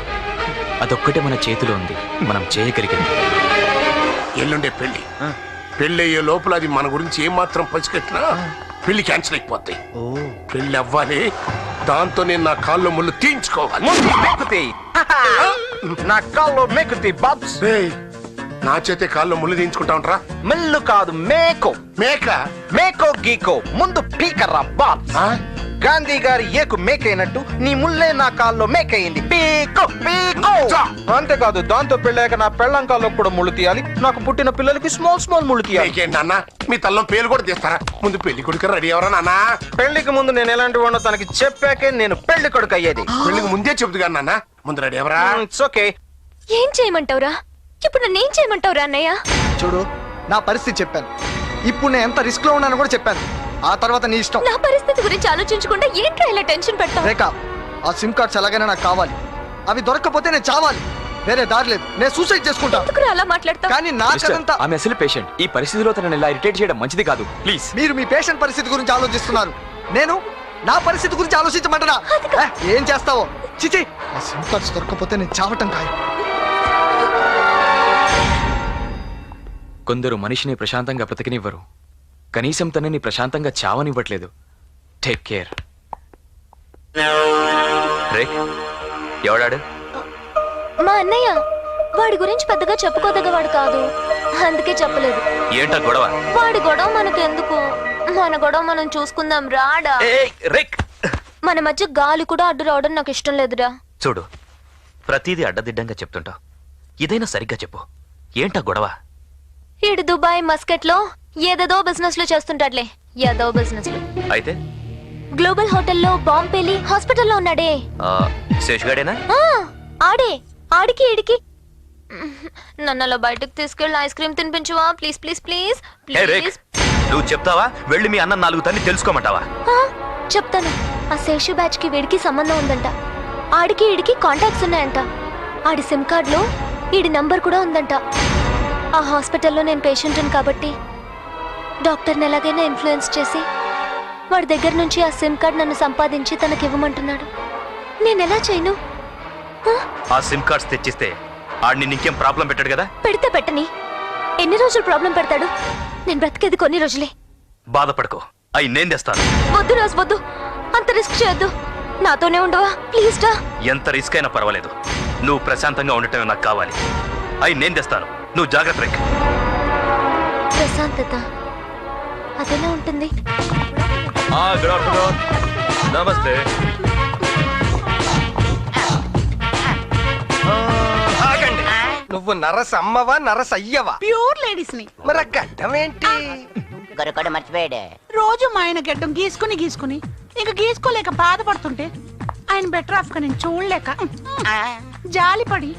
అదొక్కటే మన చేతిలో ఉంది, మనం చేయగలిగింది. ఎల్లుండే పెళ్లి. పెళ్లి అయ్యే లోపల అది మన గురించి ఏమాత్రం పసిగట్టినా పెళ్లి క్యాన్సిల్ అయిపోతాయి. పెళ్లి అవ్వాలి, దాంతో నేను నా కాల్లో ముళ్ళు తీయించుకోవాలి. నా కాల్లో మేకుతి బాబ్స్. నా చేతే కాల్లో ముళ్ళు తీయించుకుంటా ఉంటారా? మిల్లు కాదు, మేకో. మేక? మేకో గీకో ముందు పీకర్రా బాబ్స్. గాంధీ గారి ఏకు మేకైనట్టు నీ ముల్లే నా కాల్లో మేకయింది. పీకో పీకో. అంతేకాదు, దాంతో పెళ్ళాక నా పెళ్ళం కాల్లో కూడా ముళ్ళు తీయాలి. నాకు పుట్టిన పిల్లలకి స్మాల్ స్మాల్ ముళ్ళు తీయాలి. నాన్న, మీ తల్లో పేరు కూడా తీస్తారా? ముందు పెళ్లి కొడుకు రెడీ ఎవరా నాన్న? పెళ్లికి ముందు నేను ఎలాంటి వాడినో తనకి చెప్పాకే నేను పెళ్లి కొడుకు అయ్యేది. పెళ్లికి ముందే చెబుతుగా నాన్న, ముందు రెడీ ఎవరా? It's okay. ఏం చేయమంటావురా? ఇప్పుడు నన్ను ఏం చేయమంటావురా అన్నయ్య? చూడు, నా పరిస్థితి చెప్పాను. ఇప్పుడు నేను ఎంత రిస్క్ లో ఉన్నాను కూడా చెప్పాను. ఆ తర్వాత నీ ఇష్టం. నా పరిస్థితి గురించి ఆలోచించకుండా ఏంట్రా ఇలా టెన్షన్ పెడతావు? రేఖ, ఆ సిమ్ కార్డ్స్ ఎలాగైనా నాకు కావాలి. అవి దొరకకపోతే నేను చావాలి. వేరే దారి లేదు. నేను సూసైడ్ చేసుకుంటా. ఎందుకురా అలా మాట్లాడతావు? కానీ నాకంతా ఆమె అసలు పేషెంట్. ఈ పరిస్థితిలో తనని ఇలా ఇరిటేట్ చేయడం మంచిది కాదు. ప్లీజ్. మీరు మీ పేషెంట్ పరిస్థితి గురించి ఆలోచిస్తున్నారు. నేను నా పరిస్థితి గురించి ఆలోచించమంటనా? ఏం చేస్తావో. చిచి, ఆ సిమ్ కార్డ్స్ దొరకకపోతే నేను చావటం ఖాయం. కొందరు మనిషిని ప్రశాంతంగా బ్రతకనివ్వరు, కనీసం తనని ప్రశాంతంగా చావనివ్వట్లేదు. Take care. ఎవడాడు? మా అన్నయ్య. వాడి గురించి పెద్దగా చెప్పుకోదగ్గవాడు కాదు, అందుకే చెప్పలేదు. ఏంటా గొడవ? వాడి గొడవ మనకెందుకు? మన గొడవ మనం చూసుకుందాం రాడా. మన మధ్య గాలి కూడా అడ్డు రావడం నాకు ఇష్టం లేదురా. చూడు, ప్రతిదీ అడ్డదిడ్డంగా చెప్తుంటావు. ఇదైనా సరిగ్గా చెప్పు, ఏంటా గొడవ? ఈడు దుబాయ్ మస్కట్ లో ఏదేదో బిజినెస్ లో చేస్తుంటాడులే. ఏదో బిజినెస్ లో అయితే గ్లోబల్ హోటల్లో బాంబ్ పేలి హాస్పిటల్లో ఉన్నాడే. శేషుగాడేనా? ఆడే. ఆడికి ఈడికి నన్ను అలా బయటకు తీసుకెళ్ళి ఐస్ క్రీమ్ తినిపించువా ప్లీజ్ ప్లీజ్ ప్లీజ్ ప్లీజ్. నువ్వు చెప్తావా? వెళ్ళి మీ అన్న 4 తన్ని తెలుసుకోమంటావా? చెప్తాను. ఆ శేషు బ్యాచ్ కి వీడికి సంబంధం ఉందంట. ఆడికి ఈడికి కాంటాక్ట్స్ ఉన్నాయంట. ఆడి సిమ్ కార్డ్ లో ఈడి నంబర్ కూడా ఉందంట. ఆ హాస్పిటల్లో నేను పేషెంట్ని కాబట్టి డాక్టర్ని ఎలాగైనా ఇన్ఫ్లుయెన్స్ చేసి వాడి దగ్గర నుంచి ఆ సిమ్ కార్డ్ నన్ను సంపాదించి తనకి ఇవ్వమంటున్నాడు. నేను ఎలా చేయను? ఆ సిమ్ కార్డ్స్ తెచ్చిస్తే ఆడిని నీకేం ప్రాబ్లం పెట్టాడు కదా? పెడితే పెట్టని. ఎన్ని రోజులు ప్రాబ్లం పెడతాడు? నేను బ్రతికేది కొన్ని రోజులే. బాధపడకో, అయి నేను తెస్తాను. వద్దు రాజు, వద్దు. అంత రిస్క్ చేయొద్దు. నాతోనే ఉండవా ప్లీజ్ డా. ఎంత రిస్క్ అయినా పర్వాలేదు, నువ్వు ప్రశాంతంగా ఉండటమే నాకు కావాలి. అయి నేను తెస్తాను, నువ్వు జాగ్రత్త రేఖ. ప్రశాంతత అదెలా ఉంటుంది? Good afternoon. నమస్తే. ఆగండి. నువ్వు నరసమ్మవా నరసయ్యవా? ప్యూర్ లేడీస్ ని. మరి ఆ గడ్డం ఏంటి? గొరకడ మర్చిపోయాడే. రోజు మా ఆయన గడ్డం గీసుకుని ఇంకా గీసుకోలేక బాధపడుతుంటే ఆయన బెటర్ ఆఫ్ గా నేను చూడలేక జాలిపడి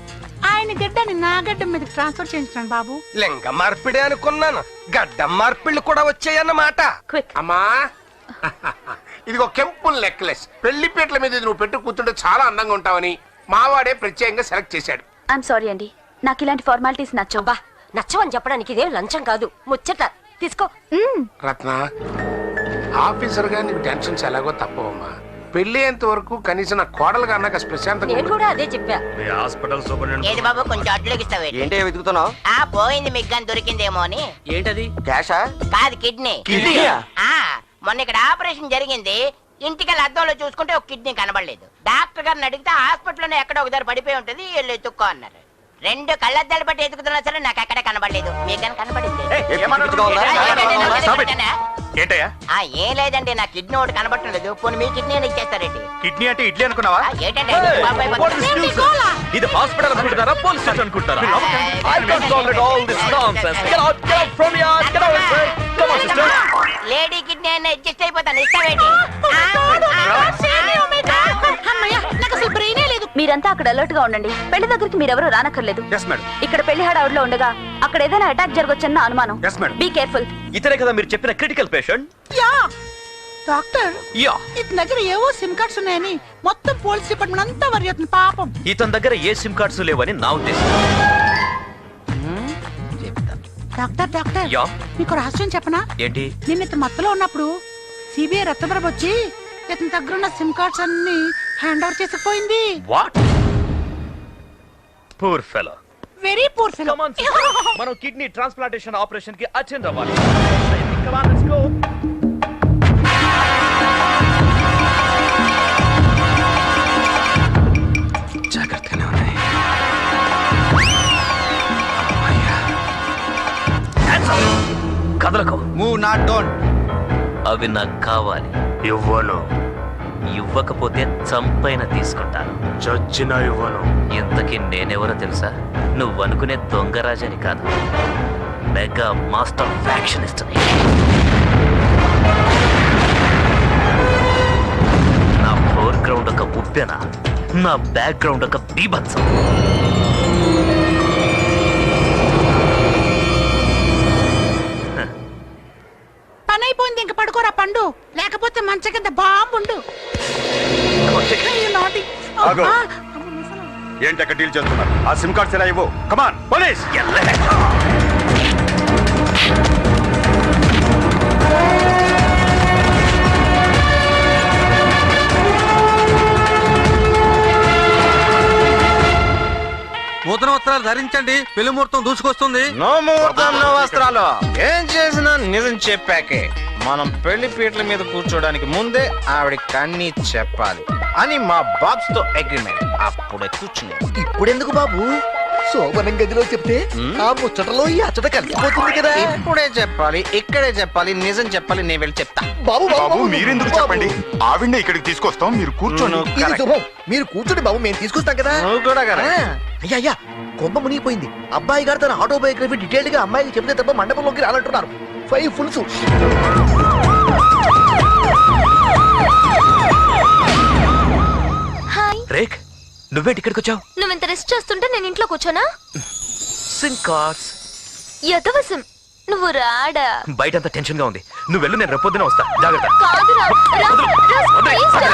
ఆయన గడ్డాన్ని నా గడ్డం మీద ట్రాన్స్ఫర్ చేయించాను బాబు. లింగ మార్పిడే అనుకున్నాను, గడ్డం మార్పిళ్ళు కూడా వచ్చాయన్నమాట. అమ్మా, ఇదిగో కెంపుల్ నెక్లెస్. పెళ్లి పీటల మీద నువ్వు పెట్టు కూర్చుంటే చాలా అందంగా ఉంటావని మావాడే ప్రత్యేకంగా సెలెక్ట్ చేశాడు. ఐఎమ్ సారీ అండి, నాకు ఇలాంటి ఫార్మాలిటీస్ నచ్చవు. నచ్చవని చెప్పడానికి ఇదేం లంచం కాదు, ముచ్చట. తీసుకో. రత్న, ఆఫీసర్ గా నీకు టెన్షన్స్ ఎలాగో తప్పవమ్మా. పెళ్లి అయ్యేంత వరకు కనీసం నా కోడలుగా అన్నాక ప్రశాంతంగా నేను కూడా అదే చెప్పా. హాస్పిటల్ ఏది బాబు కొంచెం అడ్డులోకి ఇస్తావే. ఏంటి వెతుకుతున్నావు? పోయింది మీకు కానీ దొరికిందేమో అని. ఏంటది? క్యాషా? కాదు, కిడ్నీ. కిడ్నీయా? మొన్న ఇక్కడ ఆపరేషన్ జరిగింది. ఇంటికి అద్దంలో చూసుకుంటే ఒక కిడ్నీ కనబడలేదు. డాక్టర్ గారిని అడిగితే హాస్పిటల్లోనే ఎక్కడో ఒక దగ్గర పడిపోయి ఉంటది, వీళ్ళు ఎత్తుక్కో అన్నారు. 2 కళ్ళద్దాలు బట్టి ఎత్తుకుతున్నా సరే నాకు ఎక్కడ కనబడలేదు. మీకు కానీ కనబడింది? ఏంటయ్యా? ఏం లేదండి, నా కిడ్నీ ఒకటి కనబడలేదు. పోనీ మీ కిడ్నీ ఇచ్చేస్తారేంటి? కిడ్నీ అంటే ఇడ్లీ అనుకున్నావా? ఏంటంటే ఇది హాస్పిటల్ అనుకుంటారా, పోలీస్ స్టేషన్ అనుకుంటారా? లేడీ కిడ్నీ అయినా అడ్జస్ట్ అయిపోతాను. ఇస్తావేంటి? మీరంతా అక్కడ అలర్ట్ గా ఉండండి. పెళ్లి దగ్గరికి మీరెవరూ రానక్కర్లేదు. ఇక్కడ పెళ్లి హడావుడిలో ఉండగా అక్కడ ఏదైనా అటాక్ జరగొచ్చన్న అనుమానం. Be careful. ఇతనే కదా మీరు చెప్పిన క్రిటికల్ పేషెంట్? డాక్టర్, ఇతని దగ్గర ఏవో సిమ్ కార్డ్స్ ఉన్నాయని మొత్తం పోలీస్ డిపార్ట్మెంట్ అంతా వరి అవుతుంది పాపం. ఇతని దగ్గర ఏ సిమ్ కార్డ్స్ లేవని నా ఉద్దేశం. డాక్టర్ డాక్టర్, మీకు రహస్యం చెప్పనా? ఏంటి? నిన్న ఇతను మత్తులో ఉన్నప్పుడు సిబిఐ రత్నప్రభ వచ్చి ఇతని దగ్గర ఉన్న సిమ్ కార్డ్స్ అన్ని హ్యాండ్ ఓవర్ చేసుకుపోయింది. What? Poor fellow. Very poor fellow. మనం కిడ్నీ ట్రాన్స్ప్లాంటేషన్ ఆపరేషన్ కి అటెండ్ అవ్వాలి. జాగ్రత్తగానే ఉన్నాయి. కదలకు. Move not don't. అవి నాకు కావాలి. ఇవ్వను. ఇవ్వకపోతే చంపైన తీసుకుంటాను. చచ్చినా ఇవ్వను. ఇంతకీ నేనెవరో తెలుసా? నువ్వు అనుకునే దొంగరాజని కాదు, మెగా మాస్టర్ ఫ్యాక్షనిస్ట్ని. నా ఫోర్ గ్రౌండ్ ఒక ఉప్పెన, నా బ్యాక్ గ్రౌండ్ ఒక బీభత్సం. పని అయిపోయింది, ఇంక పడుకోరా పండు, లేకపోతే మంచ కింద బాంబుండు. ఏంటి అక్కడ డీల్ చేస్తున్నారు? ఆ సిమ్ కార్డ్స్ ఎలా ఇవ్వు? కమాన్ పోలీస్. నూతన వస్త్రాలు ధరించండి, పెళ్లి ముహూర్తం దూసుకొస్తుంది. నో ముహూర్తం, నో వస్త్రాలు. ఏం చేసినా నిజం చెప్పాకే. మనం పెళ్లి పీటల మీద కూర్చోడానికి ముందే ఆవిడకి అన్ని చెప్పాలి అని మా బాబ్స్ తో అగ్రిమెంట్. అప్పుడే కూర్చుని. ఇప్పుడెందుకు బాబు? శోభనం గదిలో చెప్తే ఆ ముచ్చటలో ఈ అచ్చట కలిసిపోతుంది కదా. ఇప్పుడే చెప్పాలి, ఇక్కడే చెప్పాలి, నిజం చెప్పాలి. నేను వెళ్ళి చెప్తా. బాబు బాబు మీరెందుకు చెప్పండి, ఆవిడ్ని ఇక్కడికి తీసుకొస్తాం, మీరు కూర్చోండి. ఇది శుభం, మీరు కూర్చోండి బాబు, మేము తీసుకొస్తాం కదా. నువ్వు కూడా కదా. అయ్యా అయ్యా, కొంప మునిగిపోయింది. అబ్బాయి గారు తన ఆటోబయోగ్రఫీ డీటెయిల్ గా అమ్మాయికి చెప్తే తప్ప మండపంలోకి రానంటున్నారు. 5 ఫుల్స్. హాయ్ రేక్, నువ్వేంటి ఇక్కడికి వచ్చావు? నువ్వు ఇంత రెస్ట్ చేస్తుంటే నేను ఇంట్లో కూర్చోనా? SIM cards. యదవసం, నువ్వు రాడా? బయటంతా టెన్షన్ గా ఉంది, నువ్వు వెళ్ళు, నేను రేపొద్దున వస్తా. జాగ్రత్త. కాదురా, ప్లీజ్ రా.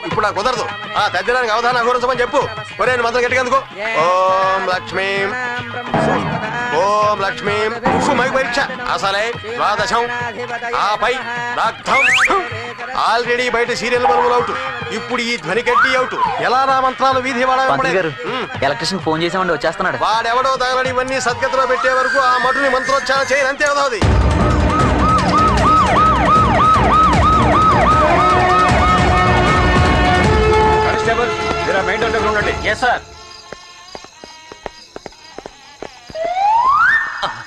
ఇప్పుడు నాకు కుదరదు. ఆ తగ్గడానికి అవధానం గురించమని చెప్పు. ఒరే మంత్రం గట్టిగా. ఓం లక్ష్మీ, ఓం లక్ష్మీ. మైక్ పరీక్ష అసలే ద్వాదశం, ఆపై రక్తం. ఆల్రెడీ బయట సీరియల్ బల్బులు అవుట్, ఇప్పుడు ఈ ధ్వని గడ్డి అవుట్. ఎలా నా మంత్రాలు వీధి ఎలక్ట్రిషియన్ ఫోన్ చేసామండి, వచ్చేస్తున్నాడు. వాడెవడో తగలని ఇవన్నీ సద్గతిలో పెట్టే వరకు ఆ మటుని మంత్రోచ్చారణ చేయని అంతే అవుతుంది. కానిస్టేబుల్, మీరు మెయిన్ డోర్ దగ్గర ఉండండి. Yes sir.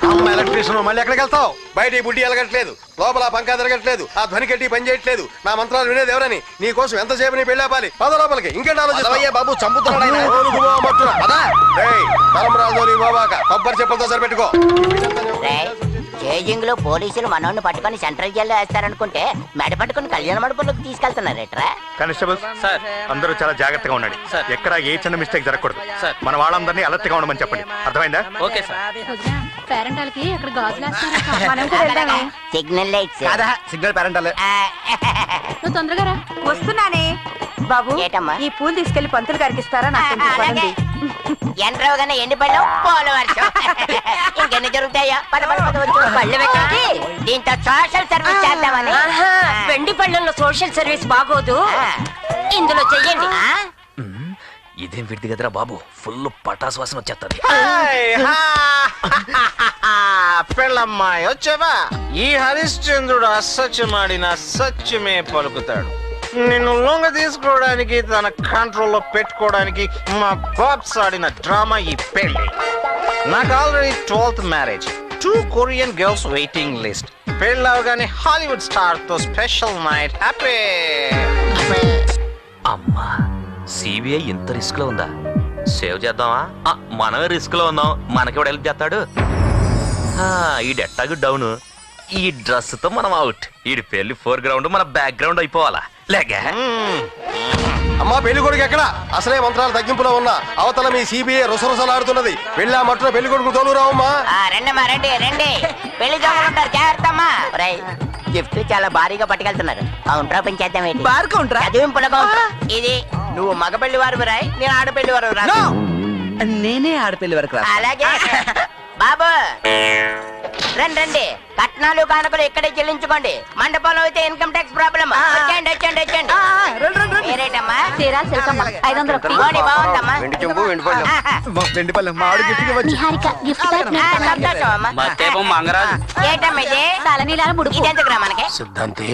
అమ్మ ఎలక్ట్రీషియన్, మళ్ళీ ఎక్కడికి వెళ్తావు? బయట ఈ బుడ్డి ఎలగట్లేదు, లోపల పంకా తిరగట్లేదు, ఆ ధ్వని కట్టి పని చేయట్లేదు. నా మంత్రాలు వినేది ఎవరని? నీ కోసం ఎంతసేపు నీ పెళ్ళాపాలి. పద లోపలికి. ఇంకేంటి ఆలోచన బాబు? చంపుతున్నాడు. కొబ్బరి చెప్పులతో సరిపెట్టుకో. చేజింగ్ లో పోలీసులు మనోడిని పట్టుకొని సెంట్రల్ జైల్లో వేస్తారనుకుంటే మెడ పట్టుకుని కళ్యాణ మండపంలోకి తీసుకెళ్తున్నారేట్రా? కానిస్టేబుల్ సార్, అందరూ చాలా జాగ్రత్తగా ఉండండి. ఎక్కడ ఏ చిన్న మిస్టేక్ జరగకూడదు. మన వాళ్ళందరినీ అలర్ట్ గా ఉండమని చెప్పండి. అర్థమైందా? Okay sir. పేరెంటాలకి ఇక్కడ గాజులేస్తారు మనం కూడా వెళ్దామే సిగ్నల్ లైట్స్ కాదా సిగ్నల్ పేరెంటాలే. నువ్వు తొందరగా రా. వస్తున్నానే బాబు. ఏటమ్మా? ఈ పూలు తీసుకెళ్లి పంతులు గారికి ఇస్తారా? నాకు పదండి. ఎండ్రవగానే ఎండి పళ్ళు పోల వర్షం. ఇంకెన్ని జరుగుతాయా? పద పద పద వచ్చు. పళ్ళు పెట్టండి. దీంతో సోషల్ సర్వీస్ చేద్దామని. వెండి పళ్ళల్లో సోషల్ సర్వీస్ బాగోదు, ఇందులో చెయ్యండి. ఇదేం విడిది కదరా బాబు, ఫుల్ పటాస్ వాసన వచ్చేస్తుంది. పెళ్ళమ్మాయి వచ్చావా? ఈ హరిశ్చంద్రుడు అసత్యమాడిన సత్యమే పలుకుతాడు. నిన్ను లొంగ తీసుకోవడానికి, తన కంట్రోల్లో పెట్టుకోవడానికి మా బాబ్స్ ఆడిన డ్రామా ఈ పెళ్లి. నాకు already 12th marriage, 2 Korean girls waiting list. పెళ్ళి అవగానే హాలీవుడ్ స్టార్ తో స్పెషల్ నైట్ హ్యాపీ. అమ్మా, సిబిఐ ఇంత రిస్క్ లో ఉందా? సేవ్ చేద్దామా? మనమే రిస్క్ లో ఉన్నాం, మనకి హెల్ప్ చేస్తాడు. ఈ డెట్టాగు డౌన్, ఈ డ్రెస్ తో మనం అవుట్. ఈ పెళ్లి 4 మన బ్యాక్ గ్రౌండ్ అయిపోవాలా లేక? అమ్మా పెళ్లి కొడుకు ఎక్కడ? అసలే మంత్రాలు తగ్గింపులో ఉన్నా అవతల మీ సిబిఐ రుసరుసలాడుతున్నది. వెళ్ళా మట్టున పెళ్లి కొడుకు తోలురావమ్మా. రండమ్మా రండి రండి. పెళ్లి జోగులు ఉంటారు, జాగ్రత్తమ్మా. గిఫ్ట్ చాలా భారీగా పట్టుకెళ్తున్నారు. కౌంటరా పెంచేద్దాం ఏంటి? బార్ కౌంటరా? చదివింపుల కౌంటర్ ఇది. నువ్వు మగ పెళ్లి వారు రాయ్, నేను ఆడపెళ్లి వారు రా. నేనే ఆడపిల్లి వరకు రా. అలాగే బాబు రండి రండి. కట్నాలు కానుకలు ఇక్కడే చెల్లించుకోండి. మండపంలో అయితే ఇన్కమ్ ట్యాక్స్ ప్రాబ్లమ్. వచ్చేయండి వచ్చేయండి వచ్చేయండి. మీరేటమ్మా? తీరా సిల్కమ్మ 500 పోనీ బాగుందమ్మా. వెండి చెంబు వెండి పళ్ళెం. వెండి పళ్ళెం మా ఆవిడ గిఫ్ట్ ఇవ్వచ్చు. సంతోషం అమ్మా. ఏటమ్మా ఇది? తలనీలాల ముడుపు. ఇదెందుకురా మనకి? సిద్ధాంతి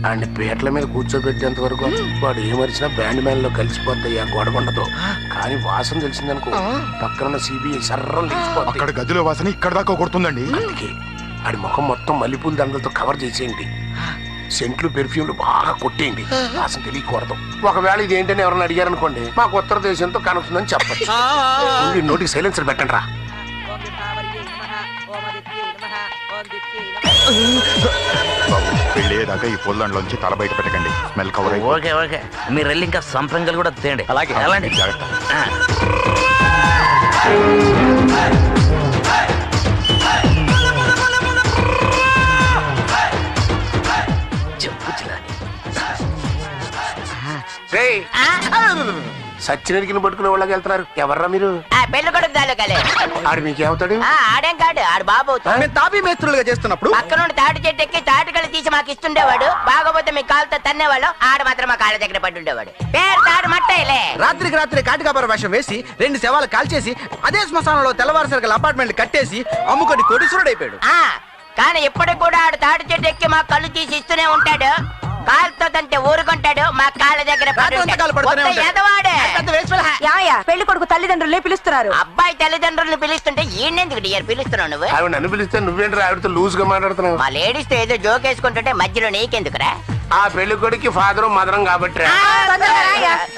ఆయన పీటల మీద కూర్చోబెట్టేంత వరకు వాడు ఏమరిచినా బ్యాండ్ మ్యాన్ లో కలిసిపోతాయి. ఆ గొడవండదు. కానీ వాసన తెలిసిందనుకో పక్కన సిబిఐ సర్రం లేచిపోతుంది. అక్కడ గదిలో వాసన ఇక్కడ దాకా కొడుతుందండి. అందుకే ఆడి ముఖం మొత్తం మల్లెపూల దండలతో కవర్ చేసేయండి. సెంట్లు పెర్ఫ్యూమ్లు బాగా కొట్టేయండి. వాసన తెలియకూడదు. ఒకవేళ ఇది ఏంటని ఎవరైనా అడిగారు అనుకోండి, మాకు ఉత్తర దేశంతో కనుక్కుందని చెప్పచ్చు. నోటికి సైలెన్సర్ పెట్టండి రా. పెళ్ళేదాకా ఈ పొల్లంలోంచి తల బయట పెట్టకండి. స్మెల్ కవర్ అయ్యి. ఓకే ఓకే, మీరు వెళ్ళి ఇంకా సంప్రంగలు కూడా తేండి. అలాగే అలాంటి సచ్చినడికిని పట్టుకునే వాళ్ళకి వెళ్తున్నారు. ఎవర్రా మీరు? పెళ్లి కొడుకు తాలూకాలే. ఆడు మీకేమవుతాడు? ఆడేం కాడు, ఆడు బాబు. తాపీ మేస్త్రులుగా చేస్తున్నప్పుడు పక్క నుండి తాటి చెట్టు ఎక్కి తాటికలు తీసి మాకు ఇస్తుండేవాడు. బాగోపోతే మీ కాలుతో తన్నేవాళ్ళు. ఆడు మాత్రం మా కాళ్ళ దగ్గర పడి ఉండేవాడు. పేరు తాడు మట్టేలే. రాత్రికి రాత్రి కాటికాపర వేషం వేసి 2 శవాలు కాల్చేసి అదే శ్మశానంలో తెల్లవారుసరికల అపార్ట్మెంట్ కట్టేసి అమ్ముకొని కోటీశ్వరుడైపోయాడు. కానీ ఇప్పటికి కూడా ఆడు తాటి చెట్టు ఎక్కి మా కళ్ళు తీసి ఇస్తూనే ఉంటాడు. కాలుతో తంటే ఊరుకుంటాడు. మా కాళ్ళ దగ్గర పెళ్లి కొడుకు తల్లిదండ్రులే పిలుస్తున్నారు. అబ్బాయి తల్లిదండ్రులను పిలుస్తుంటే ఈయనెందుకు డియర్ పిలుస్తున్నావు నువ్వు? ఆవిడ నన్ను పిలిస్తే నువ్వేంటి ఆవిడతో లూజ్ గా మాట్లాడుతున్నావు? మా లేడీస్ తో ఏదో జోక్ వేసుకుంటుంటే మధ్యలో నీకెందుకురా? ఆ పెళ్లి కొడుకు ఫాదరు మదరం కాబట్టి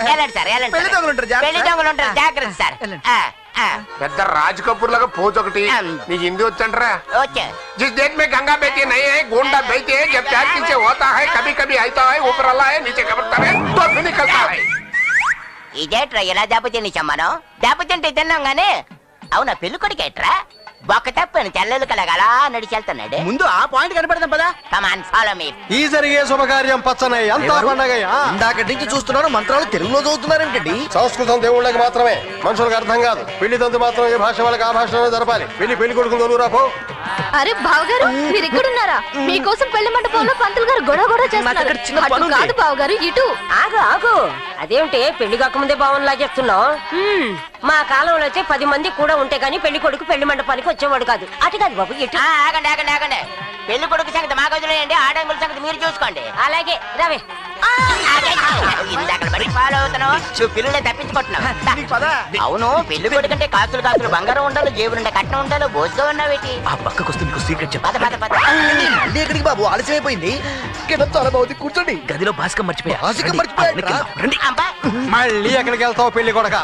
వెళ్ళండి సార్ వెళ్ళండి. పెళ్లి దొంగలు ఉంటారు, జాగ్రత్త సార్. పెద్ద రాజ్ కపూర్ లాగా పోజ్ ఒకటి. నీకు హిందీ వచ్చంటరా? जिस देश में गंगा बहती नहीं है, गोंडा बहती है, जब प्यार पीछे होता है, कभी कभी आता है, ऊपर अल्लाह है, नीचे कबूतर है, तो फिर निकलता है. ఇదేట్రా ఇలా దెబ్బతిని చమ్మను? దెబ్బతింటే తిన్నాం గానీ అవునా పెళ్లి కొడుకేట్రా? బొక్క తప్పని తెల్లలు కలగా అలా నడిచెళ్తున్నాడు. ముందు ఆ పాయింట్ కనపడదాం పదా. Come on follow me. ఈ జరిగే శుభకార్యం పచ్చనయ్య అంతా పండగయ్య. ఇందాక నుంచి చూస్తున్నాను మంత్రాలు తెలుగులో చదువుతున్నారేంటండి. సంస్కృతం దేవుళ్ళకి మాత్రమే, మనుషులకు అర్థం కాదు. పెళ్లి తంతు మాత్రం ఏ భాష వాళ్ళకి ఆ భాషలోనే జరపాలి. పెళ్లి కొడుకుని తోలురా పో. అరే బావగారు మీరు ఇక్కడున్నారా? మీకోసం పెళ్లి మండపంలో పంతులు గారు గొడవ చేస్తున్నారు. కాదు బావగారు ఇటు. ఆగు ఆగు. అదేంటి పెళ్లి కాకముందే భావన లాగేస్తున్నావు? మా కాలంలో అయితే 10 మంది కూడా ఉంటే గానీ పెళ్లి కొడుకు పెళ్లి మండపానికి వచ్చేవాడు కాదు. అటు కాదు బాబు ఇటు. ఆగండి ఆగండి ఆగండి. పెళ్లి కొడుకు సంగతి మాకు వదిలేయండి, ఆడంగుల సంగతి మీరు చూసుకోండి. అలాగే రవే. ఇందాక బడి ఫాలో అవుతున్నావు, నువ్వు పిల్లలే తప్పించుకుంటున్నావు. అవును పెళ్లి కొడుకంటే కాసులు కాసులు బంగారం ఉండాలి, జేబులుండే కట్నం ఉండాలి. బోసుగా ఉన్నావేటి? ఆ పక్కకు వస్తే మీకు సీక్రెట్ చెప్పాలి. పద పద పద. మళ్ళీ ఎక్కడికి బాబు? ఆలస్యమైపోయింది. చాలా బాగుంది, కూర్చోండి. గదిలో భాస్కర్ మర్చిపోయా. మళ్ళీ ఎక్కడికి వెళ్తావు పెళ్లి కొడక?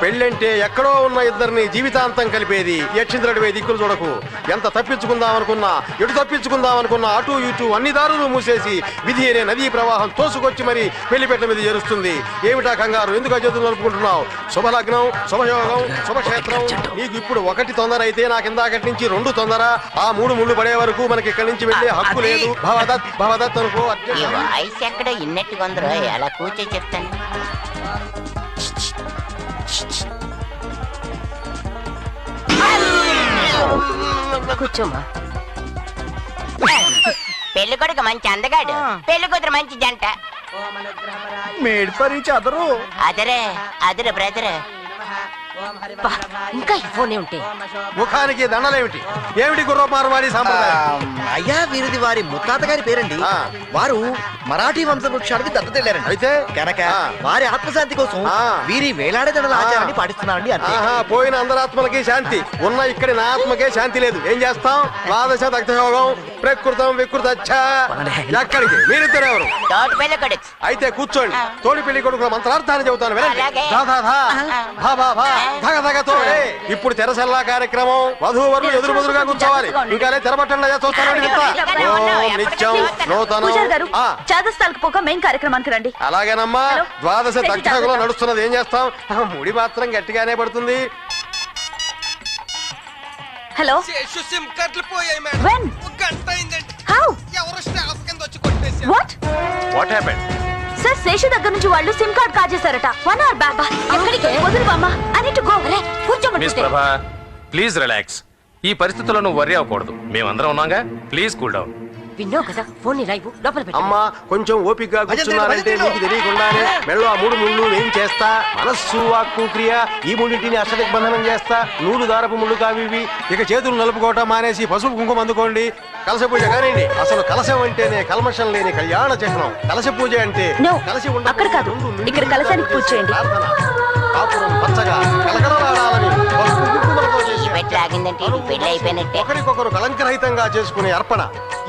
పెళ్ళంటే ఎక్కడో ఉన్న ఇద్దరిని జీవితాంతం కలిపేది. యక్షింద్రుడివే దిక్కులు చూడకు. ఎంత తప్పించుకుందాం అనుకున్నా, ఎటు తప్పించుకుందాం అనుకున్నా అటు ఇటు అన్ని దారులు మూసేసి విధి అనే నదీ ప్రవాహం ప్రవాహం తోసుకొచ్చి మరి పెళ్లిపేట మీద చేరుస్తుంది. ఏమిటా కంగారు? ఎందుకు చేతులు నలుపుకుంటున్నావు? శుభలగ్నం, శుభయోగం, శుభక్షేత్రం. నీకు ఇప్పుడు ఒకటి తొందర అయితే నాకు ఇందాకటి నుంచి 2 తొందర. ఆ 3 ముళ్ళు పడే వరకు మనకి ఇక్కడి నుంచి వెళ్ళే హక్కు లేదు. భవదత్ భవదత్ అనుకో. ఐస్ ఎక్కడ ఇన్నట్టుగా ఉందరో అలా కూర్చో చెప్తాను. కూర్చోమ్మా. పెళ్లి కొడుకు మంచి అందగాడు, పెళ్లి కూతురు మంచి జంట. మేడ్పరి చదరు అదరే అదరు బ్రదర్. ఇంకా ఈ ఫోనే ఉంటే ముఖానికి దండలేమిటి? ఏమిటి గుర్రమారవాడి సాంప్రదాయం? అయ్యా వీరిది వారి ముత్తాత గారి పేరండి. వారు మరాఠీ వంశవృక్షానికి దత్తతెళ్లారండి. అయితే కనుక వారి ఆత్మశాంతి కోసం వీరి వేలాడే దండల ఆచారాన్ని పాటిస్తున్నామండి. అంతే. పోయిన అందరాత్మలకి శాంతి ఉన్న, ఇక్కడ నా ఆత్మకే శాంతి లేదు. ఏం చేస్తాం? ద్వాదశ దగ్ధయోగం, ప్రకృతం వికృత. ఎక్కడికి? మీరిద్దరు ఎవరు? అయితే కూర్చోండి. తోడి పెళ్లి కొడుకు మంత్రార్థాన్ని చెబుతాను. ఇప్పుడు తెరసల్లా కార్యక్రమం. వధూవరులు ఎదురుబెదురుగా కూర్చోవాలి. ఇంకా తెరబట్టండి చూస్తానండి. నిత్యం నూతనం. చాదస్తాలకు పోక మెయిన్ కార్యక్రమానికి రండి. అలాగేనమ్మా. ద్వాదశ దగ్ధయోగంలో నడుస్తున్నది. ఏం చేస్తాం? ముడి మాత్రం గట్టిగానే పడుతుంది. హలో. సిమ్ కార్డులు పోయాయి మేడం. When? ఒక గంట అయిందండి. How? ఎవరో స్టాఫ్ కింద వచ్చి కొట్టేశారు. What? What happened? Sir Seshu దగ్గర నుంచి వాళ్ళు సిమ్ కార్డ్ కాజేశారట. 1 hour back. ఎక్కడికి? వదులు బామ్మ. I need to go. Miss Prabha please relax. ఈ పరిస్థితుల్లో నువ్వు వర్రీ అవ్వకూడదు. మేమందరం ఉన్నాగా. Please cool down. విన్నావు కదా, ఫోన్ లైవ్ లోపల పెట్టు. అమ్మా కొంచెం ఓపికగా కూర్చున్నారంటే మీకు తెలియకుండానే మెళ్ళో ఆ 3 ముళ్ళు ఏం చేస్తా? మనస్సు, వాక్కు, క్రియ ఈ మూడింటిని అష్టదిగ్బంధనం చేస్తా. నూలు దారపు ముళ్ళు కావి. ఇక చేతులు నలుపుకోవటం మానేసి పసుపు కుంకుమ అందుకోండి. కలశ పూజ కానివ్వండి. అసలు కలశం అంటేనే కల్మషం లేని కళ్యాణ చిహ్నం. కలశ పూజ అంటే కలశ అక్కడ కాదు, ఇక్కడ కలశానికి పూజ చేయండి. కాపురం పచ్చగా కలకలలాడాలని పసుపు కుంకుమలతో చేసి ఒకరికొకరు కలంకరహితంగా చేసుకునే అర్పణ.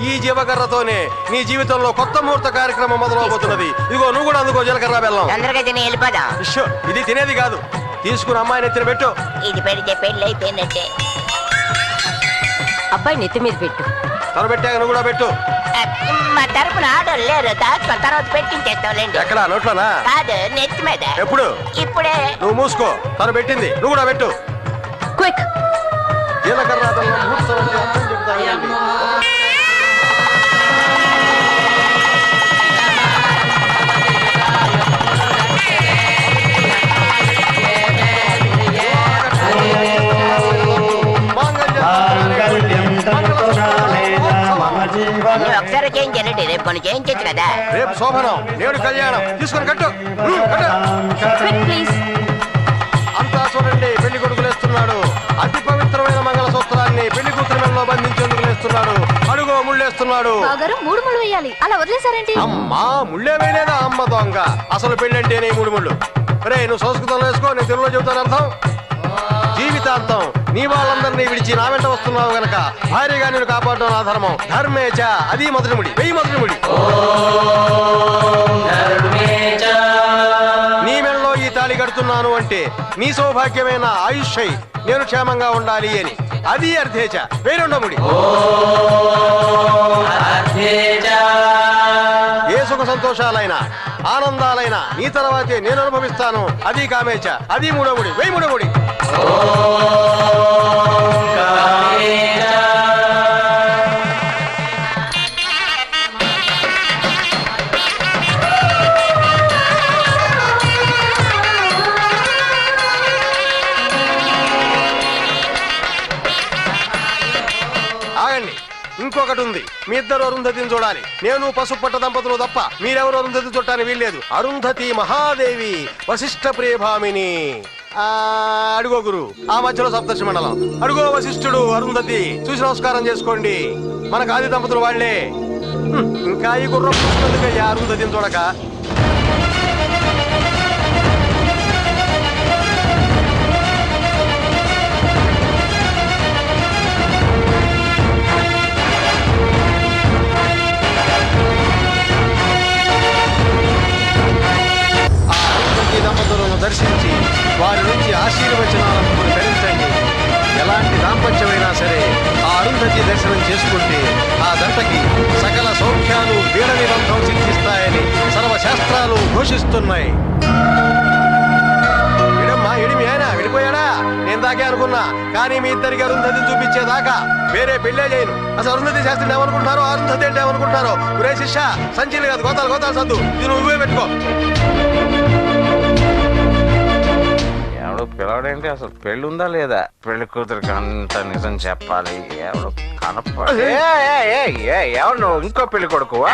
ఈ జీవకర్రతోనే నీ జీవితంలో కొత్త ముహూర్త కార్యక్రమం మొదలవబోతున్నది. ఇదిగో నువ్వు కూడా అందుకో జీలకర్ర బెల్లం. ఇది తినేది కాదు. తీసుకుని అమ్మాయిని ఎత్తిన పెట్టు. ఇది పెడితే పెళ్లి అయిపోయినట్టే. అబ్బాయి నెత్తి మీద పెట్టు. తను పెట్టాక నువ్వు కూడా పెట్టు. మా తరపున ఆడోళ్ళు లేరు. దాచుకొని తర్వాత పెట్టించేస్తాంలేండి. ఎక్కడ? నోట్లోనా? కాదు, నెత్తి మీద. ఎప్పుడు? ఇప్పుడే. నువ్వు మూసుకో. తను పెట్టింది, నువ్వు కూడా పెట్టు. క్విక్. జీలకర్ర బెల్లం ముహూర్తం అంటే అర్థం చెప్తాను. ఒకసారి చేంజ్ చేయండి. రేపు కొన్ని చేయించచ్చు కదా. రేపు శోభనం, నేడు కళ్యాణం. తీసుకొని కట్టు. అంతా చూడండి, పెళ్లి కొడుకులు వేస్తున్నాడు. అతి పవిత్రమైన మంగళ సూత్రాన్ని పెళ్లి కూతురు మెడలో బంధించేందుకు వేస్తున్నాడు. అడుగో ముళ్ళేస్తున్నాడు. 3 ముళ్ళు వేయాలి. అలా వదిలేసారేంటి? అమ్మా ముళ్ళే వేయలేదా? అమ్మ దొంగ. అసలు పెళ్లి అంటేనే 3 ముళ్ళు. రే నువ్వు సంస్కృతంలో వేసుకో, నేను తెలుగులో చెబుతాను అర్థం. జీవితాంతం నీ వాళ్ళందరినీ విడిచి నా వెంట వస్తున్నావు గనక భార్యగా నేను కాపాడడం నా ధర్మం. ధర్మేచ. అది మొదటి ముడి. వెయ్యి మొదటి ముడి. నీ మెడలో ఈ తాళి కడుతున్నాను అంటే నీ సౌభాగ్యమైన ఆయుష్ై నేను క్షేమంగా ఉండాలి అని. అది అర్థేచ. వేరెండో ముడి. ఏ సుఖ సంతోషాలైనా ఆనందాలైనా నీ తర్వాతే నేను అనుభవిస్తాను. అది కామేచ. అది 3వ ముడి. వెయ్యి 3వ ముడి. ఆగండి, ఇంకొకటి ఉంది. మీ ఇద్దరు అరుంధతిని చూడాలి. నేను పసుపట్ట దంపతులు తప్ప మీరెవరు అరుంధతి చూడటానికి వీల్లేదు. అరుంధతి మహాదేవి వశిష్ఠ ప్రియభామిని. అడుగో గురు. ఆ మధ్యలో సప్తర్షి మండలం. అడుగో వశిష్ఠుడు, అరుంధతి. చూసి నమస్కారం చేసుకోండి. మనకు ఆది దంపతులు వాళ్లే. ఇంకా ఈ గుర్రం పుష్పందుకయ్యా అరుంధతిని చూడక. దంపతులను దర్శించి వారి నుంచి ఆశీర్వచనాలను గ్రహించండి. ఎలాంటి దాంపత్యమైనా సరే ఆ అరుంధతి దర్శనం చేసుకుంటే ఆ దంతకి సకల సౌఖ్యాలు వీడ నిబంధం సిద్ధిస్తాయని సర్వశాస్త్రాలు ఘోషిస్తున్నాయి. మీ ఆయన వెళ్ళిపోయాడా? నేను దాకే అనుకున్నా, కానీ మీ ఇద్దరికి అరుంధతి చూపించేదాకా వేరే పెళ్ళే చేయను. అసలు అరుంధతి శాస్త్రిని ఏమనుకుంటారో, అరుంధతి అంటే ఏమనుకుంటారో. ఒరే శిష్య, సంచిలు కాదు గోతాలు సద్దు, ఇది నువ్వే పెట్టుకో. ఎవడు పిలవడేంటి? అసలు పెళ్ళి ఉందా లేదా? పెళ్లి కూతురికి అంత నిజం చెప్పాలి. ఎవడు ఎవరు నువ్వు? ఇంకో పెళ్లి కొడుకువా?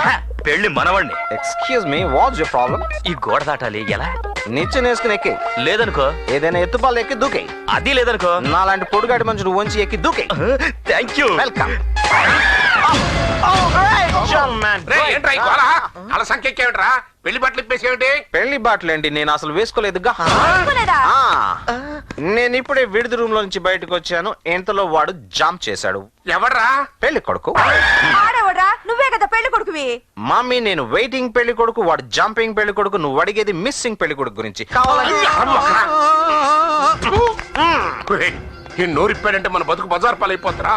పెళ్లి మనవాణ్ణి. Excuse me, what's your problem? ఈ గోడ దాటాలి ఎలా? నిచ్చెన వేసుకుని ఎక్కి. లేదనుకో ఏదైనా ఎత్తుపాలు ఎక్కి దూకే. అది లేదనుకో నాలాంటి పొడుగాటి మనుషులు వంచి ఎక్కి దూకే. Thank you. వెల్కమ్. అలా సంఖ్యరా పెళ్లి బట్టలు ఇప్పేసేమిటి? పెళ్లి బాటలేండి, నేను అసలు వేసుకోలేదుగా. నేను ఇప్పుడే విడిది రూమ్ లో నుంచి బయటకు వచ్చాను. ఇంతలో వాడు జాంప్ చేశాడు. ఎవడ్రా? పెళ్లి కొడుకు. నువ్వే కదా పెళ్లి కొడుకువి. మమ్మీ, నేను వెయిటింగ్ పెళ్లి కొడుకు, వాడు జంపింగ్ పెళ్లి కొడుకు. నువ్వు అడిగేది మిస్సింగ్ పెళ్లి కొడుకు గురించి. ఈ నోరిప్పాడంటే మన బతుకు బజార్ పాలైపోతారా?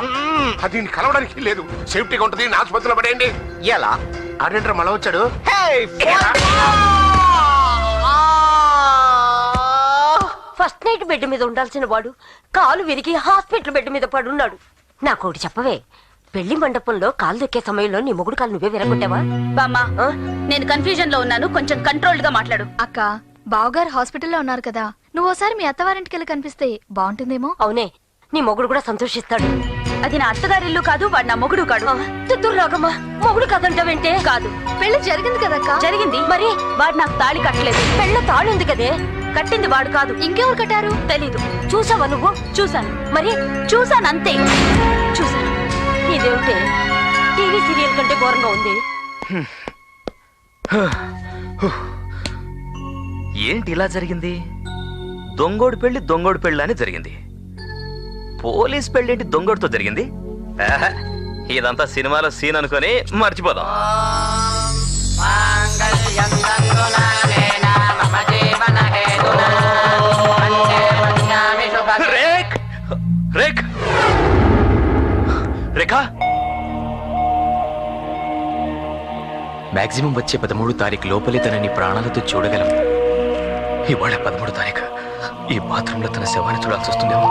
అది కలవడానికి లేదు, సేఫ్టీగా ఉంటుంది. నా ఆసుపత్రిలో పడేయండి. ఎలా? అదేంట్రా మళ్ళా వచ్చాడు? ఫస్ట్ నైట్ బెడ్ మీద ఉండాల్సిన వాడు కాలు విరిగి హాస్పిటల్ బెడ్ మీద పడున్నాడు. నాకోటి చెప్పవే, పెళ్లి మండపంలో కాలు దొక్కే సమయంలో నీ మొగుడు కాలు నువ్వే విరగొట్టావా? బామ్మా, నేను కన్ఫ్యూజన్ లో ఉన్నాను, కొంచెం కంట్రోల్డ్ గా మాట్లాడు. అక్క, బావగారు హాస్పిటల్లో ఉన్నారు కదా, నువ్వు ఓసారి మీ అత్తవారింటికి వెళ్ళి కనిపిస్తే బాగుంటుందేమో. అవునే, నీ మొగుడు కూడా సంతోషిస్తాడు. అది నా అత్తగారి ఇల్లు కాదు, వాడు నా మొగుడు కాడు. రాగమ్మా, మొగుడు కాదంటావేంటే? కాదు, పెళ్లి జరిగింది కదక్క. జరిగింది, మరి వాడు నాకు తాళి కట్టలేదు. పెళ్ళ తాళి ఉంది కదే, కట్టింది వాడు కాదు. ఇంకెవరు కట్టారు? తెలీదు. చూసావా నువ్వు? చూసాను. మరి చూసాను అంతే. చూసాను. ఇదేమిటే టీవీ సీరియల్ కంటే ఘోరంగా ఉంది. ఏంటి ఇలా జరిగింది? దొంగోడు పెళ్లి అని జరిగింది. పోలీస్ పెళ్ళేంటి దొంగోడితో జరిగింది? ఇదంతా సినిమాలో సీన్ అనుకొని మర్చిపోదాం. రేఖా, మాక్సిమం వచ్చే 13 తారీఖు లోపలే తనని ప్రాణాలతో చూడగలం. ఇవాళ 13 తారీఖు. ఈ బాత్రూమ్ లో తన శవాన్ని చూడాల్సి వస్తుందేమో.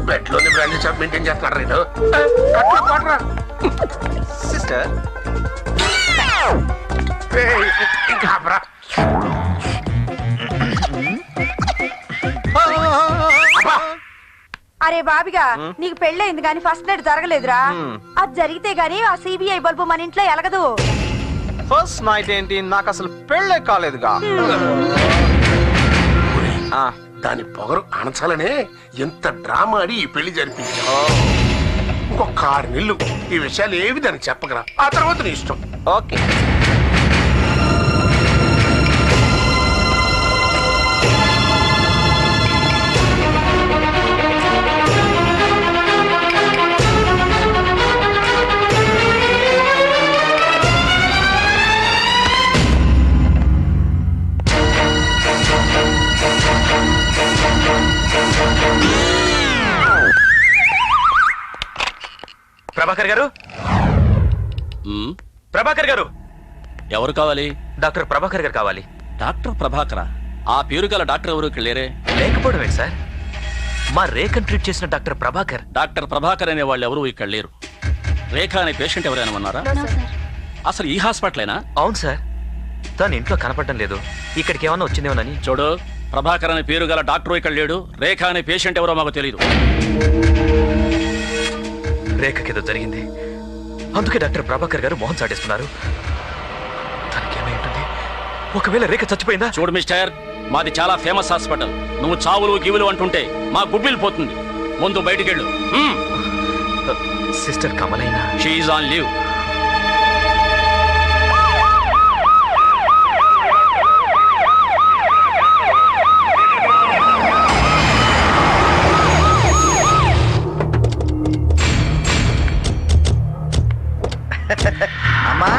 బెడ్లోని బ్రాండ్ షాప్ మెయింటైన్ చేస్తున్నాడు రేడు. సిస్టర్, అరే బాబిగా, నీకు పెళ్ళయింది కానీ ఫస్ట్ నైట్ జరగలేదురా. అది జరిగితే గానీ ఆ సిబిఐ బల్బు మన ఇంట్లో ఎలగదు. ఫస్ట్ నైట్ ఏంటి? నాకు అసలు పెళ్ళే కాలేదుగా. దాని పొగరు అణచాలనే ఎంత డ్రామా ఆడి ఈ పెళ్లి జరిపించా. ఇంకొక 6 నెలలు ఈ విషయాలు ఏవి దానికి చెప్పగరా, ఆ తర్వాత నీ ఇష్టం. ఓకే. ప్రభాకర్ గారు, ప్రభాకర్ గారు. ఎవరు కావాలి? డాక్టర్ ప్రభాకర్ గారు కావాలి. డాక్టర్ ప్రభాకరా? ఆ పేరు గల డాక్టర్ ఎవరు ఇక్కడ లేరే? లేకపోవడమే సార్, మా రేఖను ట్రీట్ చేసిన డాక్టర్ ప్రభాకర్. డాక్టర్ ప్రభాకర్ అనే వాళ్ళు ఎవరు ఇక్కడ లేరు. రేఖ అనే పేషెంట్ ఎవరైనా ఉన్నారా? అసలు ఈ హాస్పిటలేనా? అవును సార్, తను ఇంట్లో కనపడటం లేదు. ఇక్కడికి ఏమన్నా వచ్చిందేమోనని. చూడు, ప్రభాకర్ అనే పేరు గల డాక్టర్ ఇక్కడ లేడు. రేఖ అనే పేషెంట్ ఎవరో మాకు తెలియదు. రేఖకేదో జరిగింది, అందుకే డాక్టర్ ప్రభాకర్ గారు మోహన్ చాటేస్తున్నారు. తనకేమై ఉంటుంది? ఒకవేళ రేఖ చచ్చిపోయిందా? చూడు మిస్టర్, మాది చాలా ఫేమస్ హాస్పిటల్. నువ్వు చావులు గివులు అంటుంటే మా గుడ్విల్ పోతుంది. ముందు బయటికెళ్ళు. సిస్టర్ కమలైనా? She is on leave. అమ్మా,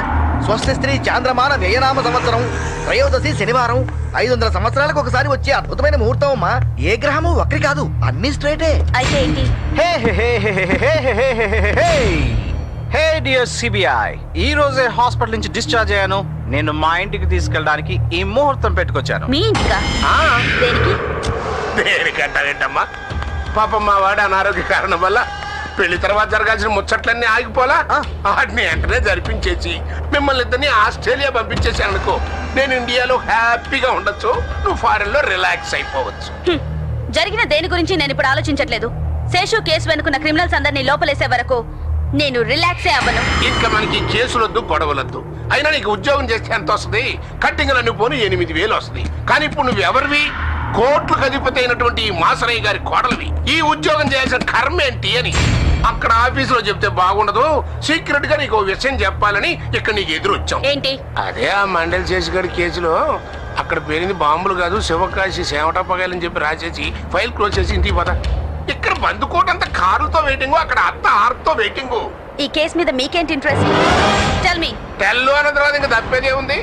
స్వస్థ స్త్రీ చాంద్రమాన వ్యయనామ సంవత్సరం త్రయోదశి శనివారం 500 సంవత్సరాలకు ఒకసారి వచ్చే అద్భుతమైన ముహూర్తం అమ్మా. ఏ గ్రహము వక్రి కాదు, అన్ని స్ట్రైటే. అయితే ఏంటి? హే డియర్ సిబిఐ, ఈ రోజే హాస్పిటల్ నుంచి డిశ్చార్జ్ అయ్యాను. నేను మా ఇంటికి తీసుకెళ్ళడానికి ఈ ముహూర్తం పెట్టుకొచ్చాను. మీ ఇంటికా? దేనికి? దేనికంటావేంటమ్మా? పాపం మా వాడు అనారోగ్య కారణం వల్ల పెళ్లి తర్వాత జరగాల్సిన ముచ్చట్లన్నీ ఆగిపోలా. వాటిని వెంటనే జరిపించేసి మిమ్మల్ని ఇద్దరిని ఆస్ట్రేలియా పంపించేసానుకో, నేను ఇండియాలో హ్యాపీగా ఉండొచ్చు, నువ్వు ఫారెన్ లో రిలాక్స్ అయిపోవచ్చు. జరిగిన దేని గురించి నేను ఇప్పుడు ఆలోచించట్లేదు. శేషు కేసు వెనుకున్న క్రిమినల్స్ అందరినీ లోపలేసే వరకు నేను రిలాక్సే అవ్వను. ఇంకా మనకి కేసులొద్దు, గొడవలొద్దు. అయినా నీకు ఉద్యోగం చేస్తే ఎంత వస్తుంది? కట్టింగ్ నన్ను పోను 8,000 వస్తుంది. కానీ ఇప్పుడు నువ్వు ఎవరివి? కోట్లకు అధిపతి అయినటువంటి ఈ మాసరయ్య గారి కోడలివి. ఈ ఉద్యోగం చేయాల్సిన కర్మ ఏంటి అని అక్కడ ఆఫీసులో చెప్తే బాగుండదు. సీక్రెట్ గా నీకు విషయం చెప్పాలని ఇక్కడ నీకు ఎదురు వచ్చాం. ఏంటి? అదే ఆ మండలి శేషగారి కేసులో అక్కడ పేరింది బాంబులు కాదు, శివకాశి సేవటపగాయలని చెప్పి రాసేసి ఫైల్ క్లోజ్ చేసి ఇంటికి పోతా. ఇక్కడ బందుకోటంతా కారుతో వెయిటింగ్, అక్కడ అత్త ఆర్తో వెయిటింగ్. ఈ కేసు మీద మీకేంటి ఇంట్రెస్ట్? Tell me. టెల్లు అన్న తర్వాత ఇంకా తప్పేదే ఉంది.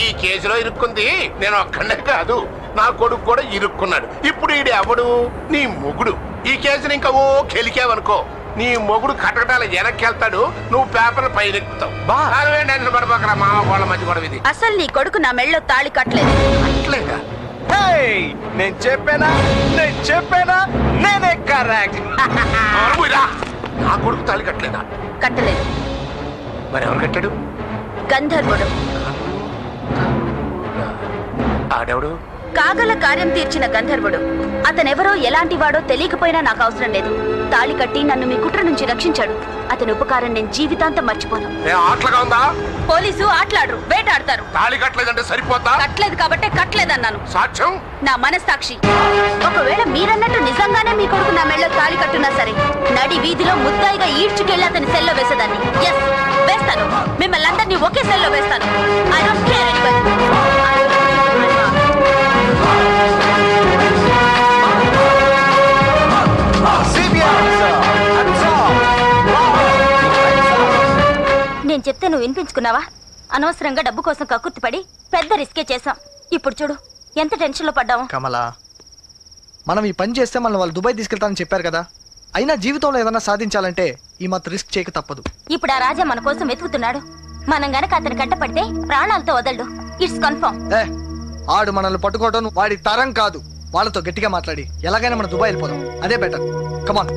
ఈ కేసులో ఇరుక్కుంది నేను ఒక్కడే కాదు, నా కొడుకు కూడా ఇరుక్కున్నాడు. ఇప్పుడు ఈడు ఎవడు? నీ మొగుడు. ఈ కేసుని ఇంకా ఓ కెలికావనుకో, నీ మొగుడు కటకటాల వెనక్కి వెళ్తాడు, నువ్వు పేపర్లు పైన ఎక్కుతావు. టెన్షన్ పడిపోకరా, మామ వాళ్ళ మధ్య కూడా ఇది. అసలు నీ కొడుకు నా మెళ్ళలో తాళి కట్టలేదు. అట్లేదా? నేను చెప్పానా నేనే కరెక్ట్. నా కొడుకు తాళి కట్టలేదా? కట్టలేదు. మరి ఎవరు కట్టాడు? గంధర్వుడు. ఆడెవడు? కాగల కార్యం తీర్చిన గంధర్వుడు. అతనెవరో ఎలాంటి వాడో తెలియకపోయినా నాకు అవసరం లేదు. తాళి కట్టి నన్ను మీ కుట్ర నుంచి రక్షించాడు. అతని ఉపకారం నేను జీవితాంతం మర్చిపోను. ఆటలుగా ఉందా? పోలీసు ఆటలాడరు, వేటాడతారు. తాళి కట్టలేదంటే సరిపోతా? కట్టలేదు కాబట్టి కట్టలేదన్నాను. సాక్ష్యం? నా మనస్సాక్షి. ఒకవేళ మీరన్నట్టు నిజంగానే మీ కొడుకు నా మెళ్ళలో తాళి కట్టున్నా సరే, నడి వీధిలో ముద్దాయిగా ఈడ్చుకెళ్లి అతని సెల్లో వేసేదాన్ని. ఎస్, వేస్తాను. మిమ్మల్ని అందరినీ ఒకే సెల్లో వేస్తాను. I don't care anybody. నేను చెప్తే నువ్వు వినిపించుకున్నావా? అనవసరంగా డబ్బు కోసం కక్కుర్తి పడి పెద్ద రిస్కే చేశాం. ఇప్పుడు చూడు ఎంత టెన్షన్ లో పడ్డాము. కమలా, మనం ఈ పని చేస్తే మనం వాళ్ళు దుబాయ్ తీసుకెళ్తానని చెప్పారు కదా. అయినా జీవితంలో ఏదైనా సాధించాలంటే ఈ మాత్రం రిస్క్ చేయక తప్పదు. ఇప్పుడు ఆ రాజా మన కోసం వెతుకుతున్నాడు. మనం గనక అతని కట్టపడితే ప్రాణాలతో వదలడు. It's confirm. ఆడు మనల్ని పట్టుకోవడం వాడి తరం కాదు. వాళ్ళతో గట్టిగా మాట్లాడి ఎలాగైనా మనం దుబాయ్ వెళ్ళిపోదాం. అదే బెటర్. కమాన్.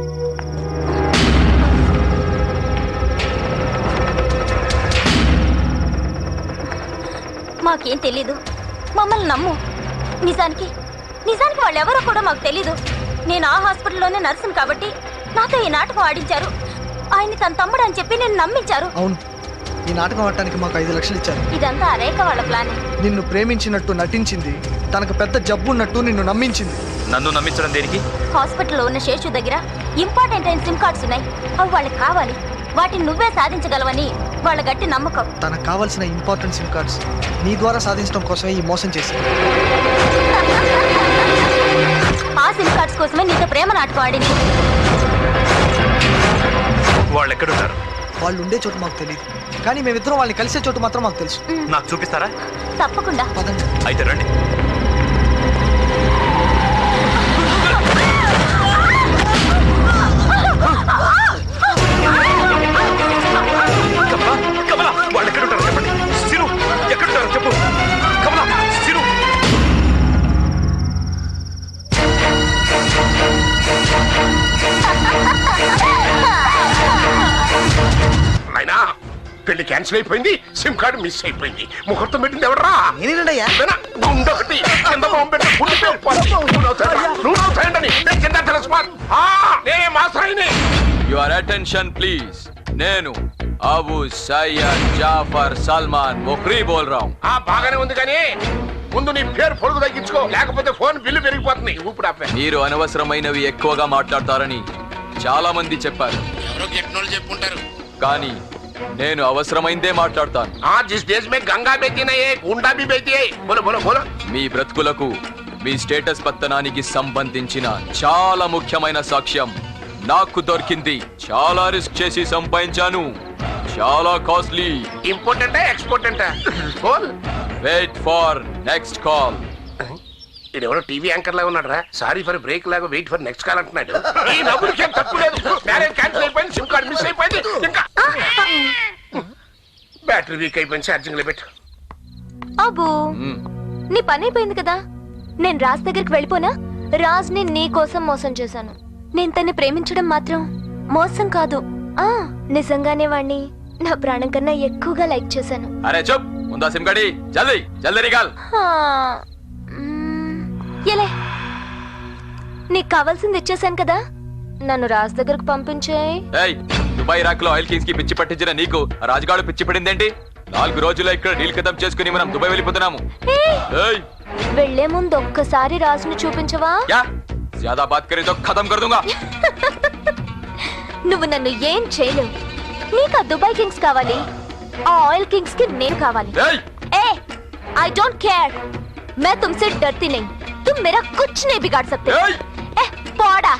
మాకేం తెలీదు, మమ్మల్ని నమ్ము. నిజానికి వాళ్ళు ఎవరో కూడా మాకు తెలీదు. నేను ఆ హాస్పిటల్లోనే నర్సును కాబట్టి నాతో ఈ నాటకం ఆడించారు. ఆయన్ని తన తమ్ముడు అని చెప్పి నేను నమ్మించారు. అవును, ఈ నాటకం ఆడటానికి మాకు 5 లక్షలు ఇచ్చారు. ఇదంతా ఆ రేఖ వాళ్ళ ప్లాన్. నిన్ను ప్రేమించినట్టు నటించింది, తనకు పెద్ద జబ్బు ఉన్నట్టు నిన్ను నమ్మించింది. నన్ను నమ్మించడం దేనికి? హాస్పిటల్లో ఉన్న శేషు దగ్గర ఇంపార్టెంట్ అయిన సిమ్ కార్డ్స్ ఉన్నాయి. అవి వాళ్ళకి కావాలి. వాటిని నువ్వే సాధించగలవని వాళ్ళ గట్టి నమ్మకం. తనకు కావాల్సిన ఇంపార్టెంట్ సిమ్ కార్డ్స్ నీ ద్వారా సాధించడం కోసమే ఈ మోసం చేసింది. ఆ సిమ్ కార్డ్స్ కోసమే నీతో ప్రేమ నాటకం ఆడింది. వాళ్ళు ఎక్కడున్నారు? వాళ్ళు ఉండే చోటు మాకు తెలియదు, కానీ మేమిద్దరం వాళ్ళని కలిసే చోటు మాత్రం మాకు తెలుసు. నాకు చూపిస్తారా? తప్పకుండా. అయితే రండి. కమలా, వాళ్ళు ఎక్కడుంటారో చెప్పండి. సిరు ఎక్కడుంటారో చెప్పు. కమలా, సిరు. అయినా పెళ్లి క్యాన్సిల్ అయిపోయింది, సిమ్ కార్డు మిస్ అయిపోయింది. ముహూర్తం పెట్టింది ఎవడరా? గుండొకటి కింద బాంబు పెట్టి గుండె పేలిపోయింది. నువ్వు నవ్వుతాయండి, నేను కింద తెలుసుకోవాలి. నేనే మాసరాయిని. Your attention please. నేను అబు సయ్యద్ జాఫర్ సల్మాన్ ముఖ్రీ బోల్ రా. బాగానే ఉంది కానీ ముందు నీ పేరు పొడుగు తగ్గించుకో, లేకపోతే ఫోన్ బిల్లు పెరిగిపోతుంది. ఇప్పుడు మీరు అనవసరమైనవి ఎక్కువగా మాట్లాడతారని చాలా మంది చెప్పారు. ఎవరో చెప్పినోళ్ళు చెప్పుంటారు, కానీ నేను అవసరమైందే మాట్లాడతాను. గంగా గుండా మీ బ్రతుకులకు మీ స్టేటస్ పత్తనానికి సంబంధించిన చాలా ముఖ్యమైన సాక్ష్యం నాకు దొరికింది. చాలా రిస్క్ చేసి సంపాదించాను. చాలా కాస్ట్లీ. ఇంపార్టెంటా ఎక్స్పోర్టెంటా? Wait for next call. ఇడెవరో టీవీ యాంకర్ లాగా ఉన్నాడు రా. సారీ ఫర్ బ్రేక్ లాగా వెయిట్ ఫర్ నెక్స్ట్ కాల్ అంటున్నాడు. ఈ నవ్వులకి ఏం తప్పు లేదు. మ్యారేజ్ క్యాన్సిల్ అయిపోయింది, సిమ్ కార్డ్ మిస్ అయిపోయింది. ఇంకా బ్యాటరీ వీక్ అయిపోయింది, ఛార్జింగ్ లో పెట్టు. అబ్బో నీ పని అయిపోయింది కదా. నేను రాజ్ దగ్గరికి వెళ్ళిపోనా? రాజ్ ని నీ కోసం మోసం చేశాను. నేను తన్ని ప్రేమించడం మాత్రం మోసం కాదు, నిజంగానే వాణ్ణి నా ప్రాణం కన్నా ఎక్కువగా లైక్ చేశాను. అరే చూప్, ఉందా సిమ్ గడి? జల్దీ జల్దీ నికాల్. ఎలే, నీకు కావాల్సింది ఇచ్చేసాను కదా, నన్ను రాజ్ దగ్గరకు పంపించేయ్. ఏయ్, దుబాయ్ ఇరాక్ లో ఆయిల్ కింగ్స్ కి పిచ్చి పట్టించిన నీకు రాజుగాడు పిచ్చి పడిందేంటి? 4 రోజుల్లో ఇక్కడ డీల్ ఖతం చేసుకుని మనం దుబాయ్ వెళ్ళిపోతున్నాము. ఏయ్, వెళ్లే ముందు ఒక్కసారి రాజుని చూపించవా? యా జ్యాదా బాత్ కరే తో ఖతం కర్ దూంగా. నువ్వు నన్ను ఏం చేయలేవు. నీకు ఆ దుబాయ్ కింగ్స్ కావాలి, ఆ ఆయిల్ కింగ్స్ కి నేను కావాలి. ఏ, ఐ డోంట్ కేర్. मैं तुमसे डरती नहीं, तुम मेरा कुछ नहीं बिगाड़ सकते. పోడా.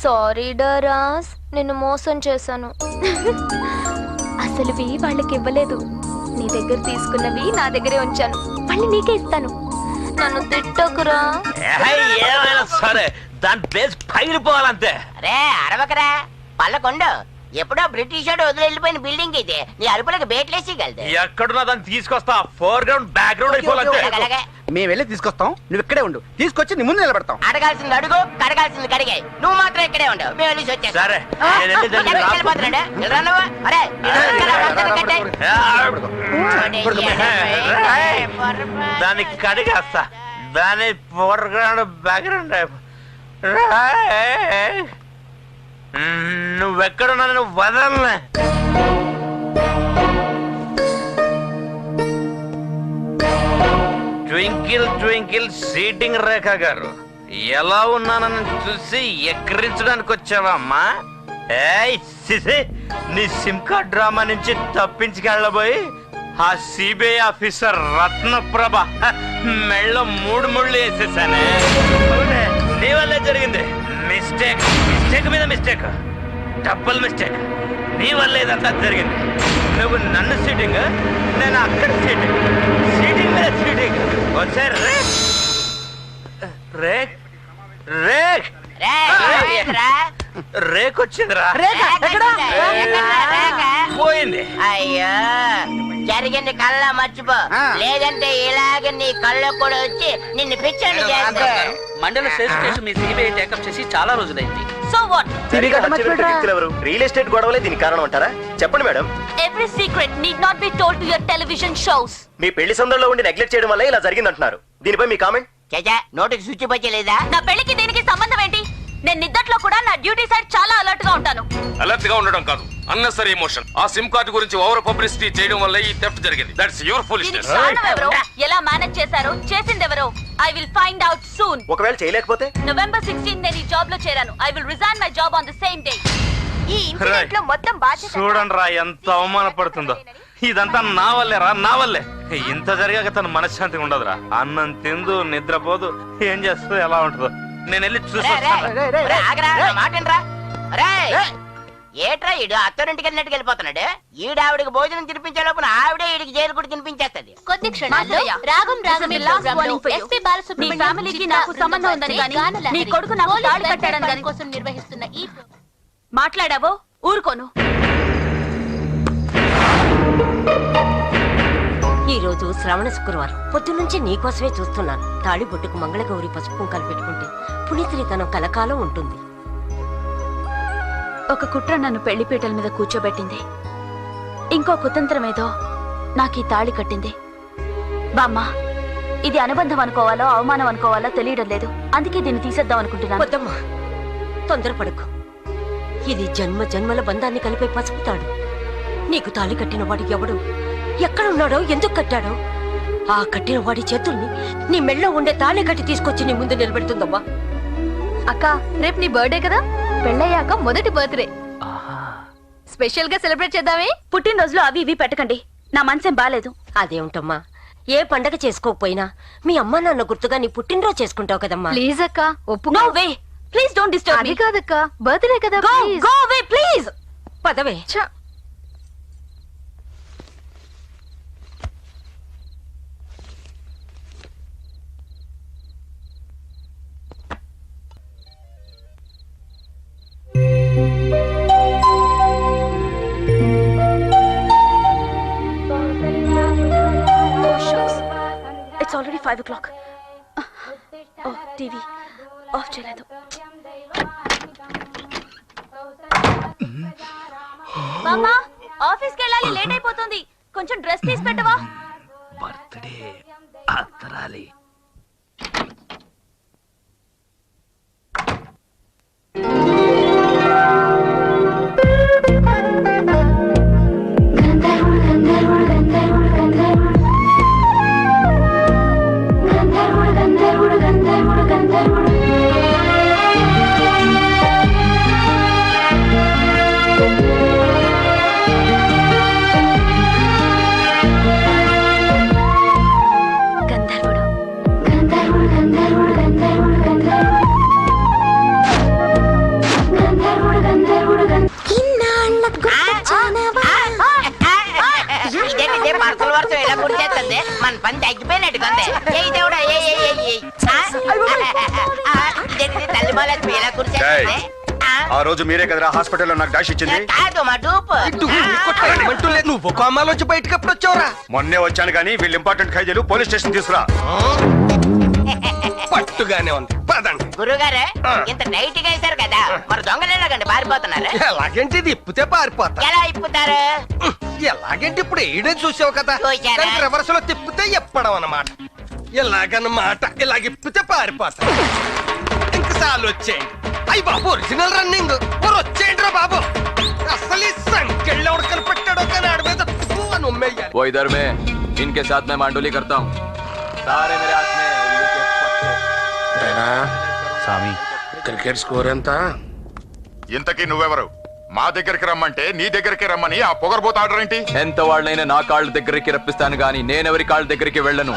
సారీ డరాస్, నిన్ను మోసం చేశాను. అసలువి వాళ్ళకి ఇవ్వలేదు, నీ దగ్గర తీసుకున్నవి నా దగ్గరే ఉంచాను. మళ్ళీ నీకే ఇస్తాను. నన్ను తిట్టకురా. ఏమైనా సరే దాని ప్లేస్ పగిలిపోవాలంతే. రే అరవకరా, పల్లకొండు. ఎప్పుడో బ్రిటిష్ వాడు వదిలి వెళ్ళిపోయిన బిల్డింగ్ ఇది. నీ అరుపులకు బేట్లేసి గలదు. ఎక్కడున్నా దాన్ని తీసుకొస్తా. ఫోర్ గ్రౌండ్ బ్యాక్ గ్రౌండ్ అయిపోవాలంతే. మేము వెళ్ళి తీసుకొస్తాం, నువ్వు ఇక్కడే ఉండు. తీసుకొచ్చి నీ ముందు నిలబెడతాం. అడగాల్సింది అడుగు, కడగాల్సింది కడిగాయి. నువ్వు మాత్రం ఇక్కడే ఉండు, మేము వెళ్ళి వచ్చేస్తాం. సరే, వెళ్ళిపోతున్నాడు. వెళ్ళరా నువ్వు? అరే దాన్ని కడిగేస్తా. దాని ఫోర్ గ్రౌండ్ బ్యాక్ గ్రౌండ్ నువ్వెక్కడున్నా నువ్వు వదలనే. ట్వింకిల్ ట్వింకిల్ సీటింగ్ రేఖ గారు, ఎలా ఉన్నానని చూసి ఎక్కిరించడానికి వచ్చావా అమ్మా? ఏయ్ సిసి, నీ సిమ్ కార్డ్ డ్రామా నుంచి తప్పించుకెళ్ళబోయి ఆ సిబిఐ ఆఫీసర్ రత్నప్రభ మెళ్ళ 3 ముళ్ళు వేసేసానే. నీ వల్లే జరిగింది. మిస్టేక్ మిస్టేక్ మీద మిస్టేక్, డబుల్ మిస్టేక్. నీ వల్ల ఇదంతా జరిగింది. నువ్వు నన్ను సీటింగ్, నేను అక్కడ సీటింగ్, సీటింగ్ మీద సీటింగ్. వచ్చే రేక్ రేక్ రేక్ రేక్ వచ్చిందిరా. పోయింది. అయ్యో, జరిగింది కళ్ళ మర్చిపో, లేదంటే ఇలాగే నీ కళ్ళు కూడా వచ్చి నిన్ను పిచ్చండి చేస్తా. మండల స్టేషన్ కేసు మీ సిబిఐ టేకప్ చేసి చాలా రోజులైంది. So what? రియల్ ఎస్టేట్ గొడవలే దీనికి కారణం అంటారా? చెప్పండి madam. Every secret need not be told to your television shows. మీ పెళ్లి సందర్భంలో ఉండి నెగ్లెక్ట్ చేయడం వల్ల ఇలా జరిగిందంటున్నారు. దీనిపై మీ కామెంట్? చచ్చా, నోటికి శుచి పచ్చలేదా? నా పెళ్లికి దీనికి సంబంధం ఏంటి? నేను నిద్దట్లో కూడా నా డ్యూటీ సైడ్ చాలా అలర్ట్ గా ఉంటాను. అలర్ట్ గా ఉండడం కాదు, అన్నెసరీ ఎమోషన్. ఆ సిమ్ కార్డు గురించి ఓవర్ పబ్లిసిటీ చేయడం వల్ల ఈ థెఫ్ట్ జరిగింది. That's your foolishness. ఎలా మేనేజ్ చేశారో, చేసింది ఎవరో, I will find out soon. ఒకవేళ చేయలేకపోతే November 16 నేను ఈ జాబ్ లో చేరాను. I will resign my job on the same day. ఈ ఇన్సిడెంట్ లో మొత్తం బాధ్యత చూడండి రా ఎంత అవమానపడుతుందో. ఇదంతా నా వల్లే రా, నా వల్లే. ఇంత జరిగాక తన మనశ్శాంతి ఉండదురా. అన్నం తిందు, నిద్రపోదు, ఏం చేస్తుందో ఎలా ఉంటుందో. నేను వెళ్ళి చూసి ఏట్రా ఈడు అత్తరింటికి వెళ్ళినట్టు వెళ్ళిపోతున్నాడు. ఈడావిడికి భోజనం తినిపించే లోపల ఆవిడే ఈడికి జైలు కూడా తినిపించేస్తుంది. కొద్ది క్షణాల్లో రాగం రాగమే ప్రోగ్రాంలో ఎస్పీ బాలసుబ్రహ్మణ్యం ఫ్యామిలీకి నాకు సంబంధం ఉందని గాని నీ కొడుకు నాకు తాళి కట్టాడని గాని కోసం నిర్వహిస్తున్న ఈ మాట్లాడావో ఊరుకోను. ఈ రోజు శ్రావణ శుక్రవారం పొద్దున్నుంచి నీకోసమే చూస్తున్నాను. తాళి బొట్టుకు మంగళగౌరి పసుపు కుంకాలు పెట్టుకుంటే పునీతిరితనం కలకాలం ఉంటుంది. ఒక కుట్ర నన్ను పెళ్లిపీటల మీద కూర్చోబెట్టింది. ఇంకో కుతంత్రం ఏదో నాకు ఈ తాళి కట్టింది. బామ్మ, ఇది అనుబంధం అనుకోవాలో అవమానం అనుకోవాలో తెలియడం లేదు. అందుకే దీన్ని తీసేద్దాం అనుకుంటున్నాను. వద్దమ్మా, తొందరపడకు. ఇది జన్మ జన్మల బంధాన్ని కలిపే పసుపు తాడు. నీకు తాళి కట్టిన వాడు ఎవడు, ఎక్కడున్నాడో, ఎందుకు కట్టాడో, ఆ కట్టిన వాడి చేతుల్ని నీ మెళ్ళో ఉండే తాళి కట్టి తీసుకొచ్చి నీ ముందు నిలబెడుతుందమ్మా. అక్క, రేపు నీ బర్త్డే కదా, పెళ్ళయ్యాక మొదటి బర్త్డే. స్పెషల్ గా సెలబ్రేట్ చేద్దామే. పుట్టినరోజులో అవి ఇవి పెట్టకండి, నా మనసేం బాలేదు. అదేమిటమ్మా, ఏ పండగ చేసుకోకపోయినా మీ అమ్మా నాన్న గుర్తుగా నీ పుట్టినరోజు చేసుకుంటావు కదమ్మా. ప్లీజ్ అక్క, ఒప్పుకో. No way, please don't disturb me. అది కాదక్క, బర్త్డే కదా. Go away please. పదవే. It's already 5 o'clock. Oh, TV off చేయలేదు. మామా ఆఫీస్కి వెళ్ళాలి, లేట్ అయిపోతుంది. కొంచెం డ్రెస్ తీసి పెట్టవా? బర్త్డే అత్తరాలి. పర్సల వర్షం ఎలా గుడి చేస్తుంది, మన పని తగ్గిపోయినట్టు కొందే. ఏ దేవుడా తల్లి మాలక్ష్మి ఎలా గుడి చేస్తుంది. ఆ రోజు మీరే కదరా హాస్పిటల్లో నాకు డాష్ ఇచ్చింది. కాదు మా డూపు. నువ్వు కోమాలోంచి బయటకి ఎప్పుడు వచ్చావురా? మొన్నే వచ్చాను కానీ వీళ్ళు ఇంపార్టెంట్ ఖైదీలు పోలీస్ స్టేషన్ తీసుకురా. పట్టుగానే ఉంది, పదండి. గురుగారు ఇంత టైట్ గా వేశారు కదా, మరి దొంగలు ఎలాగండి పారిపోతున్నారు? ఎలాగంటే ఇది ఇప్పితే పారిపోతా. ఎలా ఇప్పుతారు? ఎలాగంటే ఇప్పుడు ఏడని చూసావు కదా, రివర్స్ లో తిప్పితే ఎప్పడం అన్నమాట. ఎలాగన్నమాట, ఇలాగ ఇప్పితే పారిపోతా. ఇంకసార్లు వచ్చేయండి. అయ్యి బాబు ఒరిజినల్ రన్నింగ్ వచ్చేయండి రా బాబు. అసలు ఈ సంకెళ్ళ కనిపెట్టాడో కానీ ఆడ మీద ఉమ్మేయాలి. वो इधर में इनके साथ मैं मांडोली करता हूँ. सारे मेरे हाथ में స్వామి క్రికెట్ స్కోర్ ఎంత? ఇంతకీ నువ్వెవరు? మా దగ్గరికి రమ్మంటే నీ దగ్గరికి రమ్మని ఆ పొగరబోత ఆర్డర్ ఏంటి? ఎంత వాళ్ళైనా నా కాళ్ళ దగ్గరికి రప్పిస్తాను గాని నేనెవరి కాళ్ళ దగ్గరికి వెళ్ళను.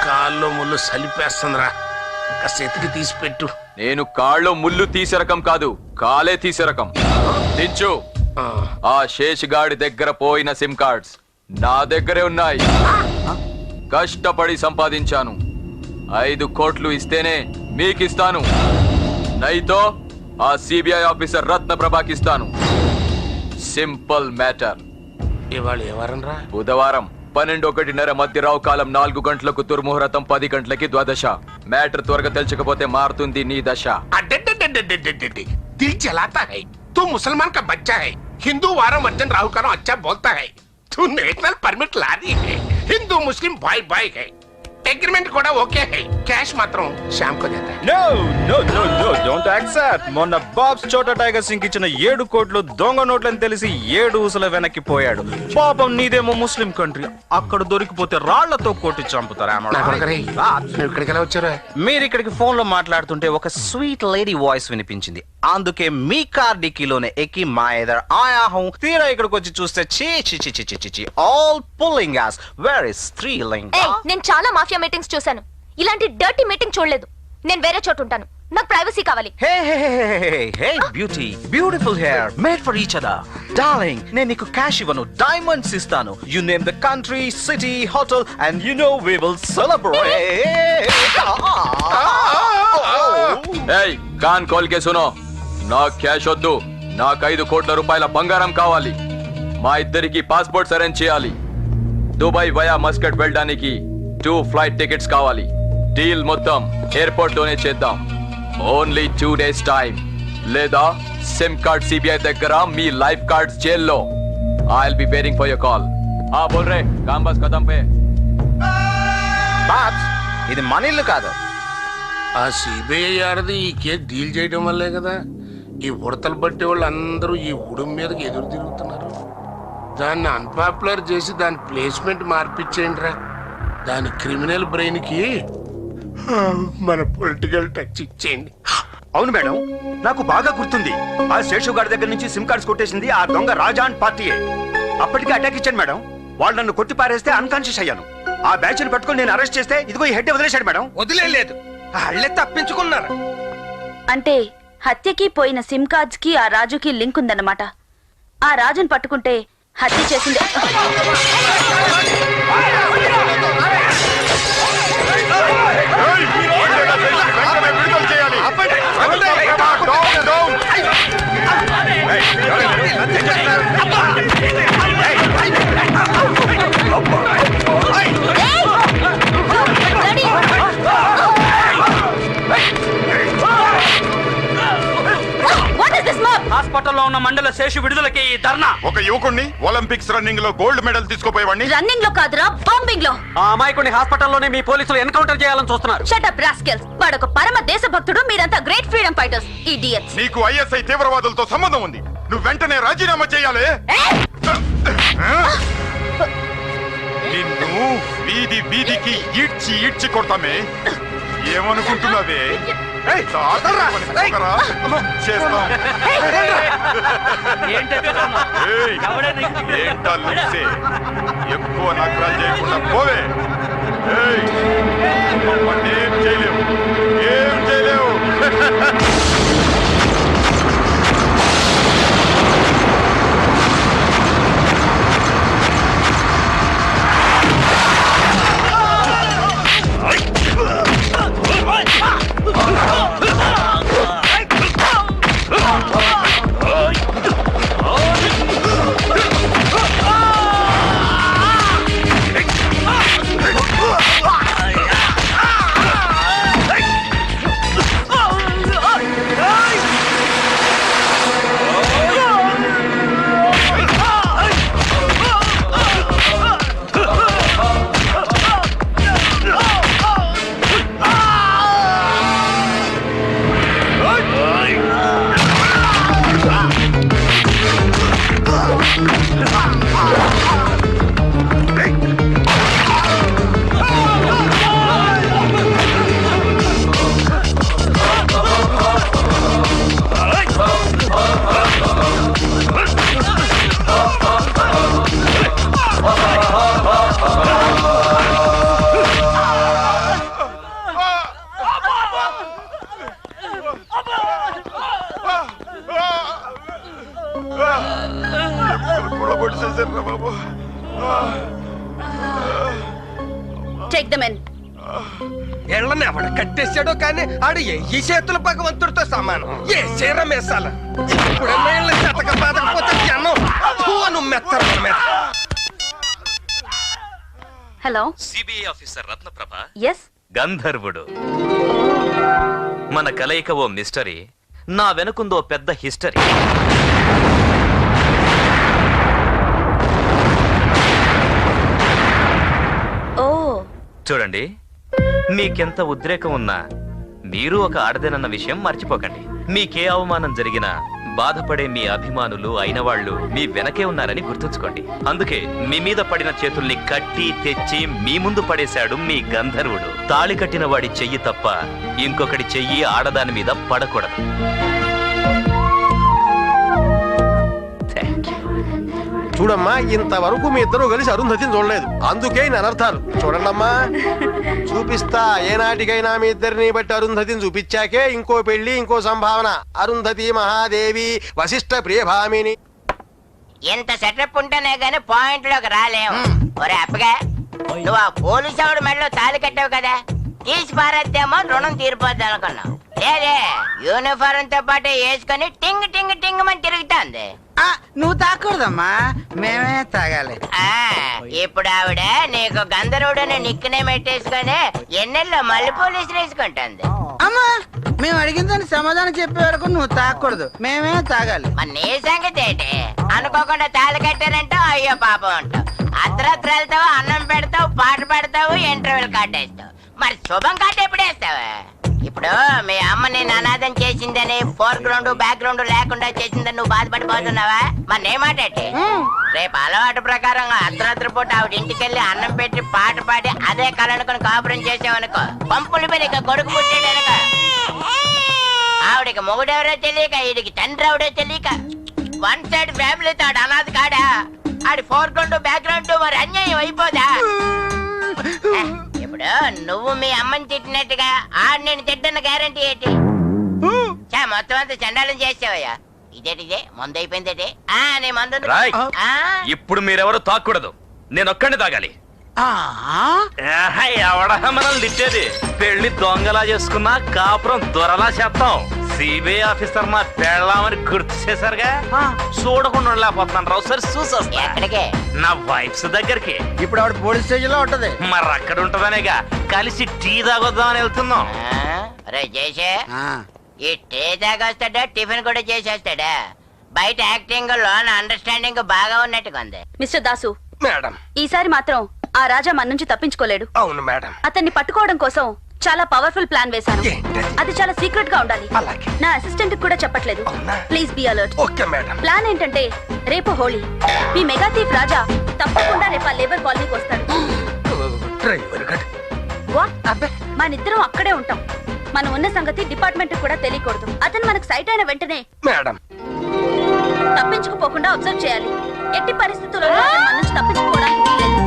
కాల్లో ముళ్ళు సలిపేస్తుందిరా, చేతికి తీసి పెట్టు. నేను కాళ్ళు ముళ్ళు తీసే రకం కాదు, కాలే తీసే రకం. దించు. ఆ శేషగాడి దగ్గర పోయిన సిమ్ కార్డ్స్ నా దగ్గరే ఉన్నాయి. కష్టపడి సంపాదించాను. 5 కోట్లు ఇస్తేనే మీకిస్తాను, నైతో ఆ సిబిఐ ఆఫీసర్ రత్న ప్రభాకిస్తాను. Simple matter. ఇవాళ ఎవరనరా? బుధవారం 12:01 మధ్య రావు కాలం 4 గంటలకు దుర్ముహూర్తం, 10 గంటలకి ద్వాదశ. మ్యాటర్ త్వరగా తెలుసుకోపోతే మారుతుంది నీ దశ. दिल जलाता है, तू मुसलमान का बच्चा है. हिंदू वारम वर्जन राहु कालो अच्छा बोलता है. तू नेशनल परमिट ला दी है. हिंदू मुस्लिम भाई भाई है. एग्रीमेंट कोड़ा ओके है. कैश मात्र शाम को देता है. No, no, no, no, don't accept. మొన్న బాబ్స్ చోటా టైగర్ సింగ్ ఇచ్చిన 7 కోట్లు దొంగ నోట్లని తెలిసి 7 ఊసల వెనక్కి పోయాడు. పాపం నీదేమో ముస్లిం కంట్రీ, అక్కడ దొరికిపోతే రాళ్లతో కొట్టి చంపుతారు. మీరు ఇక్కడికి ఫోన్ లో మాట్లాడుతుంటే ఒక స్వీట్ లేడీ వాయిస్ వినిపించింది. అందుకే మీ కార్ డిక్కీలోనే ఎక్కి మా ఎదర్ ఆయా హూ. తీరా ఇక్కడికి వచ్చి చూస్తే చీ all pulling as very thrilling. నేను చాలా మాఫియా మీటింగ్స్ చూశాను, ఇలాంటి డర్టీ మీటింగ్ చూడలేదు. నేను వేరే చోటు ఉంటాను, నాకు ప్రైవసీ కావాలి. Hey beauty, beautiful hair, made for each other. Darling, నేను నీకు క్యాష్ ఇవ్వను, డైమండ్స్ ఇస్తాను. You name the country, city, hotel and you know we will celebrate. ఏయ్ కాన్ కాల్ కే సునో, నా క్యాష్ వద్దు, నాకు 5 కోట్ల రూపాయల బంగారం కావాలి. మా ఇద్దరికి పాస్పోర్ట్స్ అరేంజ్ చేయాలి. దుబాయ్ వయా మస్కట్ వెళ్ళడానికి 2 ఫ్లైట్ టికెట్స్ కావాలి. డీల్ మొత్తం ఎయిర్పోర్ట్ లోనే చేద్దాం. ఓన్లీ 2 days టైం, లేదా సిమ్ కార్డ్ సిబిఐ దగ్గర, మీ లైఫ్ కార్డ్స్ జైల్లో. I will be waiting for your call. ఆ బోల్ రే కామ్ బస్ ఖతం పే. బాబ్స్ ఇది మనీళ్ళు కాదు. ఆ సిబిఐ ఆడది ఈ కేసు డీల్ చేయడం వల్లే కదా ఈ ఉడతలు బట్టే వాళ్ళు అందరూ ఈ ఉడుం మీదకి ఎదురు తిరుగుతున్నారు. దాన్ని అన్పాపులర్ చేసి దాని ప్లేస్మెంట్ మార్పిచ్చేయండి రా. దాని క్రిమినల్ బ్రెయిన్ కి మన పొలిటికల్ టచ్ ఇచ్చేయండి. అవును మేడం, నాకు బాగా గుర్తుంది. ఆ శేషు గారి దగ్గర నుంచి సిమ్ కార్డ్స్ కొట్టేసింది ఆ దొంగ రాజాన్ పార్టీయే. అప్పటికే అటాక్ ఇచ్చాను మేడం. వాళ్ళు నన్ను కొట్టి పారేస్తే అన్కాన్షియస్ అయ్యాను. ఆ బ్యాచ్ ని పట్టుకొని నేను అరెస్ట్ చేస్తే ఇదిగో ఈ హెడ్ వదిలేశాడు మేడం. వదిలేదు, వాళ్ళే తప్పించుకున్నారు. అంటే హత్యకి పోయిన సిమ్ కార్డ్స్ కి ఆ రాజుకి లింక్ ఉందన్నమాట. ఆ రాజుని పట్టుకుంటే హత్య చేసింది. హాస్పిటల్లో ఉన్న మండల శేషు విడుదలకి ధర్నా. ఒక యువకుడిని ఒలింపిక్స్ రన్నింగ్ లో గోల్డ్ మెడల్ తీసుకుపోయేవాడిని రన్నింగ్ లో కాదురా, బాంబింగ్ లో. ఆ అమాయకుడిని హాస్పిటల్లోనే మీ పోలీసులు ఎన్కౌంటర్ చేయాలని చూస్తున్నారు. Shut up rascals. వాడొక పరమ దేశభక్తుడు, మీరంతా గ్రేట్ ఫ్రీడమ్ ఫైటర్స్. ఇడియట్స్. నీకు ఐఎస్ఐ తీవ్రవాదులతో సంబంధం ఉంది. నువ్వు వెంటనే రాజీనామా చేయాలి. నిన్ను వీధి వీధికి ఈడ్చి ఈడ్చి కొడతామే. ఏమనుకుంటున్నావే? ఎక్కువ నకరాలు చేయకుండా పోవే. ఏం చేయలేవు, ఏం చేయలేవు. ఎళ్ళని ఎవడ కట్టేశాడో కానీ ఆడు ఈ చేతుల భగవంతుడితో సమానం. ఏ చీర మేసాల ఇప్పుడన్నా ఇళ్ళ చెతక బాధకపోతే జనం నువ్వు మెత్తరు మీద. Hello, CBI officer Ratnaprabha. Yes. గంధర్వుడు. మన కలయిక ఓ మిస్టరీ, నా వెనుకుందో పెద్ద హిస్టరీ. ఓ చూడండి, మీకెంత ఉద్రేకం ఉన్నా మీరు ఒక ఆడదేనన్న విషయం మర్చిపోకండి. మీకే అవమానం జరిగినా బాధపడే మీ అభిమానులు అయిన వాళ్ళు మీ వెనకే ఉన్నారని గుర్తుంచుకోండి. అందుకే మీ మీద పడిన చేతుల్ని కట్టి తెచ్చి మీ ముందు పడేశాడు మీ గంధర్వుడు. తాళి కట్టిన వాడి చెయ్యి తప్ప ఇంకొకటి చెయ్యి ఆడదాని మీద పడకూడదు. చూడమ్మా, ఇంతవరకు మీ ఇద్దరు కలిసి అరుంధతిని చూడలేదు. అందుకే అనర్థాలు. చూడండమ్మా, చూపిస్తా. ఏనాటికైనా మీ ఇద్దరిని బట్టి అరుంధతిని చూపించాకే ఇంకో పెళ్లి, ఇంకో సంభావన. అరుంధతి మహాదేవి వశిష్ఠ ప్రియభామిని. ఎంత సెటప్ ఉంటేనే గానీ పాయింట్ లోకి రాలేవు. ఒరే అప్పగా, నువ్వు ఆ పోలీసు ఆవిడ మెడలో తాళి కట్టావు కదా, తీసి పారేద్దామో రుణం తీరిపోద్ది అనుకున్నావు. లేదే, యూనిఫారం తో పాటు వేసుకొని టింగ్ టింగ్ టింగ్ మని తిరుగుతుంది. నువ్వు తాకూడదమ్మా, మేమే తాగాలి. ఇప్పుడు ఆవిడ నీకు గంధర్వుడని నిక్కునే పెట్టేసుకొని ఎన్నెల్లో మళ్ళీ పోలీసులు వేసుకుంటుంది. అమ్మా, మేము అడిగిన దానికి సమాధానం చెప్పే వరకు నువ్వు తాకూడదు, మేమే తాగాలి. మరి నీ సంగతి ఏంటి? అనుకోకుండా తాళి కట్టారంటే అయ్యో పాపం అంటావు. అర్ధరాత్రి వెళ్తావు, అన్నం పెడతావు, పాట పెడతావు, ఇంటర్వ్యూలు కట్టేస్తావు. మరి శుభం కట్ట ఎప్పుడు వేస్తావా? ఇప్పుడు మీ అమ్మ నేను అనాథం చేసిందని, ఫోర్ గ్రౌండ్ బ్యాక్ గ్రౌండ్ లేకుండా చేసిందని నువ్వు బాధపడిపోతున్నావా? మరి నే మాటేంటి? రేపు అలవాటు ప్రకారంగా అర్ధరాత్రి పూట ఆవిడ ఇంటికెళ్ళి అన్నం పెట్టి పాట పాడి అదే కళనుకొని కాపురం చేసావనుకో, పంపులు మీద ఇక కొడుకు పుట్టాడనుకో, ఆవిడికి మొగుడెవరో తెలియక, వీడికి తండ్రి ఎవడో తెలియక, వన్ సైడ్ ఫ్యామిలీతో ఆడు అనాథ కాడా? ఆడి ఫోర్ గ్రౌండ్ బ్యాక్ గ్రౌండ్ మరి అన్యాయం అయిపోదా? ఇప్పుడు నువ్వు మీ అమ్మని తిట్టినట్టుగా ఆడు నేను తిట్టన్న గ్యారంటీ ఏంటి? మొత్తం అంతా చండాలం చేసావయ్యా. ఇదేటిదే మందు అయిపోయిందేటే నీ మందు రాయ్ ఇప్పుడు మీరెవరు తాకూడదు నేను ఒక్కడిని తాగాలి ఎవడ మనల్ని తిట్టేది పెళ్లి దొంగలా చేసుకున్నా కాపురం దొరలా చేస్తాం సిబిఐ ఆఫీసర్ మా పెళ్ళామని గుర్తు చేశారుగా చూడకుండా లేకపోతున్నాను రావు సరే చూసొస్తా ఎక్కడికే నా వైఫ్స్ దగ్గరికి ఇప్పుడు ఆవిడ పోలీస్ స్టేషన్ లో ఉంటది మరి అక్కడ ఉంటదనేగా కలిసి టీ తాగొద్దామని వెళ్తున్నాం రే చేసే ఈ టీ తాగొస్తాడా టిఫిన్ కూడా చేసేస్తాడా బయట యాక్టింగ్ లోన అండర్స్టాండింగ్ బాగా ఉన్నట్టుగా ఉంది మిస్టర్ దాసు మేడం ఈసారి మాత్రం ఆ రాజా మన నుంచి తప్పించుకోలేడు అవును మేడం అతన్ని పట్టుకోవడం కోసం చాలా పవర్ఫుల్ ప్లాన్ వేశాను అది చాలా సీక్రెట్ గా ఉండాలి నా అసిస్టెంట్ కూడా చెప్పట్లేదు please be alert okay madam plan ఏంటంటే రేపు హోలీ మీ మెగా థీఫ్ రాజా తప్పకుండా రేపు ఆ లేబర్ కాలనీకి వస్తాడు మనిద్దరం అక్కడే ఉంటాం మనం ఉన్న సంగతి డిపార్ట్మెంట్ కూడా తెలియకూడదు అతను మనకు సైట్ అయిన వెంటనే మేడం తప్పించుకుపోకుండా అబ్జర్వ్ చేయాలి ఎట్టి పరిస్థితుల్లో మన నుంచి తప్పించుకోవడానికి వీల్లేదు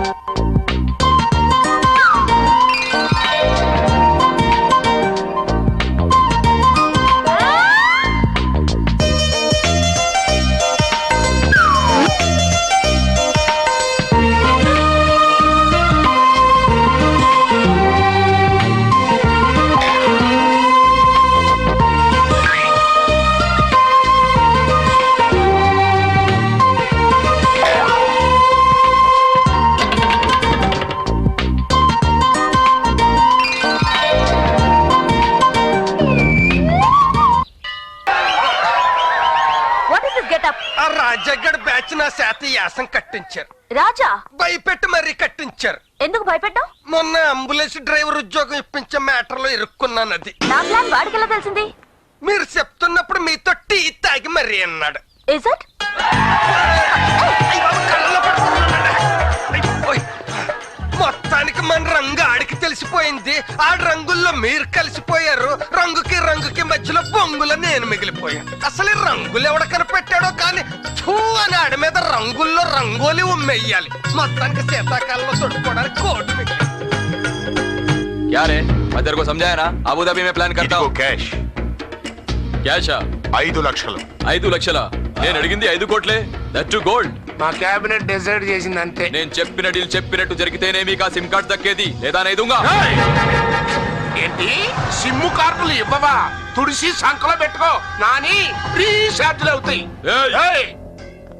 రాజగడ్ బ్యాచ్ నా శాత యాసం కట్టించారు రాజా భయపెట్టి మరీ కట్టించారు ఎందుకు భయపెట్టావు మొన్న అంబులెన్స్ డ్రైవర్ ఉద్యోగం ఇప్పించే మ్యాటర్ లో ఇరుక్కున్నాను అది నా ప్లాన్ వాడికెలా తెలిసింది మీరు చెప్తున్నప్పుడు మీతో టీ తాగి మరీ అన్నాడు ఇస్ ఇట్ మొత్తానికి మన రంగు ఆడికి తెలిసిపోయింది ఆ రంగుల్లో మీరు కలిసిపోయారు రంగుకి రంగుకి మధ్యలో బొంగులో నేను మిగిలిపోయాను అసలు ఈ రంగులు ఎవడ కనిపెట్టాడో కానీ ఛూ అని ఆడి మీద రంగుల్లో రంగోలి ఉమ్మెయ్యాలి మొత్తానికి శీతాకాలంలో తొడుకోవడానికి కోటు మిగిలి क्या रे मैं तेरे को समझाया ना अबू धाबी में प्लान करता हूँ कैश క్యాషా 5 లక్షలు 5 లక్షల నేను అడిగింది 5 కోట్లే దట్ టు గోల్డ్ మా క్యాబినెట్ డిసైడ్ చేసింది అంతే నేను చెప్పిన డీల్ చెప్పినట్టు జరిగితేనే మీకు ఆ సిమ్ కార్డ్ దక్కేది లేదా నైదుంగా ఏంటి సిమ్ కార్డులు ఇవ్వవా తుడిసి సంకలో పెట్టుకో నాని రీఛార్జ్లు అవుతాయి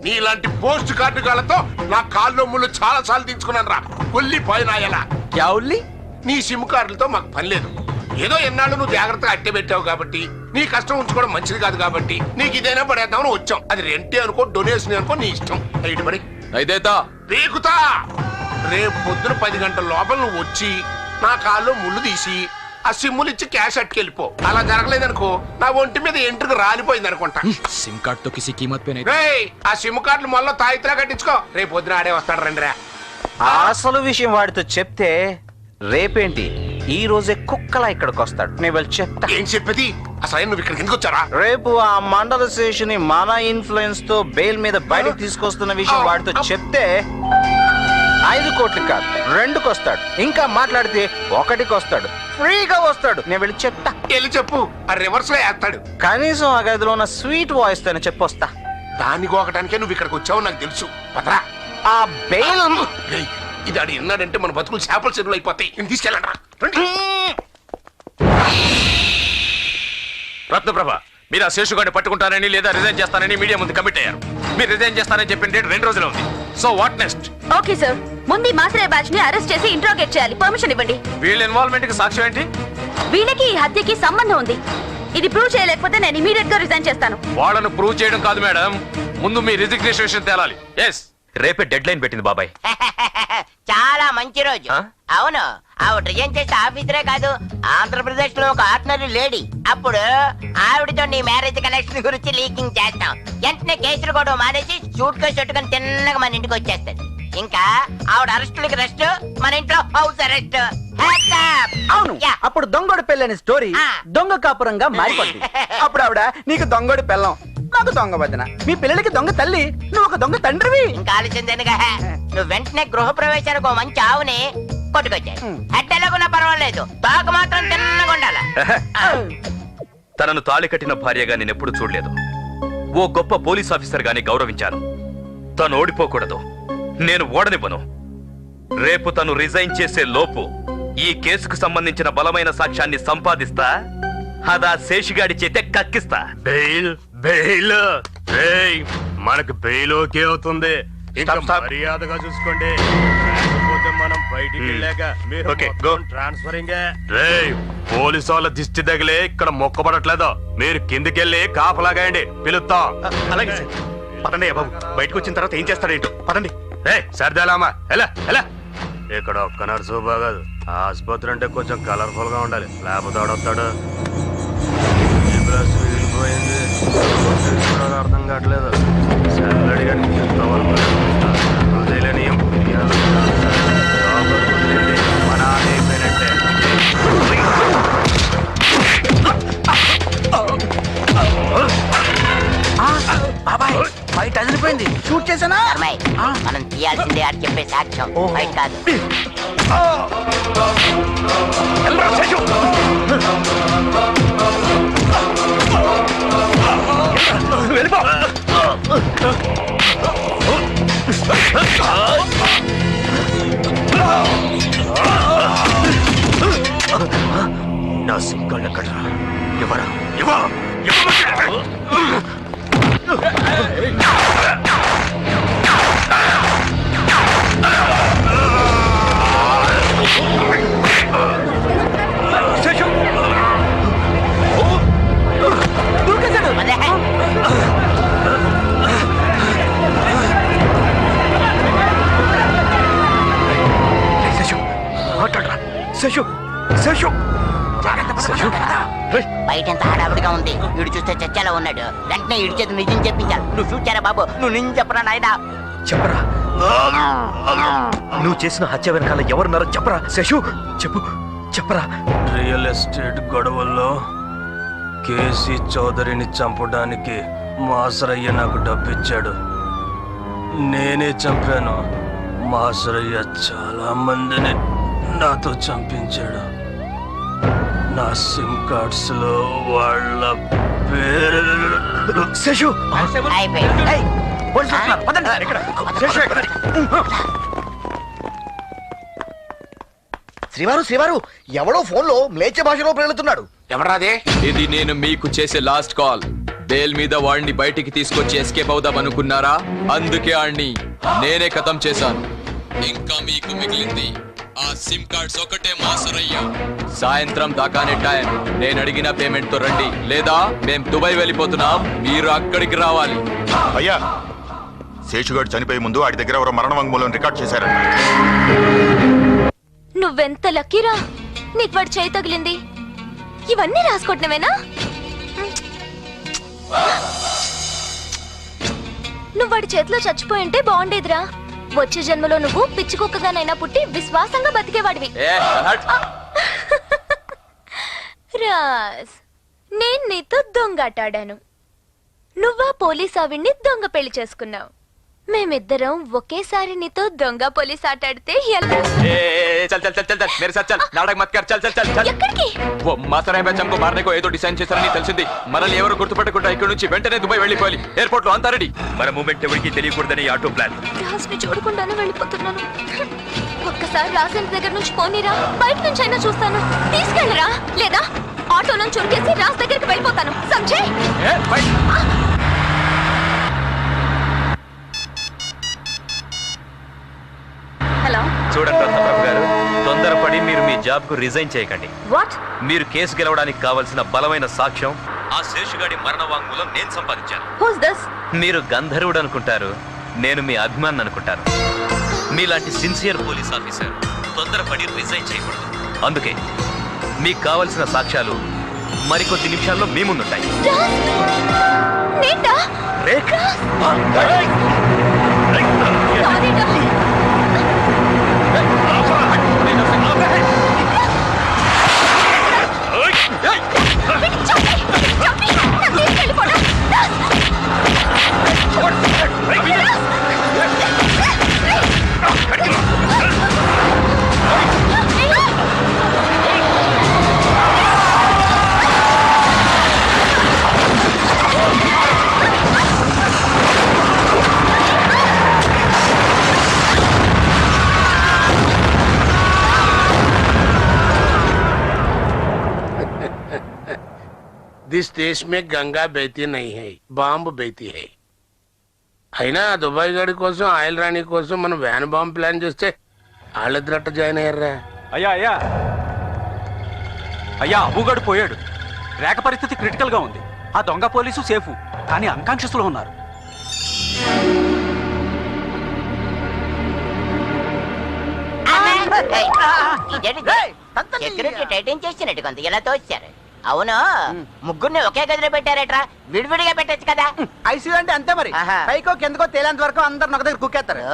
నీలాంటి పోస్ట్ కార్డు గాలతో నా కాళ్ళు ముళ్ళు చాలా సార్లు తీసుకున్నాను రా ఉల్లిపోయినాయలా క్యా ఉల్లి నీ సిమ్ కార్డులతో మాకు పని లేదు ఏదో ఎన్నాళ్ళు నువ్వు జాగ్రత్తగా అట్టే పెట్టావు కాబట్టి నీ కష్టం ఉంచుకోవడం మంచిది కాదు కాబట్టి నీకు ఇదైనా పడేద్దామని వచ్చాం అది రెంటే అనుకో డొనేషన్ అనుకో నీ ఇష్టం ఇటు పడి అయితేతా రేకుతా రేపు పొద్దున 10 గంటల లోపల నువ్వు వచ్చి నా కాళ్ళు ముళ్ళు తీసి ఆ సిమ్ములు ఇచ్చి క్యాష్ అట్టుకెళ్ళిపో అలా జరగలేదనుకో నా ఒంటి మీద ఎంట్రుకు రాలిపోయింది అనుకుంటా సిమ్ కార్డ్ తో కిసి కీమత్ పే రేయ్ ఆ సిమ్ కార్డులు మళ్ళీ తాయితరా కట్టించుకో రేపు పొద్దున ఆడే వస్తాడు రండిరా అసలు విషయం వాడితో చెప్తే రేపేంటి ఈ రోజే కుక్కలా ఇక్కడికి వస్తాడు నేను వెళ్ళి చెప్తా ఏం చెప్పేది అసలు నువ్వు ఇక్కడికి ఎందుకు వచ్చారా రేపు ఆ మండల శేషుని మన ఇన్ఫ్లుయెన్స్ తో బెయిల్ మీద బయటకు తీసుకొస్తున్న విషయం వాడితో చెప్తే 5 కోట్లు కాదు 2కి వస్తాడు ఇంకా మాట్లాడితే 1కి వస్తాడు ఫ్రీగా వస్తాడు నేను వెళ్ళి చెప్తా వెళ్ళి చెప్పు ఆ రివర్స్ లో వేస్తాడు కనీసం ఆ గదిలో ఉన్న స్వీట్ వాయిస్ తోనే చెప్పొస్తా దాన్ని గోకటానికే నువ్వు ఇక్కడికి వచ్చావు నాకు తెలుసు పదరా ఆ బెయిల్ ఇది ఆడు ఎన్నాడంటే మన బతుకులు చేపల చెరువులు అయిపోతాయి నేను తీసుకెళ్ళండి రత్నప్రభ మీరు ఆ శేషుగాడిని పట్టుకుంటానని లేదా రిజైన్ చేస్తానని మీడియా ముందు కమిట్ అయ్యారు మీరు రిజైన్ చేస్తానని చెప్పిన డేట్ 2 రోజులు ఉంది so what next okay sir ముందు ఈ మాసరే బ్యాచ్ ని అరెస్ట్ చేసి ఇంట్రోగేట్ చేయాలి పర్మిషన్ ఇవ్వండి వీళ్ళ ఇన్వాల్వ్మెంట్ కి సాక్ష్యం ఏంటి వీళ్ళకి ఈ హత్యకి సంబంధం ఉంది ఇది ప్రూవ్ చేయలేకపోతే నేను ఇమీడియట్ గా రిజైన్ చేస్తాను వాళ్ళను ప్రూవ్ చేయడం కాదు మేడం ముందు మీ రిజిగ్నేషన్ విషయం తేలాలి ఎస్ రేపే డెడ్ లైన్ పెట్టింది బాబాయ్ చాలా మంచి రోజు అవును ఆవిడ రిజైన్ చేసే ఆఫీసరే కాదు ఆంధ్రప్రదేశ్ లో ఒక ఆర్డినరీ లేడీ అప్పుడు ఆవిడతో నీ మ్యారేజ్ కనెక్షన్ గురించి లీకింగ్ చేస్తాం వెంటనే కేసులు కూడా మానేసి సూట్ కేసు చుట్టుకొని తిన్నగా మన ఇంటికి వచ్చేస్తుంది ఇంకా ఆవిడ అరెస్టులకి రెస్ట్ మన ఇంట్లో హౌస్ అరెస్ట్ అవును అప్పుడు దొంగోడు పెళ్ళని స్టోరీ దొంగ కాపురంగా మారిపోయింది అప్పుడు ఆవిడ నీకు దొంగోడు పెళ్ళం నాకు దొంగ వదిన మీ పిల్లలకి దొంగ తల్లి నువ్వు ఒక దొంగ తండ్రివి ఇంకా ఆలోచించనుగా నువ్వు వెంటనే గృహ ప్రవేశానికి ఒక మంచి ఆవుని కొట్టుకొచ్చాయి హెడ్ ఎలాగున్నా పర్వాలేదు తాకు మాత్రం తిన్నగా ఉండాల తనను తాళి కట్టిన భార్యగా నేను ఎప్పుడు చూడలేదు ఓ గొప్ప పోలీస్ ఆఫీసర్ గాని గౌరవించాను. తను ఓడిపోకూడదు, నేను ఓడనివ్వను. రేపు తను రిజైన్ చేసే లోపు ఈ కేసుకు సంబంధించిన బలమైన సాక్ష్యాన్ని సంపాదిస్తా, అదా శేషుగాడి చేతే కక్కిస్తా. బెయిల్ బెయిల్ మనకు బెయిల్ ఓకే అవుతుంది. మర్యాదగా చూసుకోండి, లేకపోతే మనం బయటికి వెళ్ళాక మీరు ట్రాన్స్ఫరింగ్. పోలీసు వాళ్ళ దిష్టి తగిలే ఇక్కడ మొక్కబడట్లేదు. మీరు కిందికెళ్ళి కాపలాగాయండి, పిలుస్తాం. అలాగే సార్. పదండి బాబు, బయటకు వచ్చిన తర్వాత ఏం చేస్తాడేంటో పదండి. సర్దేలామా ఎలా ఎలా. ఇక్కడ ఒక్క నర్సు బాగాదు, ఆసుపత్రి అంటే కొంచెం కలర్ఫుల్ గా ఉండాలి, లేకపోతే ఆడొస్తాడు. పోయింది అర్థం కావట్లేదు. సెల్లడి కానీ ఇంతవరకు మన అయిపోయినట్టే. బాబాయ్ బయట అదిరిపోయింది. షూట్ చేసానా? మనం తీయాల్సిందే అని చెప్పే సాక్ష్యం బయట కాదు. నా సింకాళ్ళు ఎక్కడరా? ఎవరా? బయట ఎంత హడావిడిగా ఉంది. వీడు చూస్తే చర్చలో ఉన్నాడు. వెంటనే వీడి చేతి నిజం చెప్పించాలి. నువ్వు చూచారా బాబు? నువ్వు నిజం చెప్పరా నాయనా? చెప్పరా, నువ్వు చేసిన హత్య వెనకాల ఎవరున్నారో చెప్పరా శశు, చెప్పు చెప్పరా. రియల్ ఎస్టేట్ గొడవల్లో కేసీ చౌదరిని చంపడానికి మాసరయ్య నాకు డబ్బిచ్చాడు. నేనే చంపాను. మాసరయ్య చాలా మందిని నాతో చంపించాడు. నా సిమ్ కార్డ్స్ లో వాళ్ళ పేరు. శశు శ్రీవారు ఎవడో ఫోన్ లో మ్లేచ్ఛ భాషలో ప్రేలుతున్నాడు. ఎవరాదే? ఇది నేను మీకు చేసే లాస్ట్ కాల్. బెయిల్ మీద వాడిని బయటికి తీసుకొచ్చి ఎస్కేప్ అవుదాం అనుకున్నారా? అందుకే వాడిని నేనే ఖతం చేశాను. ఇంకా మీకు మిగిలింది ఆ సిమ్ కార్డ్స్ ఒకటే మాసరయ్య. సాయంత్రం దాకానే టైం. నేను అడిగిన పేమెంట్ తో రండి, లేదా మేము దుబాయ్ వెళ్ళిపోతున్నాం, మీరు అక్కడికి రావాలి. అయ్యా, శేషుగాడు చనిపోయే ముందు వాడి దగ్గర ఎవరో మరణ వాంగ్మూలం రికార్డ్ చేశారంట. నువ్వెంత లక్కీరా, నీకు వాడు చేయి తగిలింది. ఇవన్నీ రాసుకోవటమేనా? నువ్వు వాడి చేతిలో చచ్చిపోయింటే బాగుండేదిరా. వచ్చే జన్మలో నువ్వు పిచ్చి కుక్కగానైనా పుట్టి విశ్వాసంగా బతికేవాడివి. రాజ్, నేను నీతో దొంగాటాడాను. నువ్వా పోలీస్ ఆవిడ్ని దొంగ పెళ్లి చేసుకున్నావు. మేమిద్దరం ఒకేసారి నీతో దొంగ పోలీస్ ఆటాడితే ఎలా? ఎక్కడికి? మాసరాయకు మారనేకో ఏదో డిసైన్ చేశారని తెలిసింది. మనల్ని ఎవరు గుర్తుపట్టకుండా ఇక్కడ నుంచి వెంటనే దుబాయ్ వెళ్ళిపోవాలి. ఎయిర్పోర్ట్ లో అంతా రెడీ. మన మూమెంట్ ఎవరికి తెలియకూడదని ఆటో ప్లాన్. రాజ్ ని చూడకుండానే వెళ్ళిపోతున్నాను. ఒక్కసారి రాజ్ ఇంటి దగ్గర నుంచి పోనీరా, బయట నుంచి అయినా చూస్తాను. తీసుకెళ్ళరా, లేదా ఆటో నుంచి ఉరికేసి రాజ్ దగ్గరికి వెళ్ళిపోతాను. సంజయ్ హలో, చూడండి రత్నప్రభు గారు, తొందరపడి మీరు మీ జాబ్ కు రిజైన్ చేయకండి. వాట్? మీరు కేసు గెలవడానికి కావలసిన బలమైన సాక్ష్యం ఆ శేషుగాడి మరణ వాంగ్మూలం నేను సంపాదించాను. Who's this? మీరు గంధర్వుడు అనుకుంటారు, నేను మీ అభిమాని అనుకుంటాను. మీలాంటి సిన్సియర్ పోలీస్ ఆఫీసర్ తొందరపడి రిజైన్ చేయకూడదు. అందుకే మీకు కావలసిన సాక్ష్యాలు మరికొద్ది నిమిషాల్లో మీ ముందుంటాయి. दिस देश में गंगा बहती नहीं है బాంబు బెహతీ है అయినా దుబాయ్ గడి కోసం ఆయిల్ రాణి కోసం మనం వ్యాన్ బాంబు ప్లాన్ చేస్తే వాళ్ళిద్దరట్ట జాయిన్ అయ్యారా? అయ్యా అయ్యా అయ్యా అబుగాడు పోయాడు. రేఖ పరిస్థితి క్రిటికల్ గా ఉంది. ఆ దొంగ పోలీసు సేఫ్, కానీ అన్కాన్షియస్ లో ఉన్నారు. సెక్యూరిటీ టైటింగ్ చేసినట్టు కొంత ఇలా తోచారు. అవును, ముగ్గురిని ఒకే గదిలో పెట్టారట్రా, విడివిడిగా పెట్టచ్చు కదా. ఐసీయూ అంటే అంతే మరి, పైకో కిందకో తేలేంత వరకు అందరు ఒక దగ్గర కుక్కేస్తారు.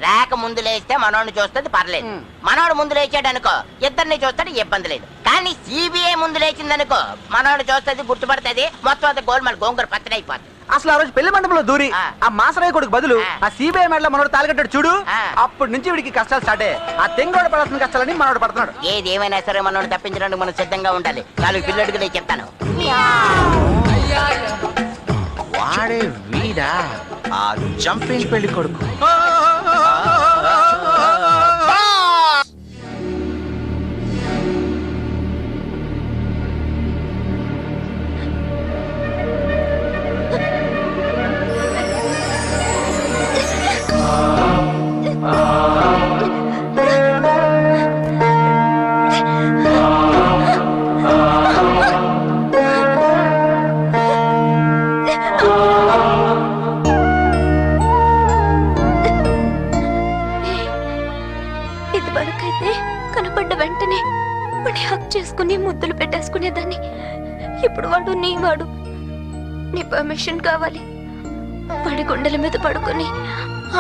రేఖ ముందు లేస్తే మనోడిని చూస్తుంది పర్లేదు, మనోడు ముందు లేచాడు అనుకో ఇద్దరిని చూస్తాడు ఇబ్బంది లేదు. కానీ సిబిఐ ముందు లేచిందనుకో మనోడు చూస్తుంది గుర్తుపడుతుంది, మొత్తం అంతా గోల్మాల్ గోంగూర పచ్చడి అయిపోతుంది. అసలు ఆ రోజు పెళ్లి మండపంలో దూరి ఆ మాసరాయి కొడుకు బదులు ఆ సిబిఐ మెడలో మనోడు తాలికట్టాడు చూడు, అప్పటి నుంచి వీడికి కష్టాలు స్టార్టే. ఆ తెంగోడు పడాల్సిన కష్టాలని మనోడు పడుతున్నాడు. ఏది ఏమైనా సరే మనోడు తప్పించడానికి మనం సిద్ధంగా ఉండాలి. నాలుగు పిల్లడికి నేను చెప్తాను. వాడే వీడా ఆ జంపింగ్ పెళ్లి కొడుకు. ఇదివరకైతే కనపడ్డ వెంటనే వాడి హక్ చేసుకుని ముద్దులు పెట్టేసుకునేదాన్ని. ఇప్పుడు వాడు నీ పర్మిషన్ కావాలి. వాడి గుండెల మీద పడుకొని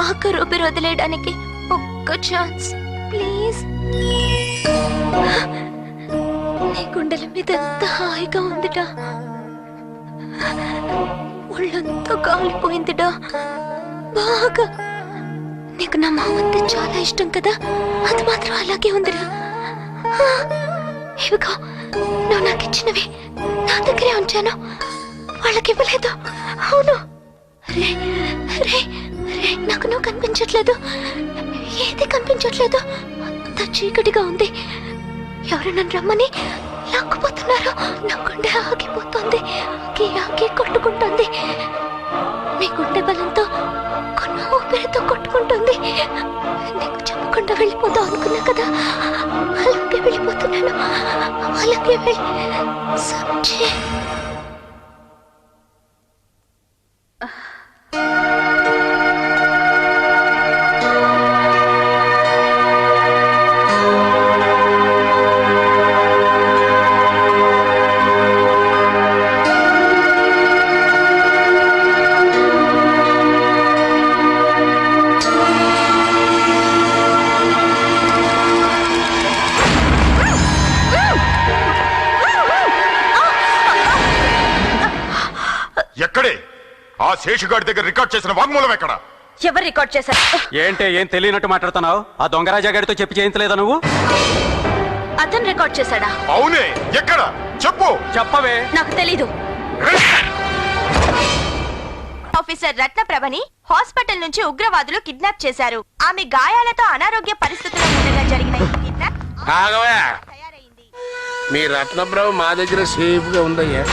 ఆఖరు ఊపిరి వదిలేయడానికి ఒక్క ఛాన్స్ ప్లీజ్. నీ గుండెల మీద ఎంత హాయిగా ఉందిటా, ఒళ్ళంతా కాలిపోయిందిటా బాగా. నీకు నా మామంటే చాలా ఇష్టం కదా, అది మాత్రం అలాగే ఉందిరా. ఇవిగో నువ్వు నాకు ఇచ్చినవి నా దగ్గరే ఉంచాను, వాళ్ళకి ఇవ్వలేదు. అవును రే రే రే, నాకు నువ్వు కనిపించట్లేదు, ఏది కనిపించట్లేదు, అంత చీకటిగా ఉంది. ఎవరు నన్ను రమ్మని లాక్కుపోతున్నారు. నా గుండె ఆగిపోతుంది, ఆగి కొట్టుకుంటుంది. మీ గుండె బలంతో కొన్న ఊపిరితో కొట్టుకుంటుంది. నీకు చెప్పకుండా వెళ్ళిపోతావు అనుకున్నా కదా, అలాగే వెళ్ళిపోతున్నాను. అలాగే వెళ్ళి ఎక్కడే ఆ శేషుగాడి దగ్గర రికార్డ్ చేసిన వాంగ్మూలం ఎక్కడ? ఎవరు రికార్డ్ చేశారు? ఏంటే ఏం తెలియనట్టు మాట్లాడుతున్నావు? ఆ దొంగరాజా గారితో చెప్పి చేయించలేదా నువ్వు? అతను రికార్డ్ చేశాడా? అవునే, ఎక్కడ చెప్పు. చెప్పవే. నాకు తెలీదు. ఆఫీసర్ రత్నప్రభని హాస్పిటల్ నుంచి ఉగ్రవాదులు కిడ్నాప్ చేశారు. ఆమె గాయాలతో అనారోగ్య పరిస్థితుల్లో ఉండగా జరిగిన ఈ కిడ్నాప్ మీ రత్నప్రభ మా దగ్గర సేఫ్ గా ఉందయ్యా.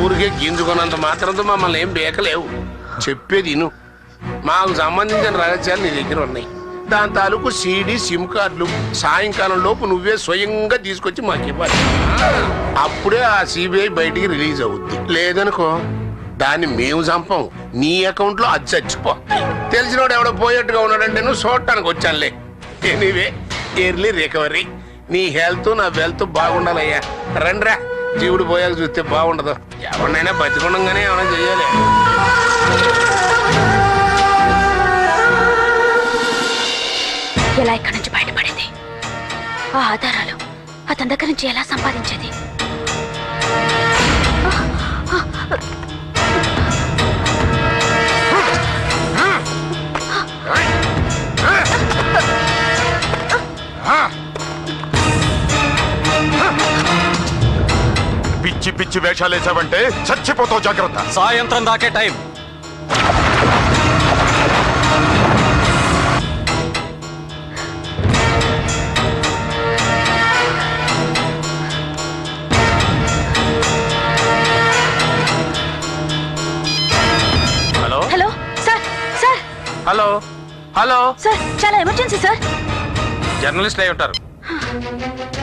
ఊరికే గింజుకున్నంత మాత్రంతో మమ్మల్ని ఏం బేకలేవు. చెప్పేది ఇను, మాకు సంబంధించిన రహస్యాలు నీ దగ్గర ఉన్నాయి. దాని తాలూకు సీడీ సిమ్ కార్డులు సాయంకాలం లోపు నువ్వే స్వయంగా తీసుకొచ్చి మాకు ఇవ్వాలి. అప్పుడే ఆ సిబిఐ బయటికి రిలీజ్ అవుద్ది. లేదనుకో దాన్ని మేము చంపం, నీ అకౌంట్ లో అది చచ్చిపో. తెలిసినోడు ఎవడో పోయేట్టుగా ఉన్నాడంటే నువ్వు చూడటానికి వచ్చానులే. Anyway early recovery. నీ హెల్త్ నా వెల్త్ బాగుండాలయ్యా. రండిరా, జీవుడు పోయాక చూస్తే బాగుండదు. ఎవరినైనా బతికుండగానే ఏమైనా చెయ్యాలి. ఎలా ఇక్కడి నుంచి బయటపడింది? ఆ ఆధారాలు అతని దగ్గర నుంచి ఎలా సంపాదించేది? పిచ్చి పిచ్చి వేషాలేసావంటే చచ్చిపోతావు, జాగ్రత్త. సాయంత్రం దాకే టైం. హలో సార్ చాలా ఎమర్జెన్సీ సార్. జర్నలిస్ట్ అయి ఉంటారు.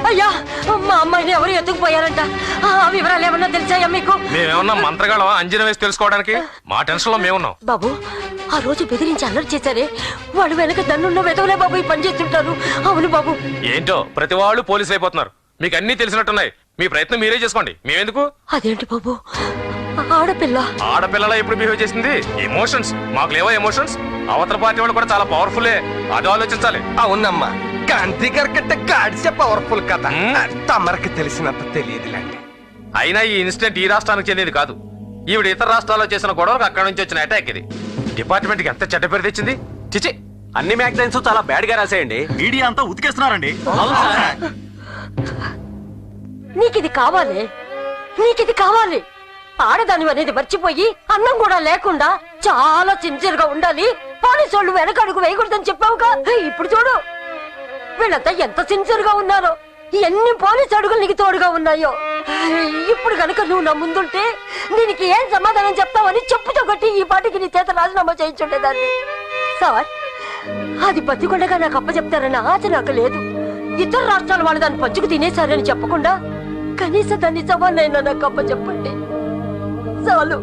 అయ్యా మా అమ్మాయిని ఎవరు ఎత్తుకుపోయారంట. ఆ వివరాలు ఏమన్నా తెలిసాయా మీకు? మేమేమన్నా మంత్రగాళ్ళం అంజన వేసి తెలుసుకోవడానికి? మా టెన్షన్ లో మేమున్నాం. బాబు ఆ రోజు బెదిరించి అల్లరి చేశారే వాళ్ళు వెనక దన్నున్న వెతవలే బాబు ఈ పని చేస్తుంటారు. అవును బాబు. ఏంటో ప్రతి వాళ్ళు పోలీసులు అయిపోతున్నారు. మీకు అన్ని తెలిసినట్టున్నాయి. మీ ప్రయత్నం మీరే చేసుకోండి, మేమెందుకు? అదేంటి బాబు ఆడపిల్లలా ఎప్పుడు బిహేవ్ చేసింది? ఎమోషన్స్ మాకు లేవా? ఎమోషన్స్ అవతల పార్టీ వాళ్ళు కూడా చాలా పవర్ఫుల్లే, అది ఆలోచించాలి. అవునమ్మా, గాంధీ గారి కంటే గాడిసే పవర్ఫుల్ కదా. తమరికి తెలిసినంత తెలియదులేండి. అయినా ఈ ఇన్సిడెంట్ ఈ రాష్ట్రానికి చెందింది కాదు. ఈవిడ ఇతర రాష్ట్రాల్లో చేసిన గొడవకు అక్కడ నుంచి వచ్చిన అటాక్ ఇది. డిపార్ట్మెంట్ కి ఎంత చెడ్డ పేరు తెచ్చింది. చిచి, అన్ని మ్యాగజైన్స్ చాలా బ్యాడ్ గా రాసేయండి. మీడియా అంతా ఉతికేస్తున్నారండి. నీకిది కావాలి, నీకిది కావాలి. ఆడదాని అనేది మర్చిపోయి అన్నం కూడా లేకుండా చాలా సిన్సియర్ గా ఉండాలి. పోలీసు వాళ్ళు వెనకడుగు వేయకూడదని చెప్పావుగా. ఇప్పుడు చూడు వీళ్ళంతా ఎంత సిన్సియర్ గా ఉన్నారో. ఎన్ని పోలీసు అడుగులు నీకు తోడుగా ఉన్నాయో. ఇప్పుడు గనక నువ్వు నా ముందుంటే దీనికి ఏం సమాధానం చెప్తావని చెప్పుతో కొట్టి ఈ పాటికి నీ చేత రాజీనామా చేయించుండేదాన్ని. సార్ అది బతికొండగా నాకు అప్పచెప్తారన్న ఆశ నాకు లేదు. ఇతర రాష్ట్రాల వాళ్ళు దాన్ని పంచుకు తినేశారని చెప్పకుండా కనీసం దాన్ని సవాళ్ళైనా నాకు అప్పచెప్పండి. చాలు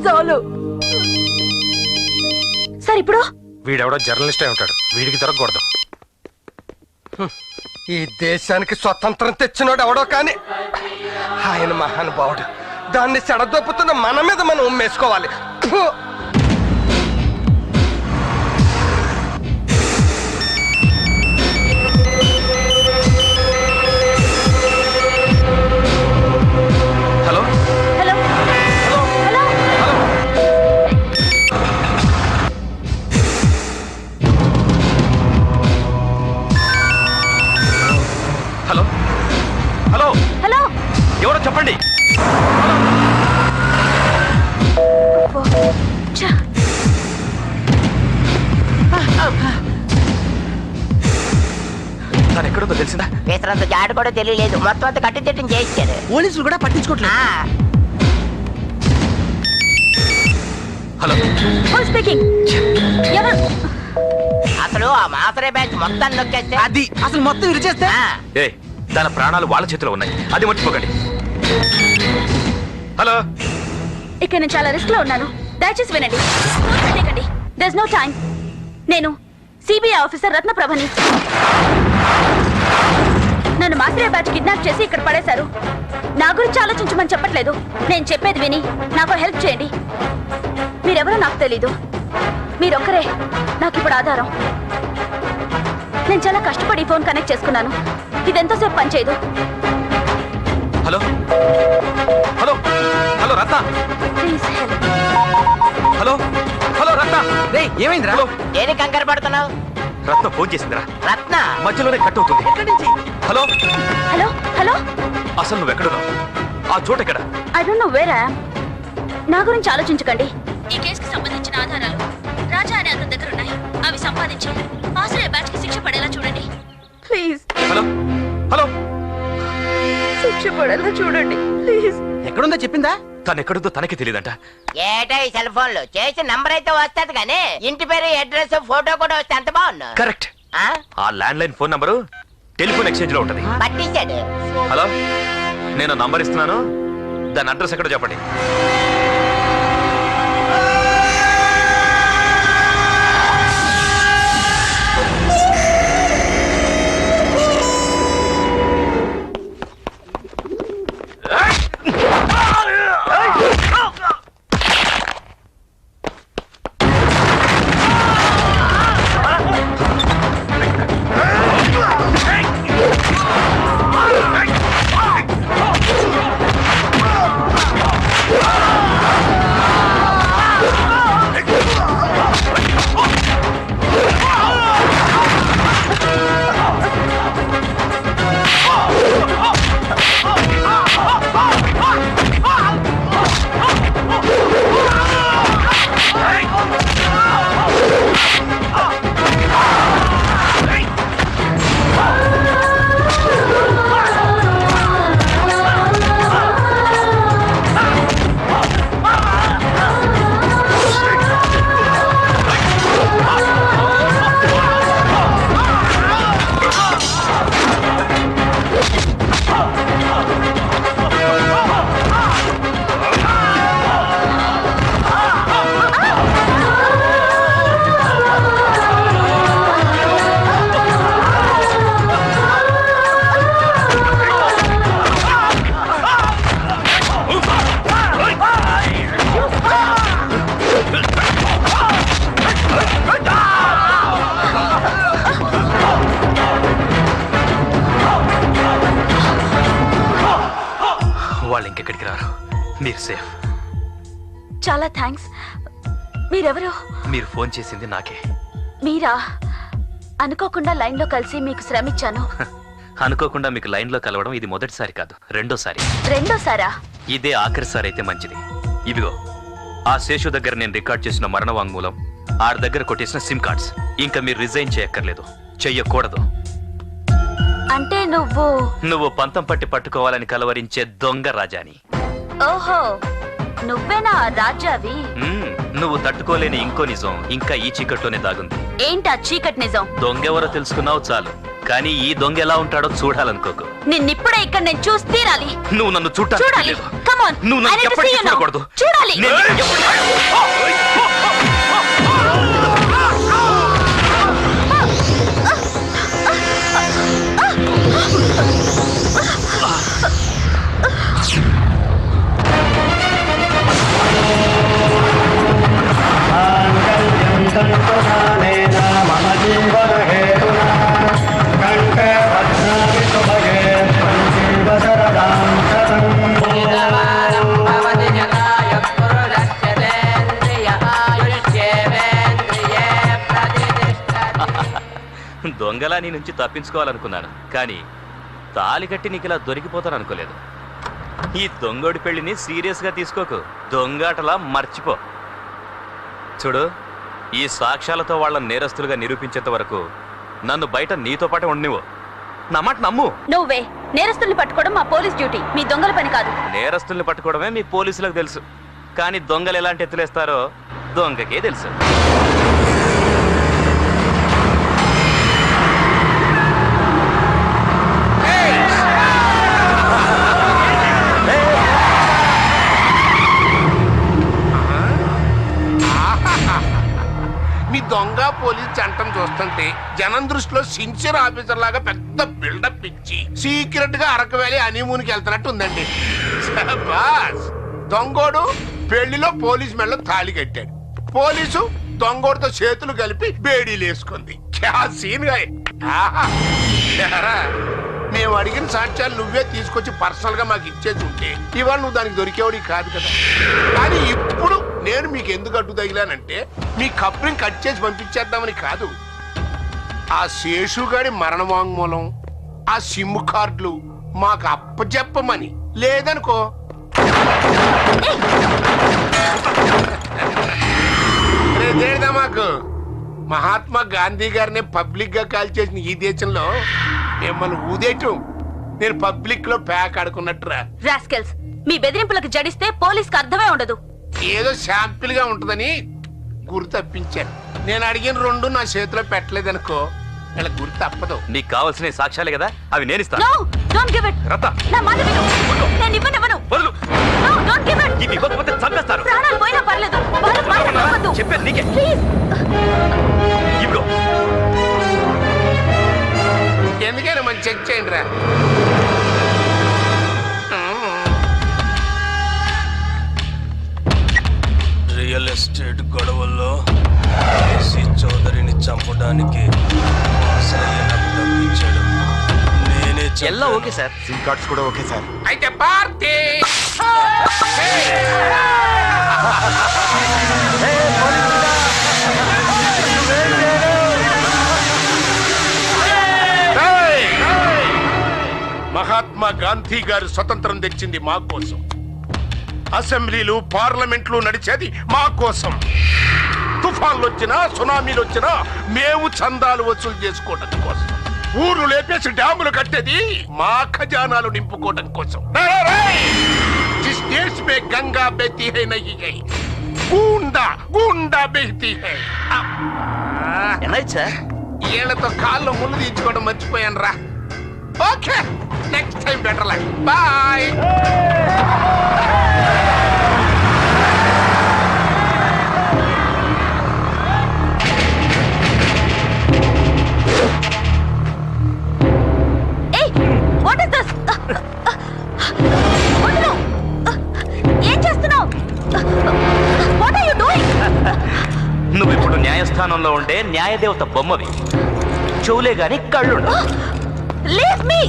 చాలు. సార్ ఇప్పుడు వీడెవడో జర్నలిస్ట్ అయి ఉంటాడు, వీడికి దొరకకూడదు. ఈ దేశానికి స్వతంత్రం తెచ్చినోడు ఎవడో కానీ ఆయన మహానుభావుడు. దాన్ని సెడదొప్పుతున్న మన మీద మనం ఉమ్మేసుకోవాలి. Hello hello hello hello hello hello ఎవరో చెప్పండి. తను ఎక్కడుందో తెలిసిందా? వేసరంత జాడు కూడా తెలియలేదు. మొత్తం అంతా కట్టుదిట్టం చేయించారు. పోలీసులు కూడా పట్టించుకోవట్లేదు. Hello speaking. ఎవరు? అసలు ఆ మాసరే బ్యాచ్ మొత్తం నొక్కేస్తే అది అసలు మొత్తం విరిచేస్తే ఏ దాని ప్రాణాలు వాళ్ళ చేతిలో ఉన్నాయి, అది మర్చిపోకండి. హలో ఇక్కడ నేను చాలా రిస్క్ లో ఉన్నాను, దయచేసి వినండి. There is no time. నేను సిబిఐ ఆఫీసర్ రత్నప్రభని. నన్ను మాత్రే బ్యాచ్ కిడ్నాప్ చేసి ఇక్కడ పడేశారు. నా గురించి ఆలోచించమని చెప్పట్లేదు, నేను చెప్పేది విని నాకు హెల్ప్ చేయండి. మీరెవరో నాకు తెలీదు, మీరొక్కరే నాకు ఇప్పుడు ఆధారం. నేను చాలా కష్టపడి ఫోన్ కనెక్ట్ చేసుకున్నాను, ఇదెంతోసేపు పనిచేయదు. Hello hello hello Ratna, please help. Hello hello Ratna. ఏమైందిరా? ఏది కంగారు పడుతున్నావు? రత్న ఫోన్ చేసిందిరా. రత్న మధ్యలోనే కట్ అవుతుంది. Hello hello hello. అసలు నువ్వు ఎక్కడున్నావు? ఆ చోట ఎక్కడ? I don't know where I am. నా గురించి ఆలోచించకండి. ఈ కేసుకి సంబంధించిన ఆధారాలు రాజా అనే అతని దగ్గర ఉన్నాయి. అవి సంపాదించి ఆశ్రయ బ్యాచ్ కి శిక్ష పడేలా చూడండి ప్లీజ్. Hello hello. శిక్ష పడేలా చూడండి ప్లీజ్. ఎక్కడుందో చెప్పిందా? తను ఎక్కడుందో తనకి తెలియదంట. ఏటా ఈ సెల్ ఫోన్ లో చేసి నంబర్ అయితే వస్తుంది కానీ ఇంటి పేరు అడ్రస్ ఫోటో కూడా వస్తే ఎంత బాగున్నా. కరెక్ట్. ఆ land line phone number telephone exchange లో ఉంటది. పట్టించాడు. హలో, నేను నంబర్ ఇస్తున్నాను, దాని అడ్రస్ ఎక్కడో చెప్పండి. ఇంకెక్కడికి రారు. మీరు సేఫ్. చాలా థ్యాంక్స్. మీరెవరు? మీరు ఫోన్ చేసింది నాకే. మీరా? అనుకోకుండా లైన్లో కలిసి మీకు శ్రమిచ్చాను. అనుకోకుండా మీకు లైన్లో కలవడం ఇది మొదటిసారి కాదు, రెండోసారి. రెండోసారా? ఇదే ఆఖరిసారి అయితే మంచిది. ఇదిగో ఆ శేషు దగ్గర నేను రికార్డ్ చేసిన మరణ వాంగ్మూలం, ఆడి దగ్గర కొట్టేసిన సిమ్ కార్డ్స్. ఇంకా మీరు రిజైన్ చేయక్కర్లేదు, చెయ్యకూడదు. అంటే నువ్వు పంతం పట్టి పట్టుకోవాలని కలవరించే దొంగ రాజాని. ఓహో, నువ్వేనా రాజావి? నువ్వు తట్టుకోలేని ఇంకో నిజం ఇంకా ఈ చీకట్లోనే దాగుంది. ఏంటా చీకటి నిజం? దొంగెవరో తెలుసుకున్నావు చాలు, కానీ ఈ దొంగ ఎలా ఉంటాడో చూడాలనుకోకు. నిన్నిప్పుడే ఇక్కడ నేను చూసి తీరాలి. నువ్వు నన్ను చూడాలి. Come on. నువ్వు నన్ను ఎప్పటికీ చూడకూడదు. చూడాలి. దొంగలా నీ నుంచి తప్పించుకోవాలనుకున్నాను, కానీ తాళి కట్టి నీకు ఇలా దొరికిపోతాను అనుకోలేదు. ఈ దొంగోడి పెళ్లిని సీరియస్ గా తీసుకోకు, దొంగాటలా మర్చిపో. చూడు, ఈ సాక్ష్యాలతో వాళ్ళ నేరస్తులుగా నిరూపించేంత వరకు నన్ను బయట నీతో పాటే ఉండనివ్వు. నా మాట నమ్ము. నువ్వే నేరస్తుల్ని పట్టుకోవడం మా పోలీస్ డ్యూటీ, మీ దొంగల పని కాదు. నేరస్తుల్ని పట్టుకోవడమే మీ పోలీసులకు తెలుసు, కానీ దొంగలు ఎలాంటి ఎత్తులేస్తారో దొంగకే తెలుసు. మీ దొంగ పోలీస్ చట్టం చూస్తుంటే జనం దృష్టిలో సిన్సియర్ ఆఫీసర్ లాగా పెద్ద బిల్డప్ ఇచ్చి సీక్రెట్ గా అరకు వ్యాలీ హనీమూన్కి వెళ్తున్నట్టు ఉందండి. బాస్, దొంగోడు పెళ్లిలో పోలీస్ మెడలో తాళి కట్టాడు, పోలీసు దొంగోడితో చేతులు కలిపి బేడీలు వేసుకుంది. మేము అడిగిన సాక్ష్యాలు నువ్వే తీసుకొచ్చి పర్సనల్ గా మాకు ఇచ్చేసి ఉంటే ఇవాళ నువ్వు దానికి దొరికేవాడి కాదు కదా. కానీ ఇప్పుడు నేను మీకు ఎందుకు అడ్డు తగిలానంటే మీ కప్పుని కట్ చేసి పంపించేద్దామని కాదు. ఆ శేషుగాడి మరణ వాంగ్మూలం, ఆ సిమ్ కార్డులు మాకు అప్పచెప్పమని. లేదనుకో మాకు మహాత్మా గాంధీ గారిని పబ్లిక్ గా కాల్ చేసిన ఈ దేశంలో మిమ్మల్ని ఊదేయటం నేను పబ్లిక్ లో ప్యాక్ ఆడుకున్నట్టురా. రాస్కెల్స్, మీ బెదిరింపులకు జడిస్తే పోలీస్ కి అర్థమే ఉండదు. ఏదో శాంపిల్ గా ఉంటదని గురి తప్పించాను. నేను అడిగిన రెండు నా చేతిలో పెట్టలేదనుకో ఇలా గురి తప్పదు. నీకు కావాల్సిన సాక్ష్యాలే కదా, అవి నేను ఇస్తాను. No, don't give it. రత్త, నా మాట విను. నేను ఇవ్వను. వదులు. No, don't give it. ఇది ఇవ్వకపోతే చంపేస్తాను. ప్రాణాలు పోయినా పర్లేదు. వాళ్ళ మాట నమ్మొద్దు. చెప్పేది నీకే. Please. ఇవ్వు. ఎందుకైనా మనం చెక్ చేయండి రా. రియల్ ఎస్టేట్ గొడవల్లో ఏసీ చౌదరిని చంపడానికి తప్పించాడు. నేనే ಎಲ್ಲ ಓಕೆ ಸರ್, ಸಿಮ್ ಕಾರ್ಡ್ಸ್ ಕೂಡ ಓಕೆ ಸರ್. అయితే పార్టీ మహాత్మా గాంధీ గారు స్వతంత్రం తెచ్చింది మా కోసం, అసెంబ్లీలు పార్లమెంట్లు నడిచేది మా కోసం. తుఫాన్లు వచ్చినా సునామీలు వచ్చినా మేము చందాలు వసూలు చేసుకోవడం కోసం. ఊరు లేపేసి డ్యాములు కట్టేది మా ఖజానాలు నింపుకోవడం కోసం. जिस देश में गंगा बहती है नहीं है, गूंडा गूंडा बहती है. ఏళ్లతో కాళ్ళు ముళ్ళు తీర్చుకోవడం మర్చిపోయాను రా. Okay, next time better luck. Bye. నువ్వు ఇప్పుడు న్యాయస్థానంలో ఉండే న్యాయదేవత బొమ్మవి, చెవులే గాని కళ్ళు. Leave me!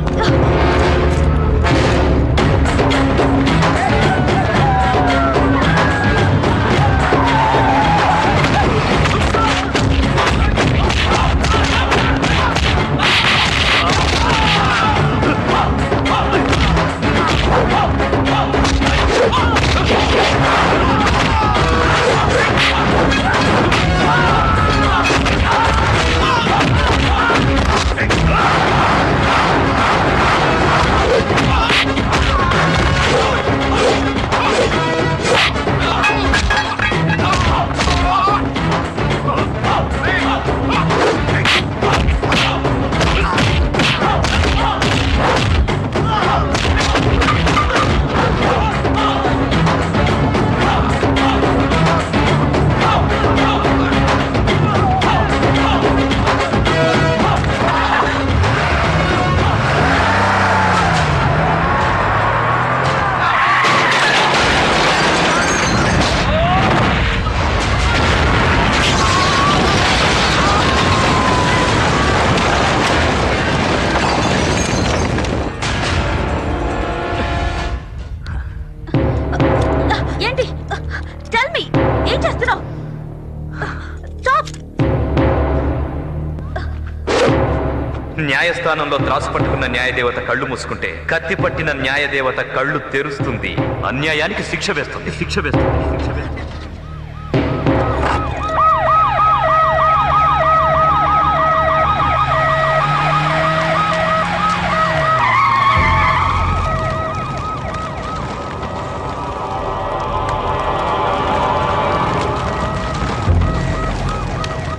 న్యాయస్థానంలో త్రాసు పట్టుకున్న న్యాయదేవత కళ్ళు మూసుకుంటే కత్తి పట్టిన న్యాయదేవత కళ్ళు తెరుస్తుంది, అన్యాయానికి శిక్ష వేస్తుంది.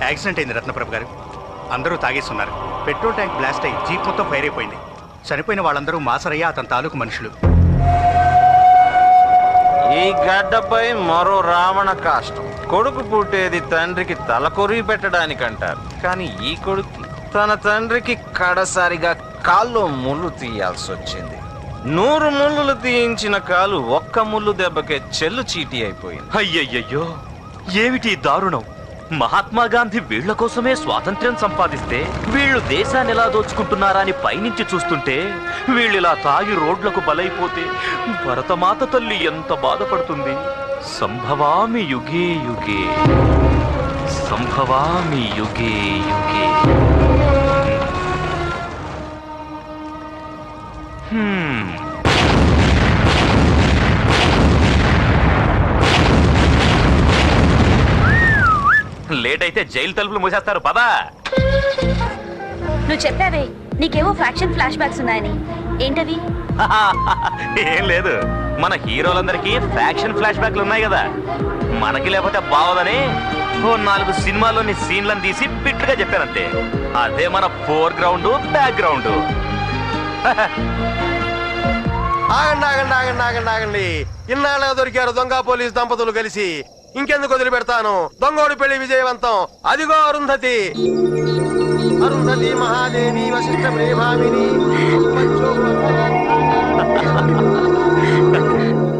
యాక్సిడెంట్ అయింది రత్నప్రభ గారు. అందరూ తాగేస్తున్నారు. పెట్రోల్ ట్యాంక్ బ్లాస్ట్ అయ్యి జీప్ మొత్తం ఫైర్ అయిపోయింది. చనిపోయిన వాళ్ళందరూ మాసరయ్య అతని తాలూకు మనుషులు. ఈ గడ్డపై మరో రావణ కాష్టం. కొడుకు పుట్టేది తండ్రికి తలకొరివి పెట్టడానికంటారు, కానీ ఈ కొడుకు తన తండ్రికి కడసారిగా కాల్లో ముళ్ళు తీయాల్సి వచ్చింది. 100 ముళ్ళులు తీయించిన కాలు ఒక్క ముళ్ళు దెబ్బకే చెల్లు చీటీ అయిపోయింది. అయ్యయ్యో, ఏమిటి దారుణం! మహాత్మా గాంధీ వీళ్ల కోసమే స్వాతంత్ర్యం సంపాదిస్తే వీళ్ళు దేశాన్ని ఎలా దోచుకుంటున్నారా అని పైనుంచి చూస్తుంటే వీళ్ళిలా తాగి రోడ్లకు బలైపోతే భరతమాత తల్లి ఎంత బాధపడుతుంది. సంభవామి యుగే యుగే, సంభవామి యుగే యుగే. లేట్ అయితే జైలు తలుపులు మూసేస్తారు. పదా నువ్వు చెప్పావే నీకేవో ఫ్యాక్షన్ ఫ్లాష్ బ్యాక్స్ ఉన్నాయని, ఏంటవి? ఏం లేదు, మన హీరోలందరికీ ఫ్యాక్షన్ ఫ్లాష్ బ్యాక్లు ఉన్నాయి కదా, మనకి లేకపోతే బావదని 4 సినిమాల్లోని సీన్లను తీసి పిట్టుగా చెప్పానంతే. అదే మన ఫోర్ గ్రౌండ్ బ్యాక్ గ్రౌండ్. ఆగండి. ఇన్నాళ్ళ దొరికారు దొంగ పోలీస్ దంపతులు కలిసి. ఇంకెందుకు వదిలిపెడతాను? దొంగోడి పెళ్లి విజయవంతం. అదిగో అరుంధతి మహాదేవి వశిష్ఠ ప్రేమామిని.